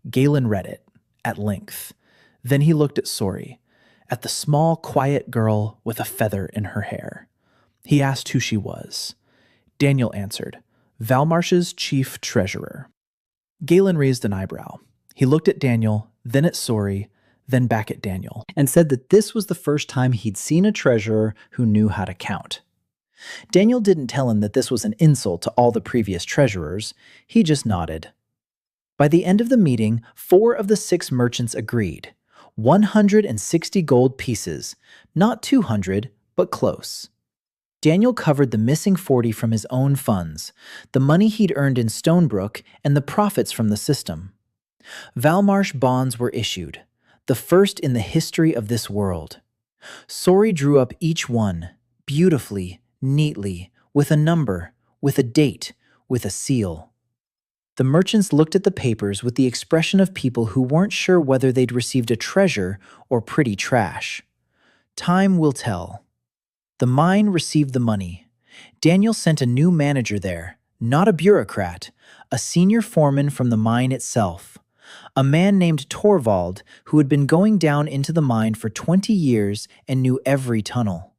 Galen read it, at length. Then he looked at Sori, at the small, quiet girl with a feather in her hair. He asked who she was. Daniel answered, Valmarsh's chief treasurer. Galen raised an eyebrow. He looked at Daniel, then at Sori, then back at Daniel, and said that this was the first time he'd seen a treasurer who knew how to count. Daniel didn't tell him that this was an insult to all the previous treasurers. He just nodded. By the end of the meeting, 4 of the 6 merchants agreed. 160 gold pieces, not 200, but close. Daniel covered the missing 40 from his own funds, the money he'd earned in Stonebrook, and the profits from the system. Valmarsh bonds were issued, the first in the history of this world. Sori drew up each one, beautifully, neatly, with a number, with a date, with a seal. The merchants looked at the papers with the expression of people who weren't sure whether they'd received a treasure or pretty trash. Time will tell. The mine received the money. Daniel sent a new manager there, not a bureaucrat, a senior foreman from the mine itself, a man named Torvald who had been going down into the mine for 20 years and knew every tunnel.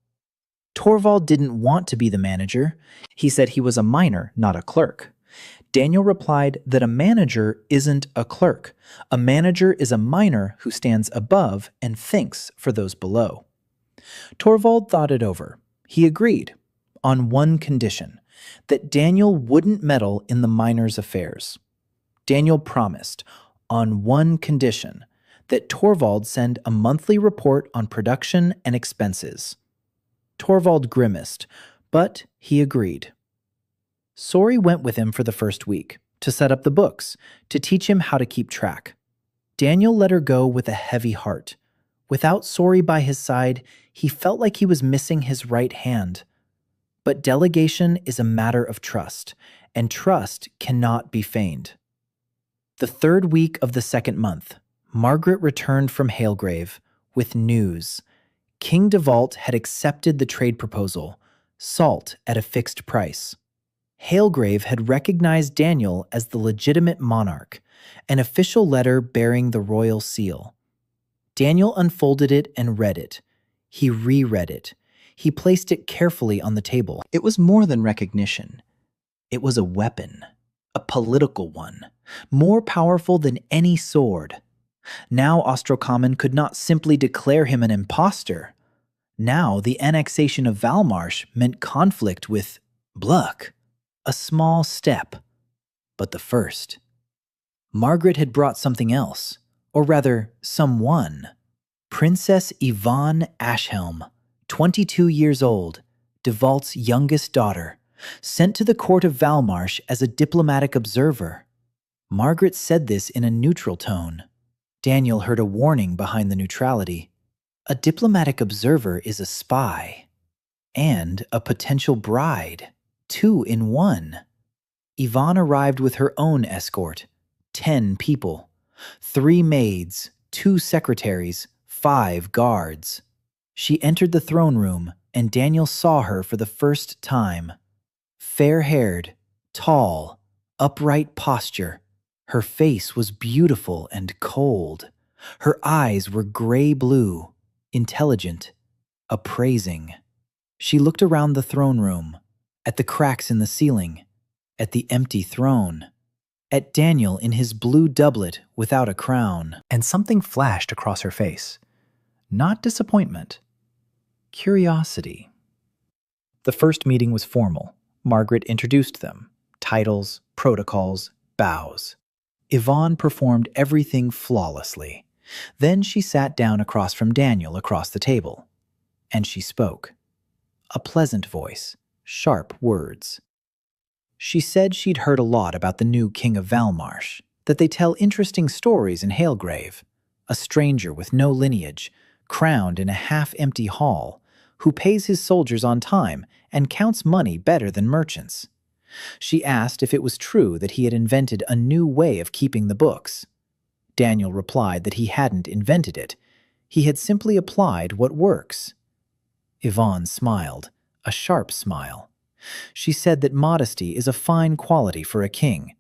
Torvald didn't want to be the manager. He said he was a miner, not a clerk. Daniel replied that a manager isn't a clerk. A manager is a miner who stands above and thinks for those below. Torvald thought it over. He agreed, on one condition, that Daniel wouldn't meddle in the miners' affairs. Daniel promised, on one condition, that Torvald send a monthly report on production and expenses. Torvald grimaced, but he agreed. Sori went with him for the first week, to set up the books, to teach him how to keep track. Daniel let her go with a heavy heart. Without Sori by his side, he felt like he was missing his right hand. But delegation is a matter of trust, and trust cannot be feigned. The 3rd week of the 2nd month, Margaret returned from Halegrave with news. King Devault had accepted the trade proposal, salt at a fixed price. Halegrave had recognized Daniel as the legitimate monarch, an official letter bearing the royal seal. Daniel unfolded it and read it. He reread it. He placed it carefully on the table. It was more than recognition. It was a weapon, a political one, more powerful than any sword. Now Ostrocommon could not simply declare him an impostor. Now the annexation of Valmarsh meant conflict with Bluck. A small step, but the first. Margaret had brought something else, or rather, someone. Princess Yvonne Ashhelm, 22 years old, Devault's youngest daughter, sent to the court of Valmarsh as a diplomatic observer. Margaret said this in a neutral tone. Daniel heard a warning behind the neutrality. A diplomatic observer is a spy, and a potential bride. 2 in 1. Yvonne arrived with her own escort, 10 people, 3 maids, 2 secretaries, 5 guards. She entered the throne room, and Daniel saw her for the first time. Fair-haired, tall, upright posture. Her face was beautiful and cold. Her eyes were gray-blue, intelligent, appraising. She looked around the throne room, at the cracks in the ceiling, at the empty throne, at Daniel in his blue doublet without a crown, and something flashed across her face. Not disappointment, curiosity. The first meeting was formal. Margaret introduced them. Titles, protocols, bows. Yvonne performed everything flawlessly. Then she sat down across from Daniel across the table. And she spoke. A pleasant voice. Sharp words. She said she'd heard a lot about the new king of Valmarsh, that they tell interesting stories in Halegrave. a stranger with no lineage, crowned in a half-empty hall, who pays his soldiers on time and counts money better than merchants. She asked if it was true that he had invented a new way of keeping the books. Daniel replied that he hadn't invented it. He had simply applied what works. Yvonne smiled, a sharp smile. She said that modesty is a fine quality for a king,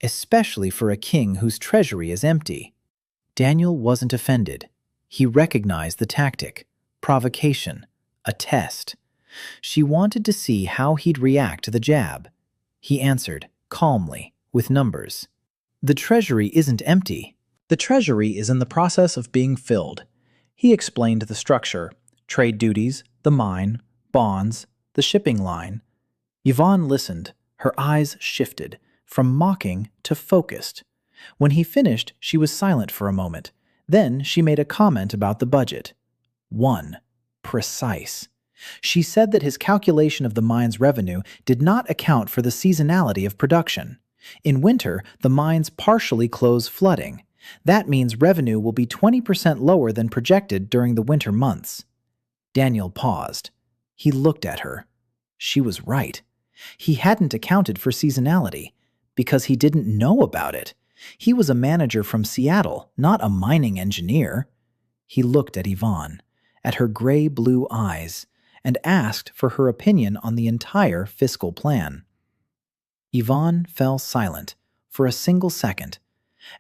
especially for a king whose treasury is empty. Daniel wasn't offended. He recognized the tactic, provocation, a test. She wanted to see how he'd react to the jab. He answered, calmly, with numbers. The treasury isn't empty. The treasury is in the process of being filled. He explained the structure, trade duties, the mine, bonds, the shipping line. Yvonne listened, her eyes shifted, from mocking to focused. When he finished, she was silent for a moment. Then she made a comment about the budget. 1. Precise. She said that his calculation of the mine's revenue did not account for the seasonality of production. In winter, the mines partially close flooding. That means revenue will be 20% lower than projected during the winter months. Daniel paused. He looked at her. She was right. He hadn't accounted for seasonality, because he didn't know about it. He was a manager from Seattle, not a mining engineer. He looked at Yvonne, at her gray-blue eyes, and asked for her opinion on the entire fiscal plan. Yvonne fell silent for a single second.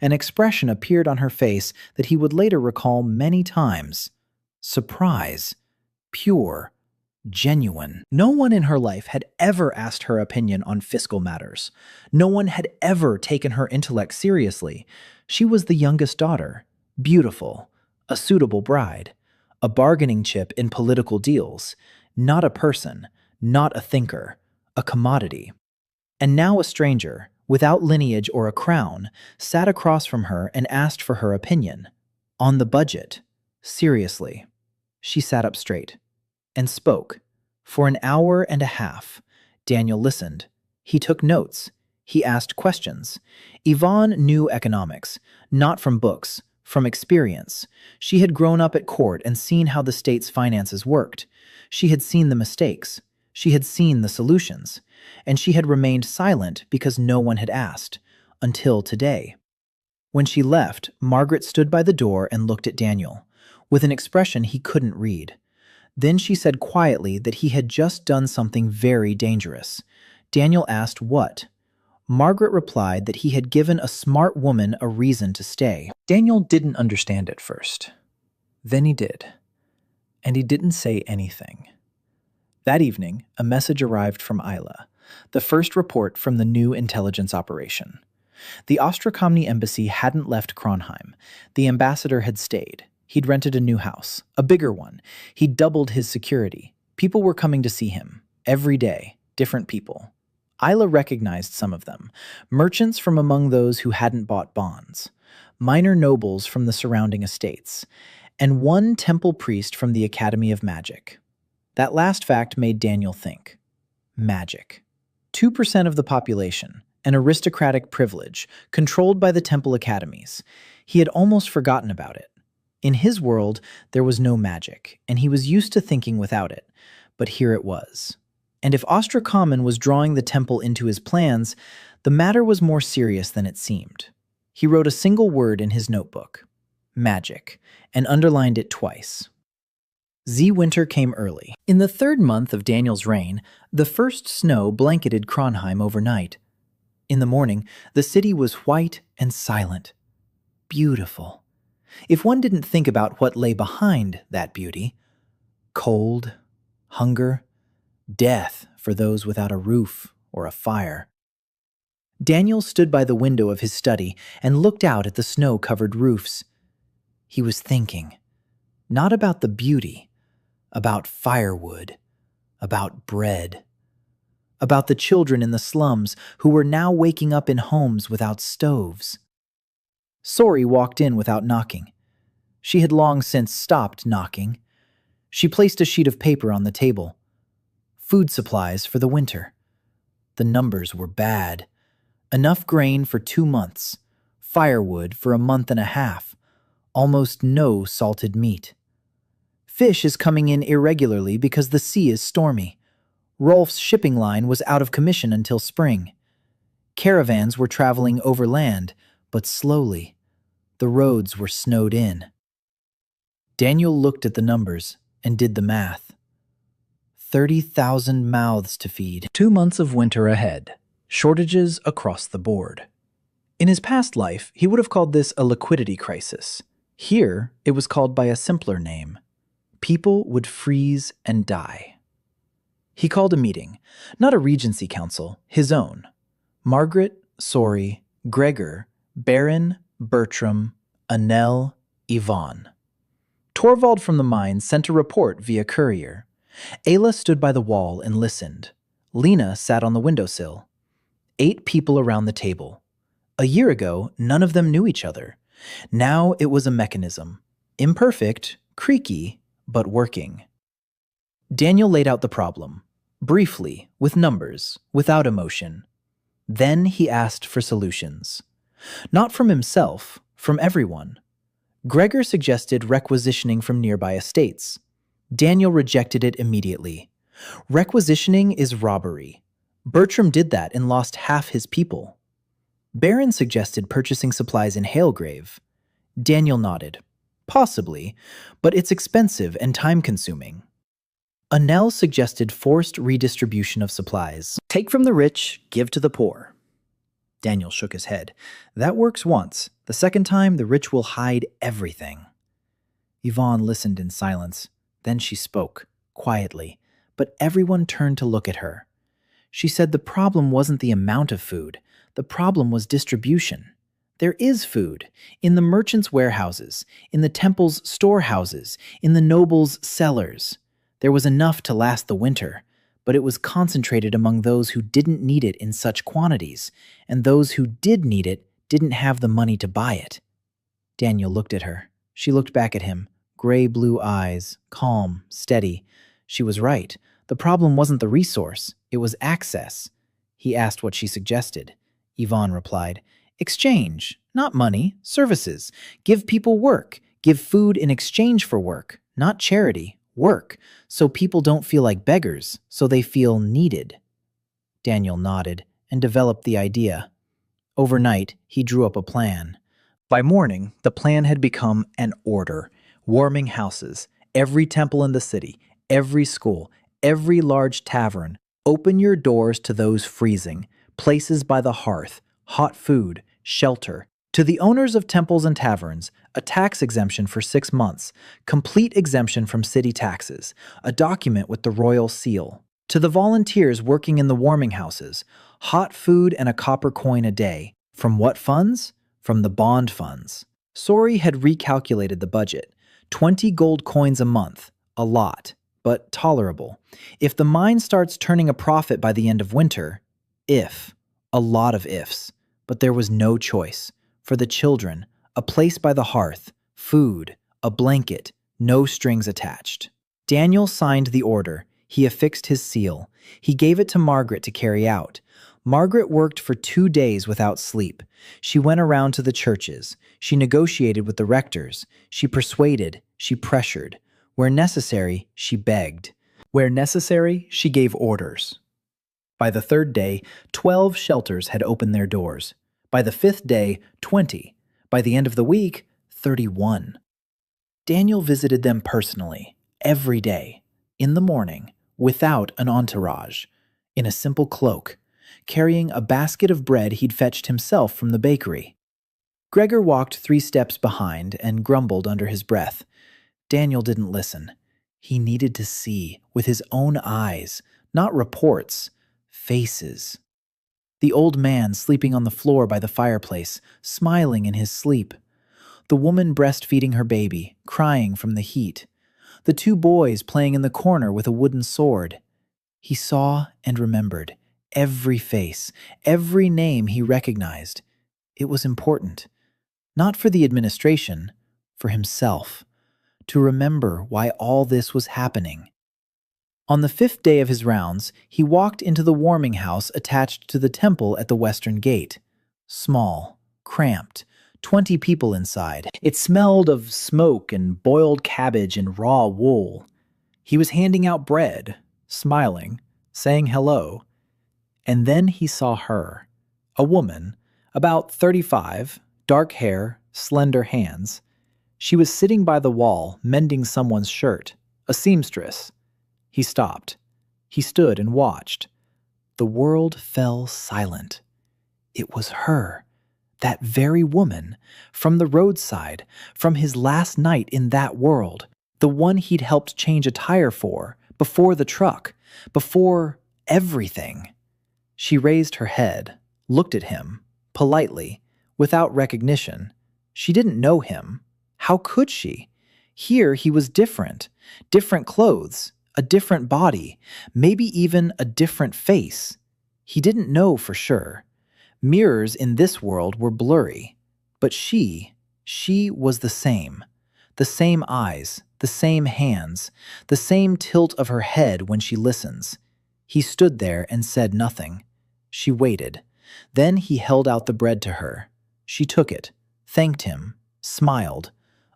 An expression appeared on her face that he would later recall many times. Surprise. Pure. Genuine. No one in her life had ever asked her opinion on fiscal matters. No one had ever taken her intellect seriously. She was the youngest daughter, beautiful, a suitable bride, a bargaining chip in political deals, not a person, not a thinker, a commodity. And now a stranger, without lineage or a crown, sat across from her and asked for her opinion. On the budget. Seriously. She sat up straight and spoke. For an hour and a half, Daniel listened. He took notes. He asked questions. Yvonne knew economics, not from books, from experience. She had grown up at court and seen how the state's finances worked. She had seen the mistakes. She had seen the solutions. And she had remained silent because no one had asked, until today. When she left, Margaret stood by the door and looked at Daniel, with an expression he couldn't read. Then she said quietly that he had just done something very dangerous. Daniel asked what. Margaret replied that he had given a smart woman a reason to stay. Daniel didn't understand at first. Then he did. And he didn't say anything. That evening, a message arrived from Isla, the first report from the new intelligence operation. The Ostrakomny embassy hadn't left Kronheim. The ambassador had stayed. He'd rented a new house, a bigger one. He'd doubled his security. People were coming to see him. Every day, different people. Isla recognized some of them. Merchants from among those who hadn't bought bonds. Minor nobles from the surrounding estates. And one temple priest from the Academy of Magic. That last fact made Daniel think. Magic. 2% of the population, an aristocratic privilege, controlled by the temple academies. He had almost forgotten about it. In his world, there was no magic, and he was used to thinking without it. But here it was. And if Ostrakommon was drawing the temple into his plans, the matter was more serious than it seemed. He wrote a single word in his notebook. Magic, and underlined it twice. Winter came early. In the 3rd month of Daniel's reign, the first snow blanketed Kronheim overnight. In the morning, the city was white and silent. Beautiful. If one didn't think about what lay behind that beauty, cold, hunger, death for those without a roof or a fire. Daniel stood by the window of his study and looked out at the snow-covered roofs. He was thinking, not about the beauty, about firewood, about bread, about the children in the slums who were now waking up in homes without stoves. Sori walked in without knocking. She had long since stopped knocking. She placed a sheet of paper on the table. Food supplies for the winter. The numbers were bad. Enough grain for 2 months. Firewood for a month and a half. almost no salted meat. Fish is coming in irregularly because the sea is stormy. Rolf's shipping line was out of commission until spring. Caravans were traveling overland, but slowly. The roads were snowed in. Daniel looked at the numbers and did the math. 30,000 mouths to feed. 2 months of winter ahead. Shortages across the board. In his past life, he would have called this a liquidity crisis. Here, it was called by a simpler name. People would freeze and die. He called a meeting, not a regency council, his own. Margaret, Sori, Gregor, Baron, Bertram, Annelle, Yvonne. Torvald from the mines sent a report via courier. Ayla stood by the wall and listened. Lena sat on the windowsill. 8 people around the table. A year ago, none of them knew each other. Now it was a mechanism. Imperfect, creaky, but working. Daniel laid out the problem, briefly, with numbers, without emotion. Then he asked for solutions. Not from himself, from everyone. Gregor suggested requisitioning from nearby estates. Daniel rejected it immediately. Requisitioning is robbery. Bertram did that and lost half his people. Baron suggested purchasing supplies in Halegrave. Daniel nodded. Possibly, but it's expensive and time-consuming. Annelle suggested forced redistribution of supplies. Take from the rich, give to the poor. Daniel shook his head. That works once. The second time, the rich will hide everything. Yvonne listened in silence. Then she spoke, quietly, but everyone turned to look at her. She said the problem wasn't the amount of food. The problem was distribution. There is food in the merchants' warehouses, in the temple's storehouses, in the nobles' cellars. There was enough to last the winter, but it was concentrated among those who didn't need it in such quantities, and those who did need it didn't have the money to buy it. Daniel looked at her. She looked back at him, gray-blue eyes, calm, steady. She was right. The problem wasn't the resource. It was access. He asked what she suggested. Yvonne replied, exchange, not money, services. Give people work. Give food in exchange for work, not charity, work, so people don't feel like beggars, so they feel needed. Daniel nodded and developed the idea. Overnight, he drew up a plan. By morning, the plan had become an order. Warming houses, every temple in the city, every school, every large tavern. Open your doors to those freezing, places by the hearth, hot food, shelter. To the owners of temples and taverns, a tax exemption for 6 months, complete exemption from city taxes, a document with the royal seal. To the volunteers working in the warming houses, hot food and a copper coin a day. From what funds? From the bond funds. Sori had recalculated the budget. 20 gold coins a month. A lot, but tolerable. If the mine starts turning a profit by the end of winter, a lot of ifs. But there was no choice. For the children, a place by the hearth, food, a blanket, no strings attached. Daniel signed the order. He affixed his seal. He gave it to Margaret to carry out. Margaret worked for 2 days without sleep. She went around to the churches. She negotiated with the rectors. She persuaded. She pressured. Where necessary, she begged. Where necessary, she gave orders. By the 3rd day, 12 shelters had opened their doors. By the 5th day, 20. By the end of the week, 31. Daniel visited them personally, every day, in the morning, without an entourage, in a simple cloak, carrying a basket of bread he'd fetched himself from the bakery. Gregor walked 3 steps behind and grumbled under his breath. Daniel didn't listen. He needed to see, with his own eyes, not reports, faces. The old man sleeping on the floor by the fireplace, smiling in his sleep. The woman breastfeeding her baby, crying from the heat. The 2 boys playing in the corner with a wooden sword. He saw and remembered every face, every name he recognized. It was important. Not for the administration, for himself. To remember why all this was happening. On the 5th day of his rounds, he walked into the warming house attached to the temple at the western gate. Small, cramped, 20 people inside. It smelled of smoke and boiled cabbage and raw wool. He was handing out bread, smiling, saying hello. And then he saw her, a woman, about 35, dark hair, slender hands. She was sitting by the wall, mending someone's shirt, a seamstress. He stopped. He stood and watched. The world fell silent. It was her, that very woman, from the roadside, from his last night in that world, the one he'd helped change a tire for, before the truck, before everything. She raised her head, looked at him, politely, without recognition. She didn't know him. How could she? Here he was different. Different clothes, a different body, maybe even a different face. He didn't know for sure. Mirrors in this world were blurry. But she was the same. The same eyes, the same hands, the same tilt of her head when she listens. He stood there and said nothing. She waited. Then he held out the bread to her. She took it, thanked him, smiled.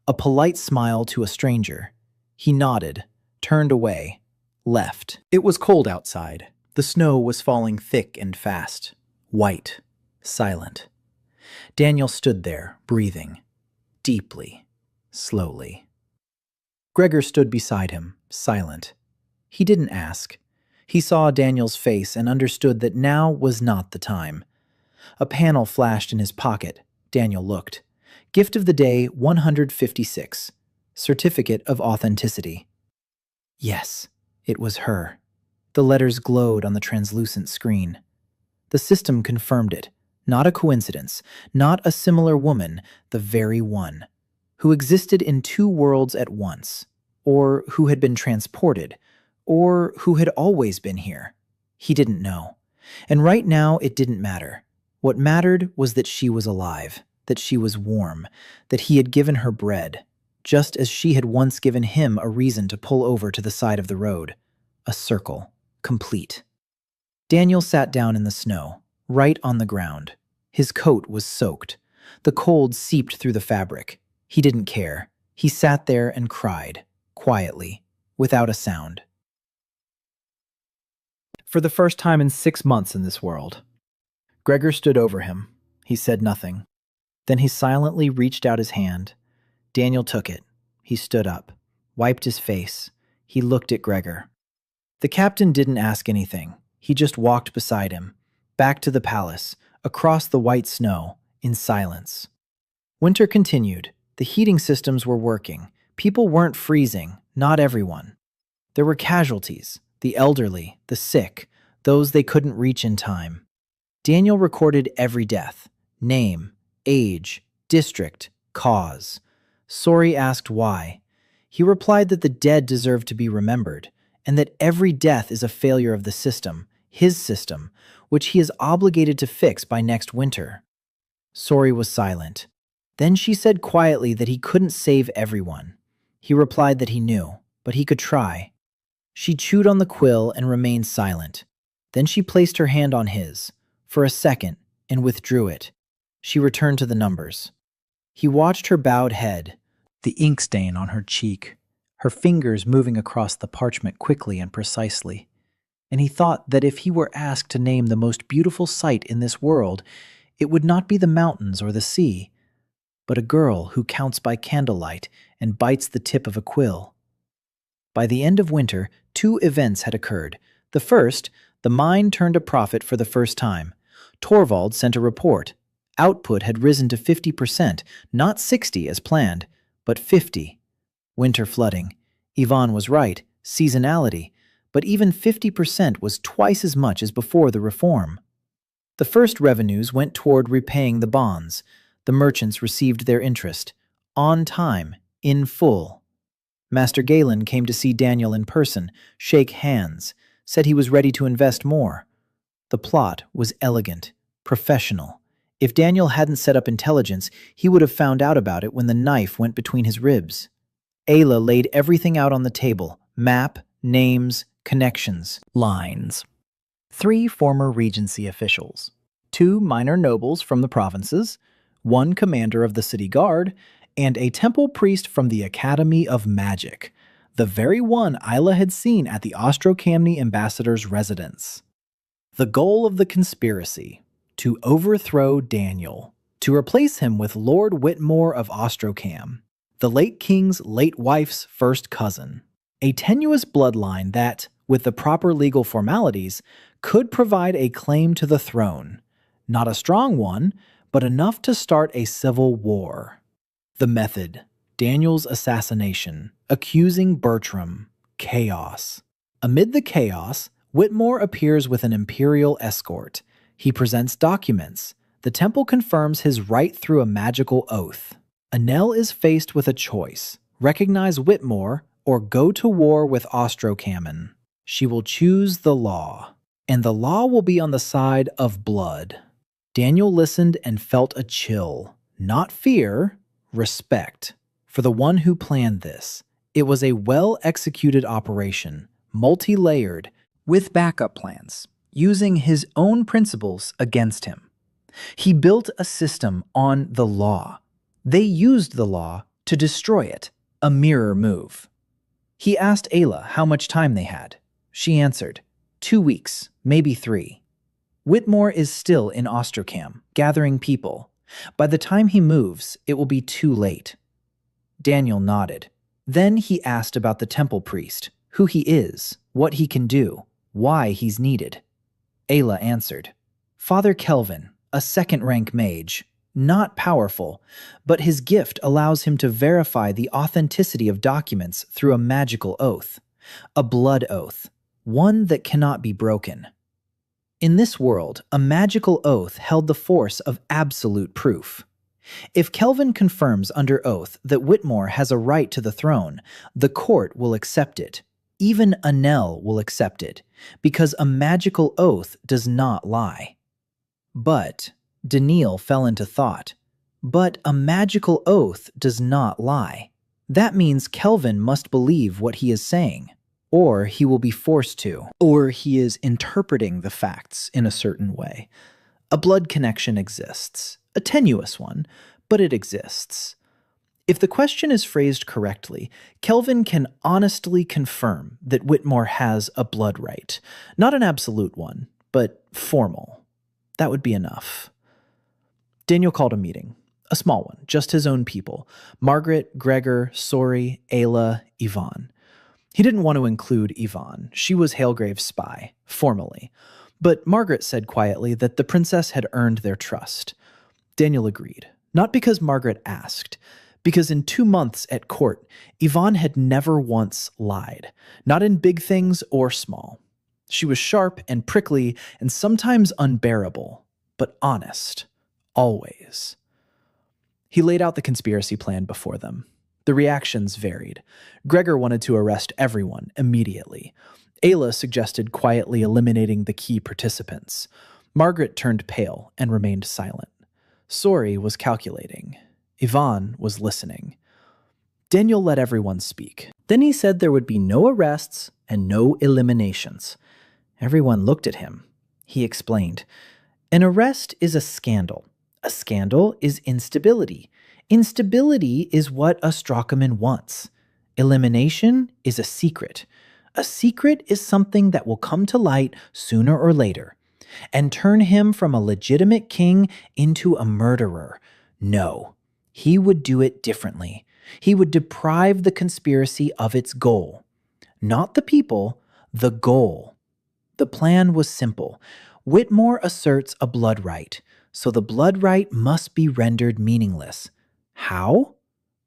A polite smile to a stranger. He nodded, turned away, left. It was cold outside. The snow was falling thick and fast, white, silent. Daniel stood there, breathing, deeply, slowly. Gregor stood beside him, silent. He didn't ask. He saw Daniel's face and understood that now was not the time. A panel flashed in his pocket. Daniel looked. Gift of the day 156. Certificate of authenticity. Yes, it was her. The letters glowed on the translucent screen. The system confirmed it. Not a coincidence, not a similar woman, the very one, who existed in two worlds at once, or who had been transported, or who had always been here. He didn't know. And right now it didn't matter. What mattered was that she was alive, that she was warm, that he had given her bread, just as she had once given him a reason to pull over to the side of the road. A circle, complete. Daniel sat down in the snow, right on the ground. His coat was soaked. The cold seeped through the fabric. He didn't care. He sat there and cried, quietly, without a sound. For the first time in 6 months in this world. Gregor stood over him. He said nothing. Then he silently reached out his hand. Daniel took it. He stood up, wiped his face. He looked at Gregor. The captain didn't ask anything. He just walked beside him, back to the palace, across the white snow, in silence. Winter continued. The heating systems were working. People weren't freezing, not everyone. There were casualties, the elderly, the sick, those they couldn't reach in time. Daniel recorded every death, name, age, district, cause. Sori asked why. He replied that the dead deserved to be remembered, and that every death is a failure of the system, his system, which he is obligated to fix by next winter. Sori was silent. Then she said quietly that he couldn't save everyone. He replied that he knew, but he could try. She chewed on the quill and remained silent. Then she placed her hand on his, for a second, and withdrew it. She returned to the numbers. He watched her bowed head, the ink stain on her cheek, her fingers moving across the parchment quickly and precisely. And he thought that if he were asked to name the most beautiful sight in this world, it would not be the mountains or the sea, but a girl who counts by candlelight and bites the tip of a quill. By the end of winter, 2 events had occurred. The first, the mine turned a profit for the first time. Torvald sent a report. Output had risen to 50%, not 60 as planned, but 50. Winter flooding. Ivan was right, seasonality, but even 50% was twice as much as before the reform. The first revenues went toward repaying the bonds. The merchants received their interest, on time, in full. Master Galen came to see Daniel in person, shake hands, said he was ready to invest more. The plot was elegant, professional. If Daniel hadn't set up intelligence, he would have found out about it when the knife went between his ribs. Ayla laid everything out on the table, map, names, connections, lines. 3 former Regency officials, 2 minor nobles from the provinces, one commander of the city guard, and a temple priest from the Academy of Magic, the very one Isla had seen at the Ostrocamni ambassador's residence. The goal of the conspiracy: to overthrow Daniel, to replace him with Lord Whitmore of Ostrocam, the late king's late wife's first cousin. A tenuous bloodline that, with the proper legal formalities, could provide a claim to the throne. Not a strong one, but enough to start a civil war. The method: Daniel's assassination, accusing Bertram, chaos. Amid the chaos, Whitmore appears with an imperial escort. He presents documents. The temple confirms his right through a magical oath. Anel is faced with a choice: recognize Whitmore or go to war with Ostrocammon. She will choose the law, and the law will be on the side of blood. Daniel listened and felt a chill. Not fear, respect. For the one who planned this. It was a well-executed operation, multi-layered, with backup plans, using his own principles against him. He built a system on the law. They used the law to destroy it, a mirror move. He asked Ayla how much time they had. She answered, 2 weeks, maybe 3. Whitmore is still in Ostrocam, gathering people. By the time he moves, it will be too late. Daniel nodded. Then he asked about the temple priest, who he is, what he can do, why he's needed. Ayla answered, Father Kelvin, a second-rank mage, not powerful, but his gift allows him to verify the authenticity of documents through a magical oath, a blood oath, one that cannot be broken. In this world, a magical oath held the force of absolute proof. If Kelvin confirms under oath that Whitmore has a right to the throne, the court will accept it. Even Anel will accept it, because a magical oath does not lie. But Daniil fell into thought. But a magical oath does not lie. That means Kelvin must believe what he is saying, or he will be forced to, or he is interpreting the facts in a certain way. A blood connection exists, a tenuous one, but it exists. If the question is phrased correctly, Kelvin can honestly confirm that Whitmore has a blood right, not an absolute one, but formal. That would be enough. Daniel called a meeting, a small one, just his own people, Margaret, Gregor, Sori, Ayla, Yvonne. He didn't want to include Yvonne. She was Halegrave's spy, formally. But Margaret said quietly that the princess had earned their trust. Daniel agreed, not because Margaret asked, because in 2 months at court, Yvonne had never once lied, not in big things or small. She was sharp and prickly and sometimes unbearable, but honest. Always. He laid out the conspiracy plan before them. The reactions varied. Gregor wanted to arrest everyone immediately. Ayla suggested quietly eliminating the key participants. Margaret turned pale and remained silent. Sori was calculating. Yvonne was listening. Daniel let everyone speak. Then he said there would be no arrests and no eliminations. Everyone looked at him. He explained, an arrest is a scandal. A scandal is instability. Instability is what Ostrocammon wants. Elimination is a secret. A secret is something that will come to light sooner or later and turn him from a legitimate king into a murderer. No, he would do it differently. He would deprive the conspiracy of its goal. Not the people, the goal. The plan was simple. Whitmore asserts a blood right, so the blood right must be rendered meaningless. How?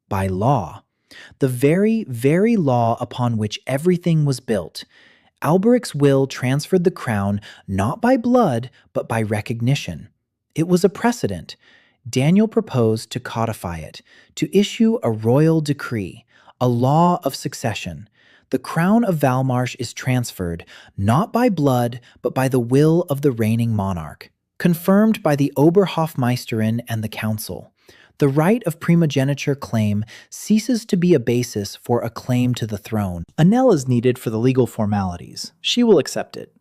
By law. The very, very law upon which everything was built. Alberic's will transferred the crown not by blood, but by recognition. It was a precedent. Daniel proposed to codify it, to issue a royal decree, a law of succession. The crown of Valmarsh is transferred not by blood, but by the will of the reigning monarch, confirmed by the Oberhofmeisterin and the council. The right of primogeniture claim ceases to be a basis for a claim to the throne. Anel is needed for the legal formalities. She will accept it,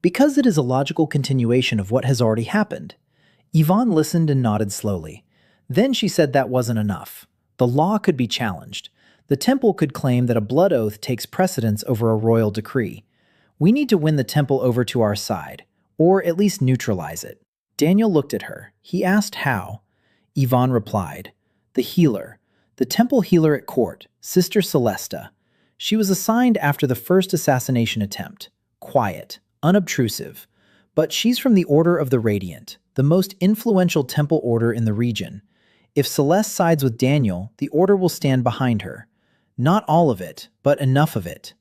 because it is a logical continuation of what has already happened. Yvonne listened and nodded slowly. Then she said that wasn't enough. The law could be challenged. The temple could claim that a blood oath takes precedence over a royal decree. We need to win the temple over to our side, or at least neutralize it. Daniel looked at her. He asked how. Yvonne replied, the healer, the temple healer at court, Sister Celesta. She was assigned after the first assassination attempt. Quiet, unobtrusive. But she's from the Order of the Radiant, the most influential temple order in the region. If Celeste sides with Daniel, the order will stand behind her. Not all of it, but enough of it.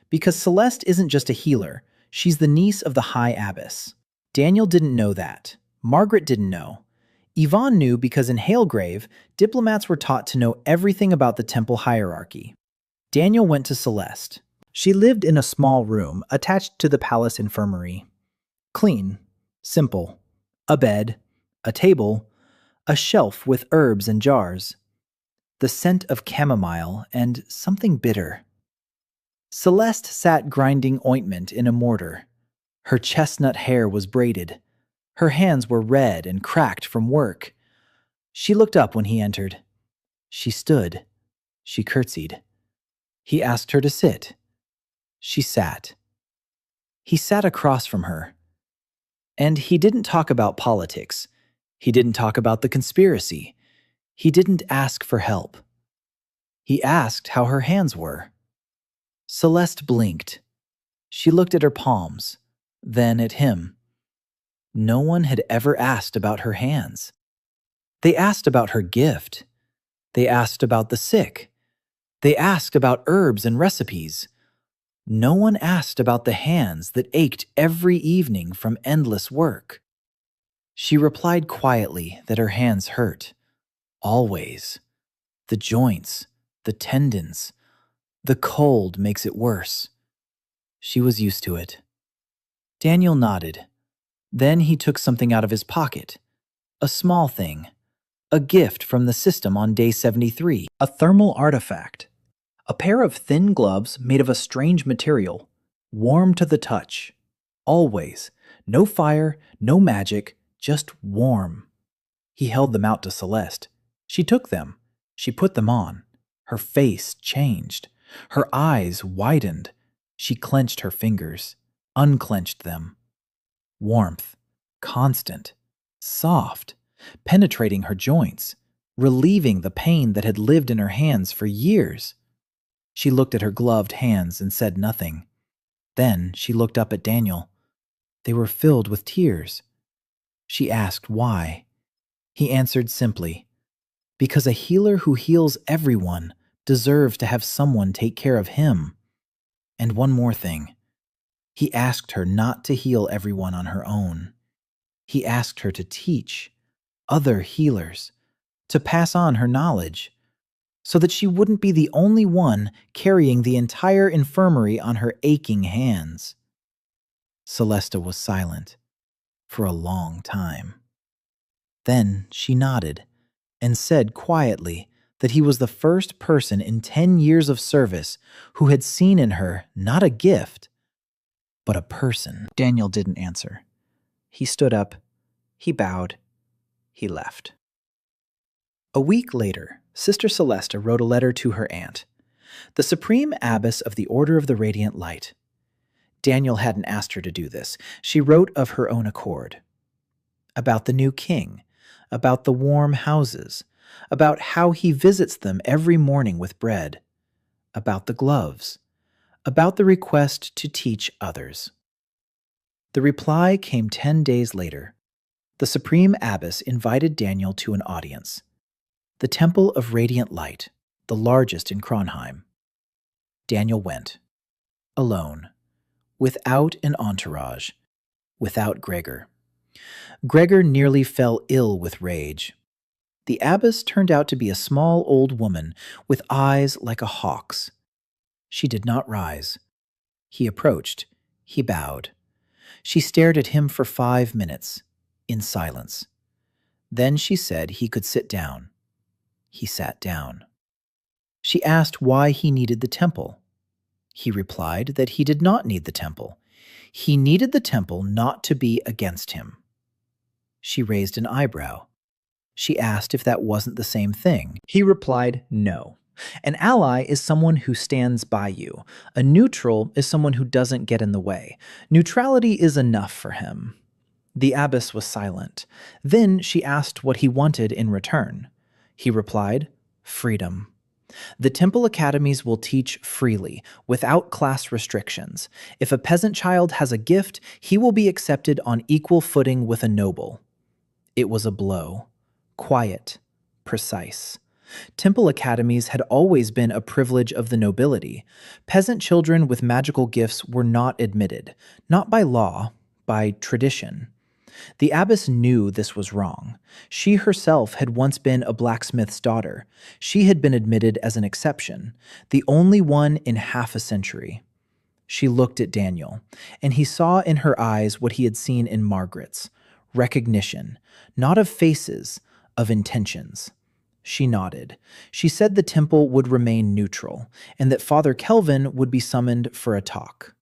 Because Celeste isn't just a healer, she's the niece of the High Abbess. Daniel didn't know that. Margaret didn't know. Yvonne knew because in Halegrave, diplomats were taught to know everything about the temple hierarchy. Daniel went to Celeste. She lived in a small room attached to the palace infirmary. Clean, simple. A bed, a table, a shelf with herbs and jars. The scent of chamomile and something bitter. Celeste sat grinding ointment in a mortar. Her chestnut hair was braided. Her hands were red and cracked from work. She looked up when he entered. She stood. She curtsied. He asked her to sit. She sat. He sat across from her. And he didn't talk about politics. He didn't talk about the conspiracy. He didn't ask for help. He asked how her hands were. Celeste blinked. She looked at her palms, then at him. No one had ever asked about her hands. They asked about her gift. They asked about the sick. They asked about herbs and recipes. No one asked about the hands that ached every evening from endless work. She replied quietly that her hands hurt. Always. The joints, the tendons. The cold makes it worse. She was used to it. Daniel nodded. Then he took something out of his pocket. A small thing. A gift from the system on day 73. A thermal artifact. A pair of thin gloves made of a strange material. Warm to the touch. Always. No fire, no magic, just warm. He held them out to Celeste. She took them. She put them on. Her face changed. Her eyes widened. She clenched her fingers, unclenched them. Warmth, constant, soft, penetrating her joints, relieving the pain that had lived in her hands for years. She looked at her gloved hands and said nothing. Then she looked up at Daniel. They were filled with tears. She asked why. He answered simply, because a healer who heals everyone deserves to have someone take care of him. And one more thing. He asked her not to heal everyone on her own. He asked her to teach other healers, to pass on her knowledge, so that she wouldn't be the only one carrying the entire infirmary on her aching hands. Celesta was silent for a long time. Then she nodded and said quietly that he was the first person in 10 years of service who had seen in her not a gift, but a person. Daniel didn't answer. He stood up, he bowed, he left. A week later, Sister Celesta wrote a letter to her aunt, the Supreme Abbess of the Order of the Radiant Light. Daniel hadn't asked her to do this. She wrote of her own accord. About the new king, about the warm houses, about how he visits them every morning with bread, about the gloves, about the request to teach others. The reply came 10 days later. The Supreme Abbess invited Daniel to an audience. The Temple of Radiant Light, the largest in Kronheim. Daniel went. Alone. Without an entourage. Without Gregor. Gregor nearly fell ill with rage. The abbess turned out to be a small old woman with eyes like a hawk's. She did not rise. He approached. He bowed. She stared at him for 5 minutes, in silence. Then she said he could sit down. He sat down. She asked why he needed the temple. He replied that he did not need the temple. He needed the temple not to be against him. She raised an eyebrow. She asked if that wasn't the same thing. He replied, no. An ally is someone who stands by you. A neutral is someone who doesn't get in the way. Neutrality is enough for him. The abbess was silent. Then she asked what he wanted in return. He replied, freedom. The temple academies will teach freely, without class restrictions. If a peasant child has a gift, he will be accepted on equal footing with a noble. It was a blow. Quiet. Precise. Temple academies had always been a privilege of the nobility. Peasant children with magical gifts were not admitted, not by law, by tradition. The abbess knew this was wrong. She herself had once been a blacksmith's daughter. She had been admitted as an exception, the only one in half a century. She looked at Daniel, and he saw in her eyes what he had seen in Margaret's, recognition, not of faces, of intentions. She nodded. She said the temple would remain neutral, and that Father Kelvin would be summoned for a talk.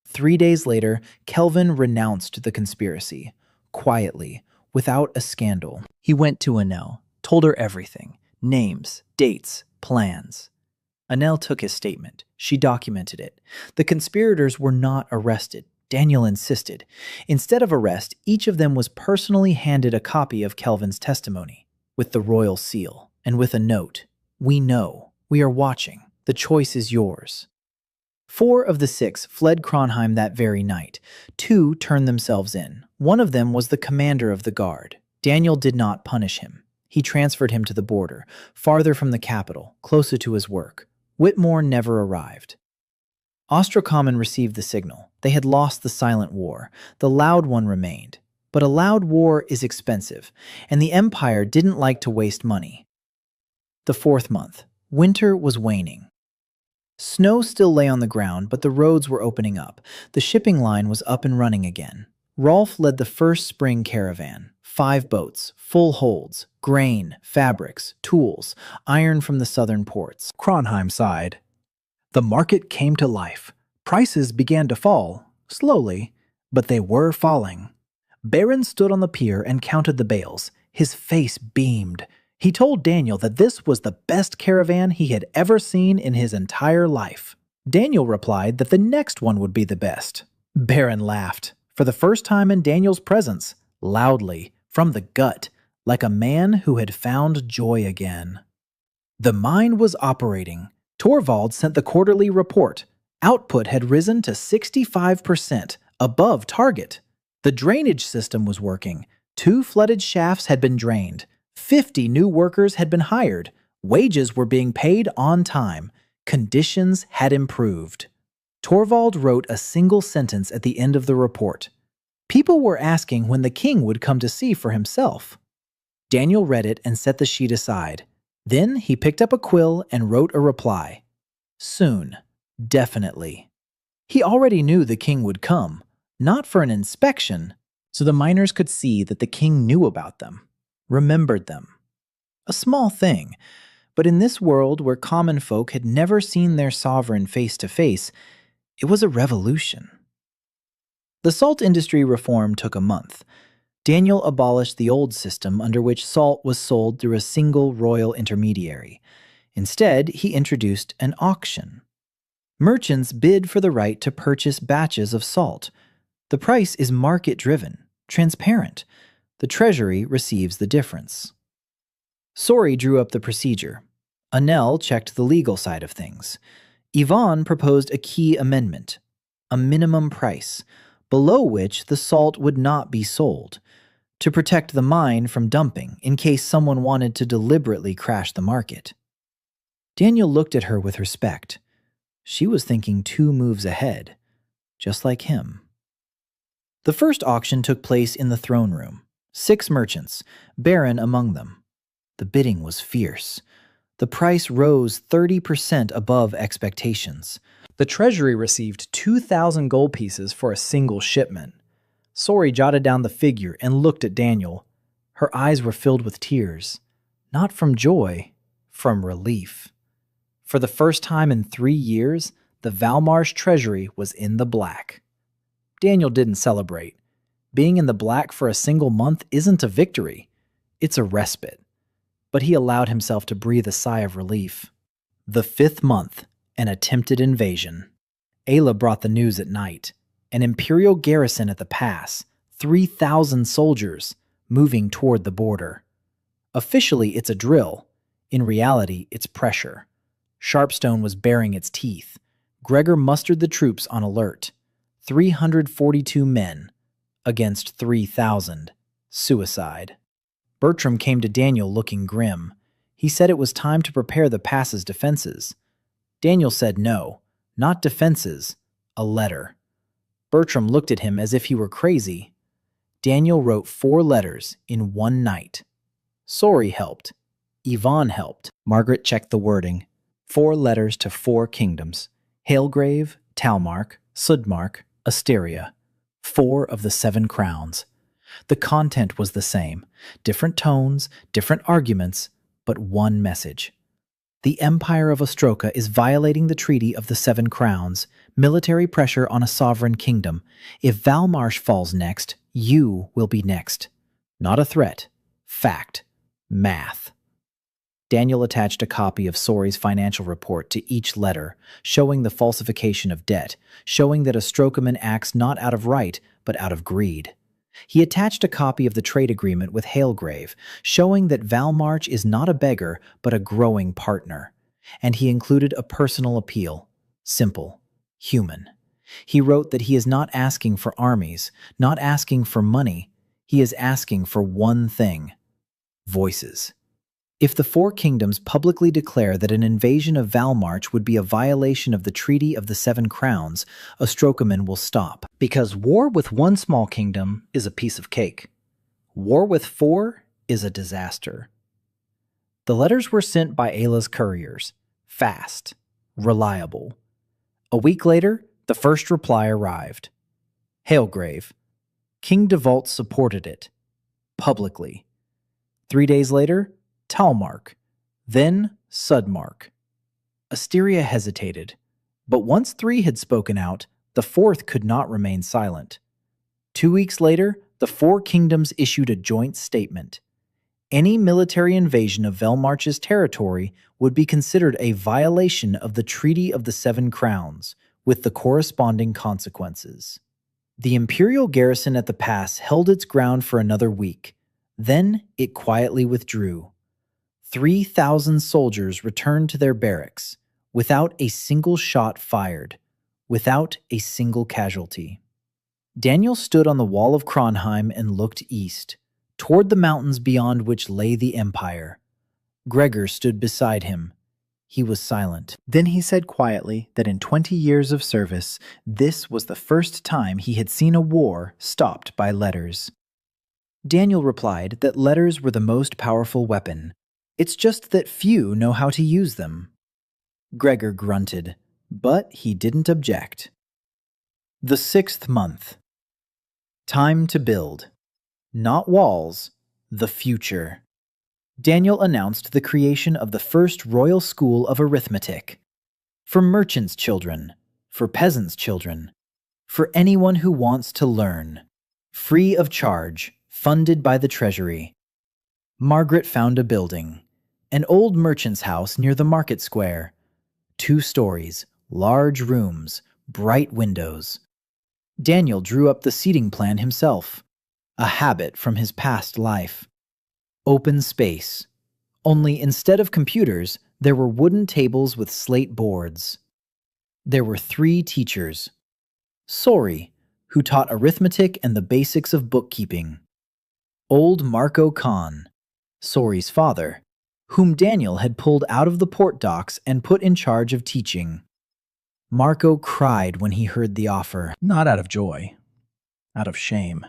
3 days later, Kelvin renounced the conspiracy. Quietly, without a scandal. He went to Annelle, told her everything, names, dates, plans. Annelle took his statement. She documented it. The conspirators were not arrested. Daniel insisted. Instead of arrest, each of them was personally handed a copy of Kelvin's testimony, with the royal seal, and with a note. We know. We are watching. The choice is yours. 4 of the 6 fled Kronheim that very night. 2 turned themselves in. One of them was the commander of the guard. Daniel did not punish him. He transferred him to the border, farther from the capital, closer to his work. Whitmore never arrived. Ostrocommon received the signal. They had lost the silent war. The loud one remained. But a loud war is expensive, and the Empire didn't like to waste money. The 4th month. Winter was waning. Snow still lay on the ground, but the roads were opening up. The shipping line was up and running again. Rolf led the first spring caravan. 5 boats, full holds, grain, fabrics, tools, iron from the southern ports. Kronheim sighed. The market came to life. Prices began to fall, slowly, but they were falling. Baron stood on the pier and counted the bales. His face beamed. He told Daniel that this was the best caravan he had ever seen in his entire life. Daniel replied that the next one would be the best. Baron laughed, for the first time in Daniel's presence, loudly, from the gut, like a man who had found joy again. The mine was operating. Torvald sent the quarterly report. Output had risen to 65%, above target. The drainage system was working. 2 flooded shafts had been drained. 50 new workers had been hired. Wages were being paid on time. Conditions had improved. Torvald wrote a single sentence at the end of the report. People were asking when the king would come to see for himself. Daniel read it and set the sheet aside. Then he picked up a quill and wrote a reply. Soon. Definitely. He already knew the king would come, not for an inspection, so the miners could see that the king knew about them. Remembered them. A small thing, but in this world where common folk had never seen their sovereign face to face, it was a revolution. The salt industry reform took a month. Daniel abolished the old system under which salt was sold through a single royal intermediary. Instead, he introduced an auction. Merchants bid for the right to purchase batches of salt. The price is market-driven, transparent. The treasury receives the difference. Sori drew up the procedure. Annelle checked the legal side of things. Yvonne proposed a key amendment, a minimum price, below which the salt would not be sold, to protect the mine from dumping in case someone wanted to deliberately crash the market. Daniel looked at her with respect. She was thinking 2 moves ahead, just like him. The first auction took place in the throne room. 6 merchants, Baron among them. The bidding was fierce. The price rose 30% above expectations. The treasury received 2,000 gold pieces for a single shipment. Sori jotted down the figure and looked at Daniel. Her eyes were filled with tears. Not from joy, from relief. For the first time in 3 years, the Valmarsh treasury was in the black. Daniel didn't celebrate. Being in the black for a single month isn't a victory. It's a respite. But he allowed himself to breathe a sigh of relief. The 5th month, an attempted invasion. Ayla brought the news at night. An imperial garrison at the pass, 3,000 soldiers, moving toward the border. Officially, it's a drill. In reality, it's pressure. Sharpstone was baring its teeth. Gregor mustered the troops on alert. 342 men against 3,000. Suicide. Bertram came to Daniel looking grim. He said it was time to prepare the pass's defenses. Daniel said no, not defenses, a letter. Bertram looked at him as if he were crazy. Daniel wrote 4 letters in one night. Sori helped. Yvonne helped. Margaret checked the wording. 4 letters to 4 kingdoms. Hailgrave, Talmark, Sudmark, Asteria. 4 of the 7 crowns. The content was the same. Different tones, different arguments, but one message. The Empire of Ostroka is violating the Treaty of the 7 Crowns, military pressure on a sovereign kingdom. If Valmarsh falls next, you will be next. Not a threat. Fact. Math. Daniel attached a copy of Sori's financial report to each letter, showing the falsification of debt, showing that Ostrokaman acts not out of right, but out of greed. He attached a copy of the trade agreement with Hailgrave, showing that Valmarch is not a beggar, but a growing partner. And he included a personal appeal. Simple. Human. He wrote that he is not asking for armies, not asking for money. He is asking for one thing. Voices. If the 4 kingdoms publicly declare that an invasion of Valmarch would be a violation of the Treaty of the 7 Crowns, Ostrokaman will stop. Because war with one small kingdom is a piece of cake. War with 4 is a disaster. The letters were sent by Ayla's couriers. Fast. Reliable. A week later, the first reply arrived. Hailgrave. King Devault supported it. Publicly. 3 days later, Talmark, then Sudmark. Asteria hesitated, but once 3 had spoken out, the 4th could not remain silent. 2 weeks later, the 4 kingdoms issued a joint statement. Any military invasion of Valmarch's territory would be considered a violation of the Treaty of the 7 Crowns, with the corresponding consequences. The imperial garrison at the pass held its ground for another week. Then it quietly withdrew. 3,000 soldiers returned to their barracks, without a single shot fired, without a single casualty. Daniel stood on the wall of Kronheim and looked east, toward the mountains beyond which lay the Empire. Gregor stood beside him. He was silent. Then he said quietly that in 20 years of service, this was the first time he had seen a war stopped by letters. Daniel replied that letters were the most powerful weapon. It's just that few know how to use them. Gregor grunted, but he didn't object. The 6th month. Time to build. Not walls, the future. Daniel announced the creation of the first Royal School of Arithmetic. For merchants' children, for peasants' children, for anyone who wants to learn. Free of charge, funded by the Treasury. Margaret found a building. An old merchant's house near the market square. 2 stories, large rooms, bright windows. Daniel drew up the seating plan himself, a habit from his past life. Open space. Only instead of computers, there were wooden tables with slate boards. There were 3 teachers. Sori, who taught arithmetic and the basics of bookkeeping. Old Marco Khan, Sori's father, whom Daniel had pulled out of the port docks and put in charge of teaching. Marco cried when he heard the offer, not out of joy, out of shame.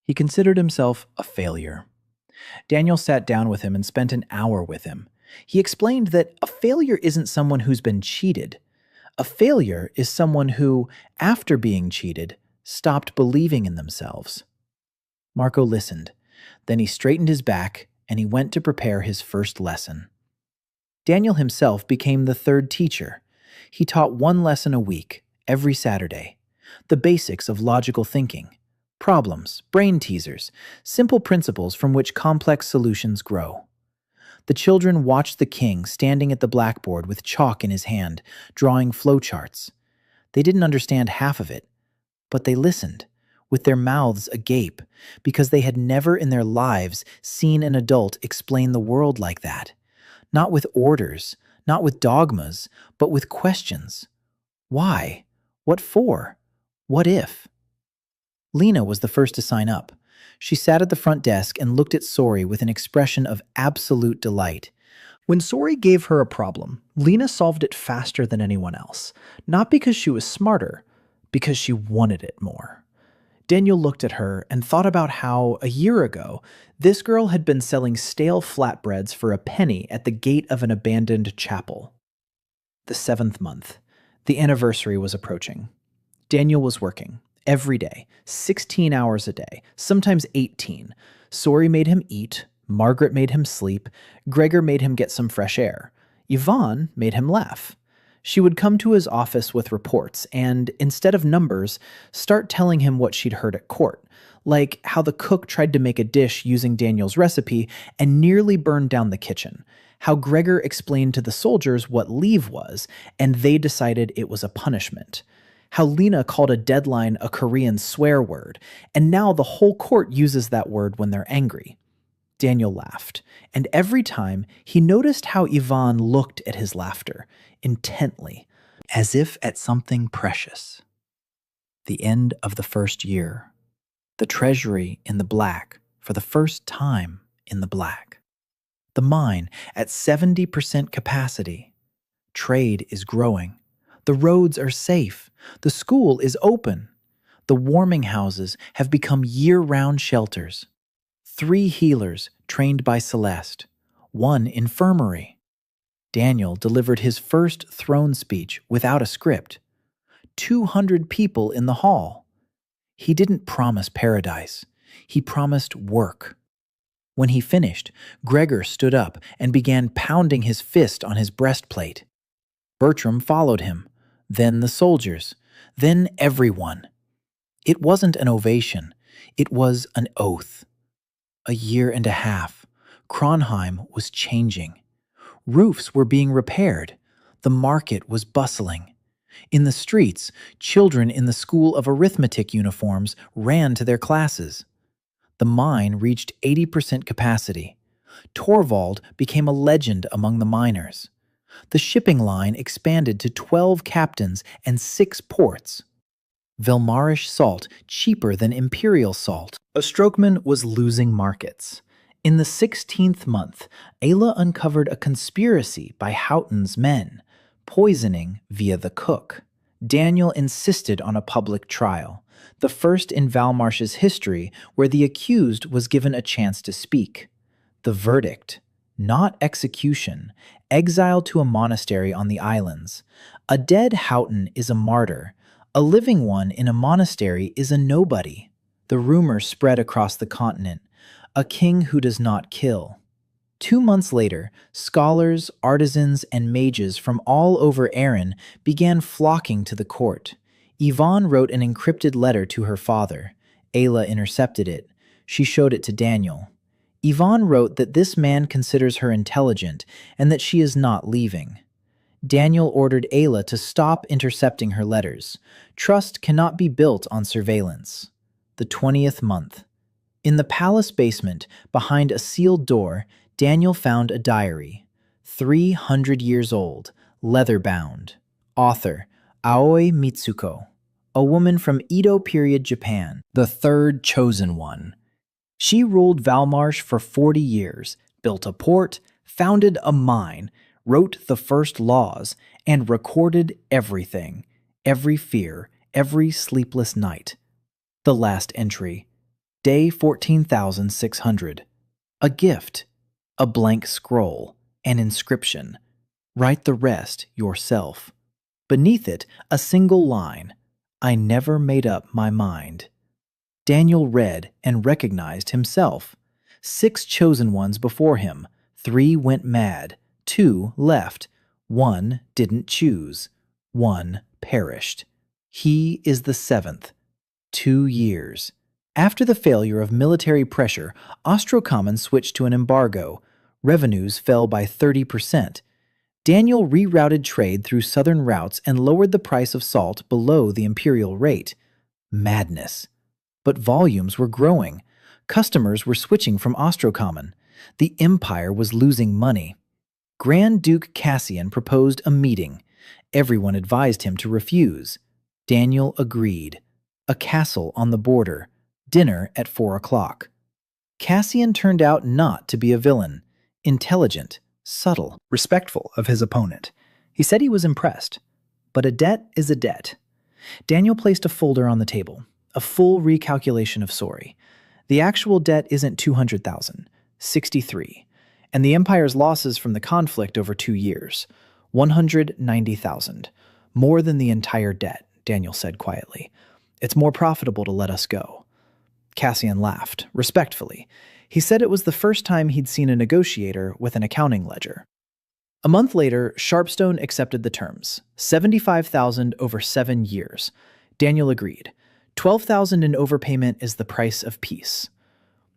He considered himself a failure. Daniel sat down with him and spent an hour with him. He explained that a failure isn't someone who's been cheated. A failure is someone who, after being cheated, stopped believing in themselves. Marco listened. Then he straightened his back and he went to prepare his first lesson. Daniel himself became the 3rd teacher. He taught 1 lesson a week, every Saturday. The basics of logical thinking, Problems, brain teasers, simple principles from which complex solutions grow. The children watched the king standing at the blackboard with chalk in his hand, drawing flowcharts. They didn't understand half of it, but they listened, with their mouths agape, because they had never in their lives seen an adult explain the world like that. Not with orders, not with dogmas, but with questions. Why? What for? What if? Lena was the first to sign up. She sat at the front desk and looked at Sori with an expression of absolute delight. When Sori gave her a problem, Lena solved it faster than anyone else, not because she was smarter, because she wanted it more. Daniel looked at her and thought about how, a year ago, this girl had been selling stale flatbreads for a penny at the gate of an abandoned chapel. The 7th month. The anniversary was approaching. Daniel was working. Every day, 16 hours a day, sometimes 18. Sori made him eat, Margaret made him sleep, Gregor made him get some fresh air. Yvonne made him laugh. She would come to his office with reports and, instead of numbers, start telling him what she'd heard at court, like how the cook tried to make a dish using Daniel's recipe and nearly burned down the kitchen, how Gregor explained to the soldiers what leave was, and they decided it was a punishment, how Lena called a deadline a Korean swear word, and now the whole court uses that word when they're angry. Daniel laughed, and every time he noticed how Yvonne looked at his laughter, intently, as if at something precious. The end of the first year. The treasury in the black, for the first time in the black. The mine at 70% capacity. Trade is growing. The roads are safe. The school is open. The warming houses have become year-round shelters. 3 healers trained by Celeste. 1 infirmary. Daniel delivered his first throne speech without a script. 200 people in the hall. He didn't promise paradise. He promised work. When he finished, Gregor stood up and began pounding his fist on his breastplate. Bertram followed him. Then the soldiers, then everyone. It wasn't an ovation, it was an oath. A year and a half, Kronheim was changing. Roofs were being repaired. The market was bustling. In the streets, children in the school of arithmetic uniforms ran to their classes. The mine reached 80% capacity. Torvald became a legend among the miners. The shipping line expanded to 12 captains and 6 ports. Velmarish salt cheaper than imperial salt. Ostrokman was losing markets. In the 16th month, Ayla uncovered a conspiracy by Houghton's men, poisoning via the cook. Daniel insisted on a public trial, the first in Valmarsh's history where the accused was given a chance to speak. The verdict: not execution, exile to a monastery on the islands. A dead Houghton is a martyr. A living one in a monastery is a nobody. The rumor spread across the continent. A king who does not kill. 2 months later, scholars, artisans, and mages from all over Erin began flocking to the court. Yvonne wrote an encrypted letter to her father. Ayla intercepted it. She showed it to Daniel. Yvonne wrote that this man considers her intelligent and that she is not leaving. Daniel ordered Ayla to stop intercepting her letters. Trust cannot be built on surveillance. The 20th month. In the palace basement, behind a sealed door, Daniel found a diary. 300 years old, leather-bound. Author, Aoi Mitsuko. A woman from Edo period Japan, the 3rd chosen one. She ruled Valmarsh for 40 years, built a port, founded a mine, wrote the first laws, and recorded everything, every fear, every sleepless night. The last entry. Day 14,600. A gift. A blank scroll. An inscription. Write the rest yourself. Beneath it, a single line. I never made up my mind. Daniel read and recognized himself. 6 chosen ones before him. 3 went mad. 2 left. 1 didn't choose. 1 perished. He is the 7th. 2 years. After the failure of military pressure, Ostrocommon switched to an embargo. Revenues fell by 30%. Daniel rerouted trade through southern routes and lowered the price of salt below the imperial rate. Madness. But volumes were growing. Customers were switching from Ostrocommon. The empire was losing money. Grand Duke Cassian proposed a meeting. Everyone advised him to refuse. Daniel agreed. A castle on the border. Dinner at 4 o'clock. Cassian turned out not to be a villain. Intelligent, subtle, respectful of his opponent. He said he was impressed. But a debt is a debt. Daniel placed a folder on the table. A full recalculation of Sori. The actual debt isn't 200,000, 63. And the Empire's losses from the conflict over 2 years, 190,000. More than the entire debt, Daniel said quietly. It's more profitable to let us go. Cassian laughed, respectfully. He said it was the first time he'd seen a negotiator with an accounting ledger. A month later, Sharpstone accepted the terms, 75,000 over 7 years. Daniel agreed. 12,000 in overpayment is the price of peace.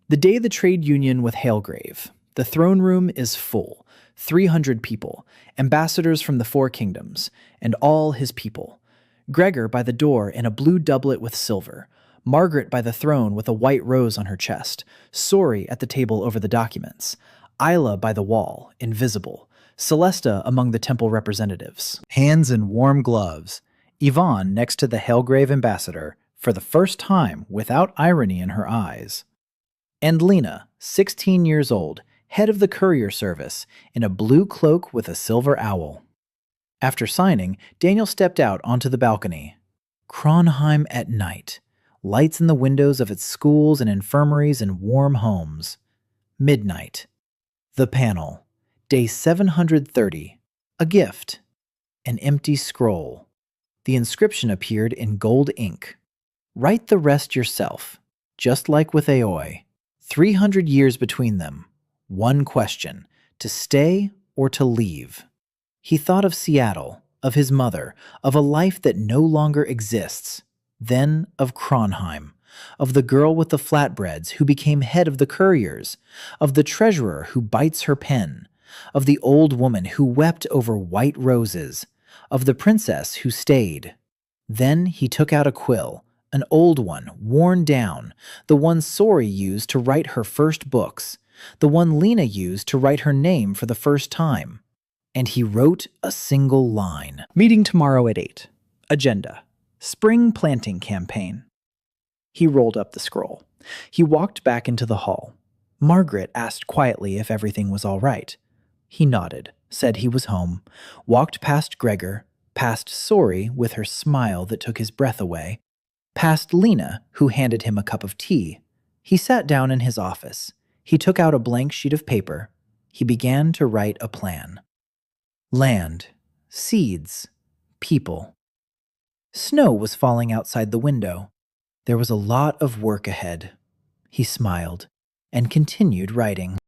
The day the trade union with Halegrave. The throne room is full, 300 people, ambassadors from the 4 kingdoms, and all his people. Gregor by the door in a blue doublet with silver, Margaret by the throne with a white rose on her chest, Sori at the table over the documents, Isla by the wall, invisible, Celesta among the temple representatives, hands in warm gloves, Yvonne next to the Halegrave ambassador, for the first time without irony in her eyes, and Lena, 16 years old, head of the courier service, in a blue cloak with a silver owl. After signing, Daniel stepped out onto the balcony. Kronheim at night. Lights in the windows of its schools and infirmaries and warm homes. Midnight. The panel. Day 730. A gift. An empty scroll. The inscription appeared in gold ink. Write the rest yourself, just like with Aoi. 300 years between them. One question, to stay or to leave. He thought of Seattle, of his mother, of a life that no longer exists. Then of Kronheim, of the girl with the flatbreads who became head of the couriers, of the treasurer who bites her pen, of the old woman who wept over white roses, of the princess who stayed. Then he took out a quill, an old one, worn down, the one Sori used to write her first books, the one Lena used to write her name for the first time. And he wrote a single line. Meeting tomorrow at 8. Agenda. Spring planting campaign. He rolled up the scroll. He walked back into the hall. Margaret asked quietly if everything was all right. He nodded, said he was home, walked past Gregor, past Sori with her smile that took his breath away, past Lena, who handed him a cup of tea. He sat down in his office. He took out a blank sheet of paper. He began to write a plan. Land, seeds, people. Snow was falling outside the window. There was a lot of work ahead. He smiled and continued writing.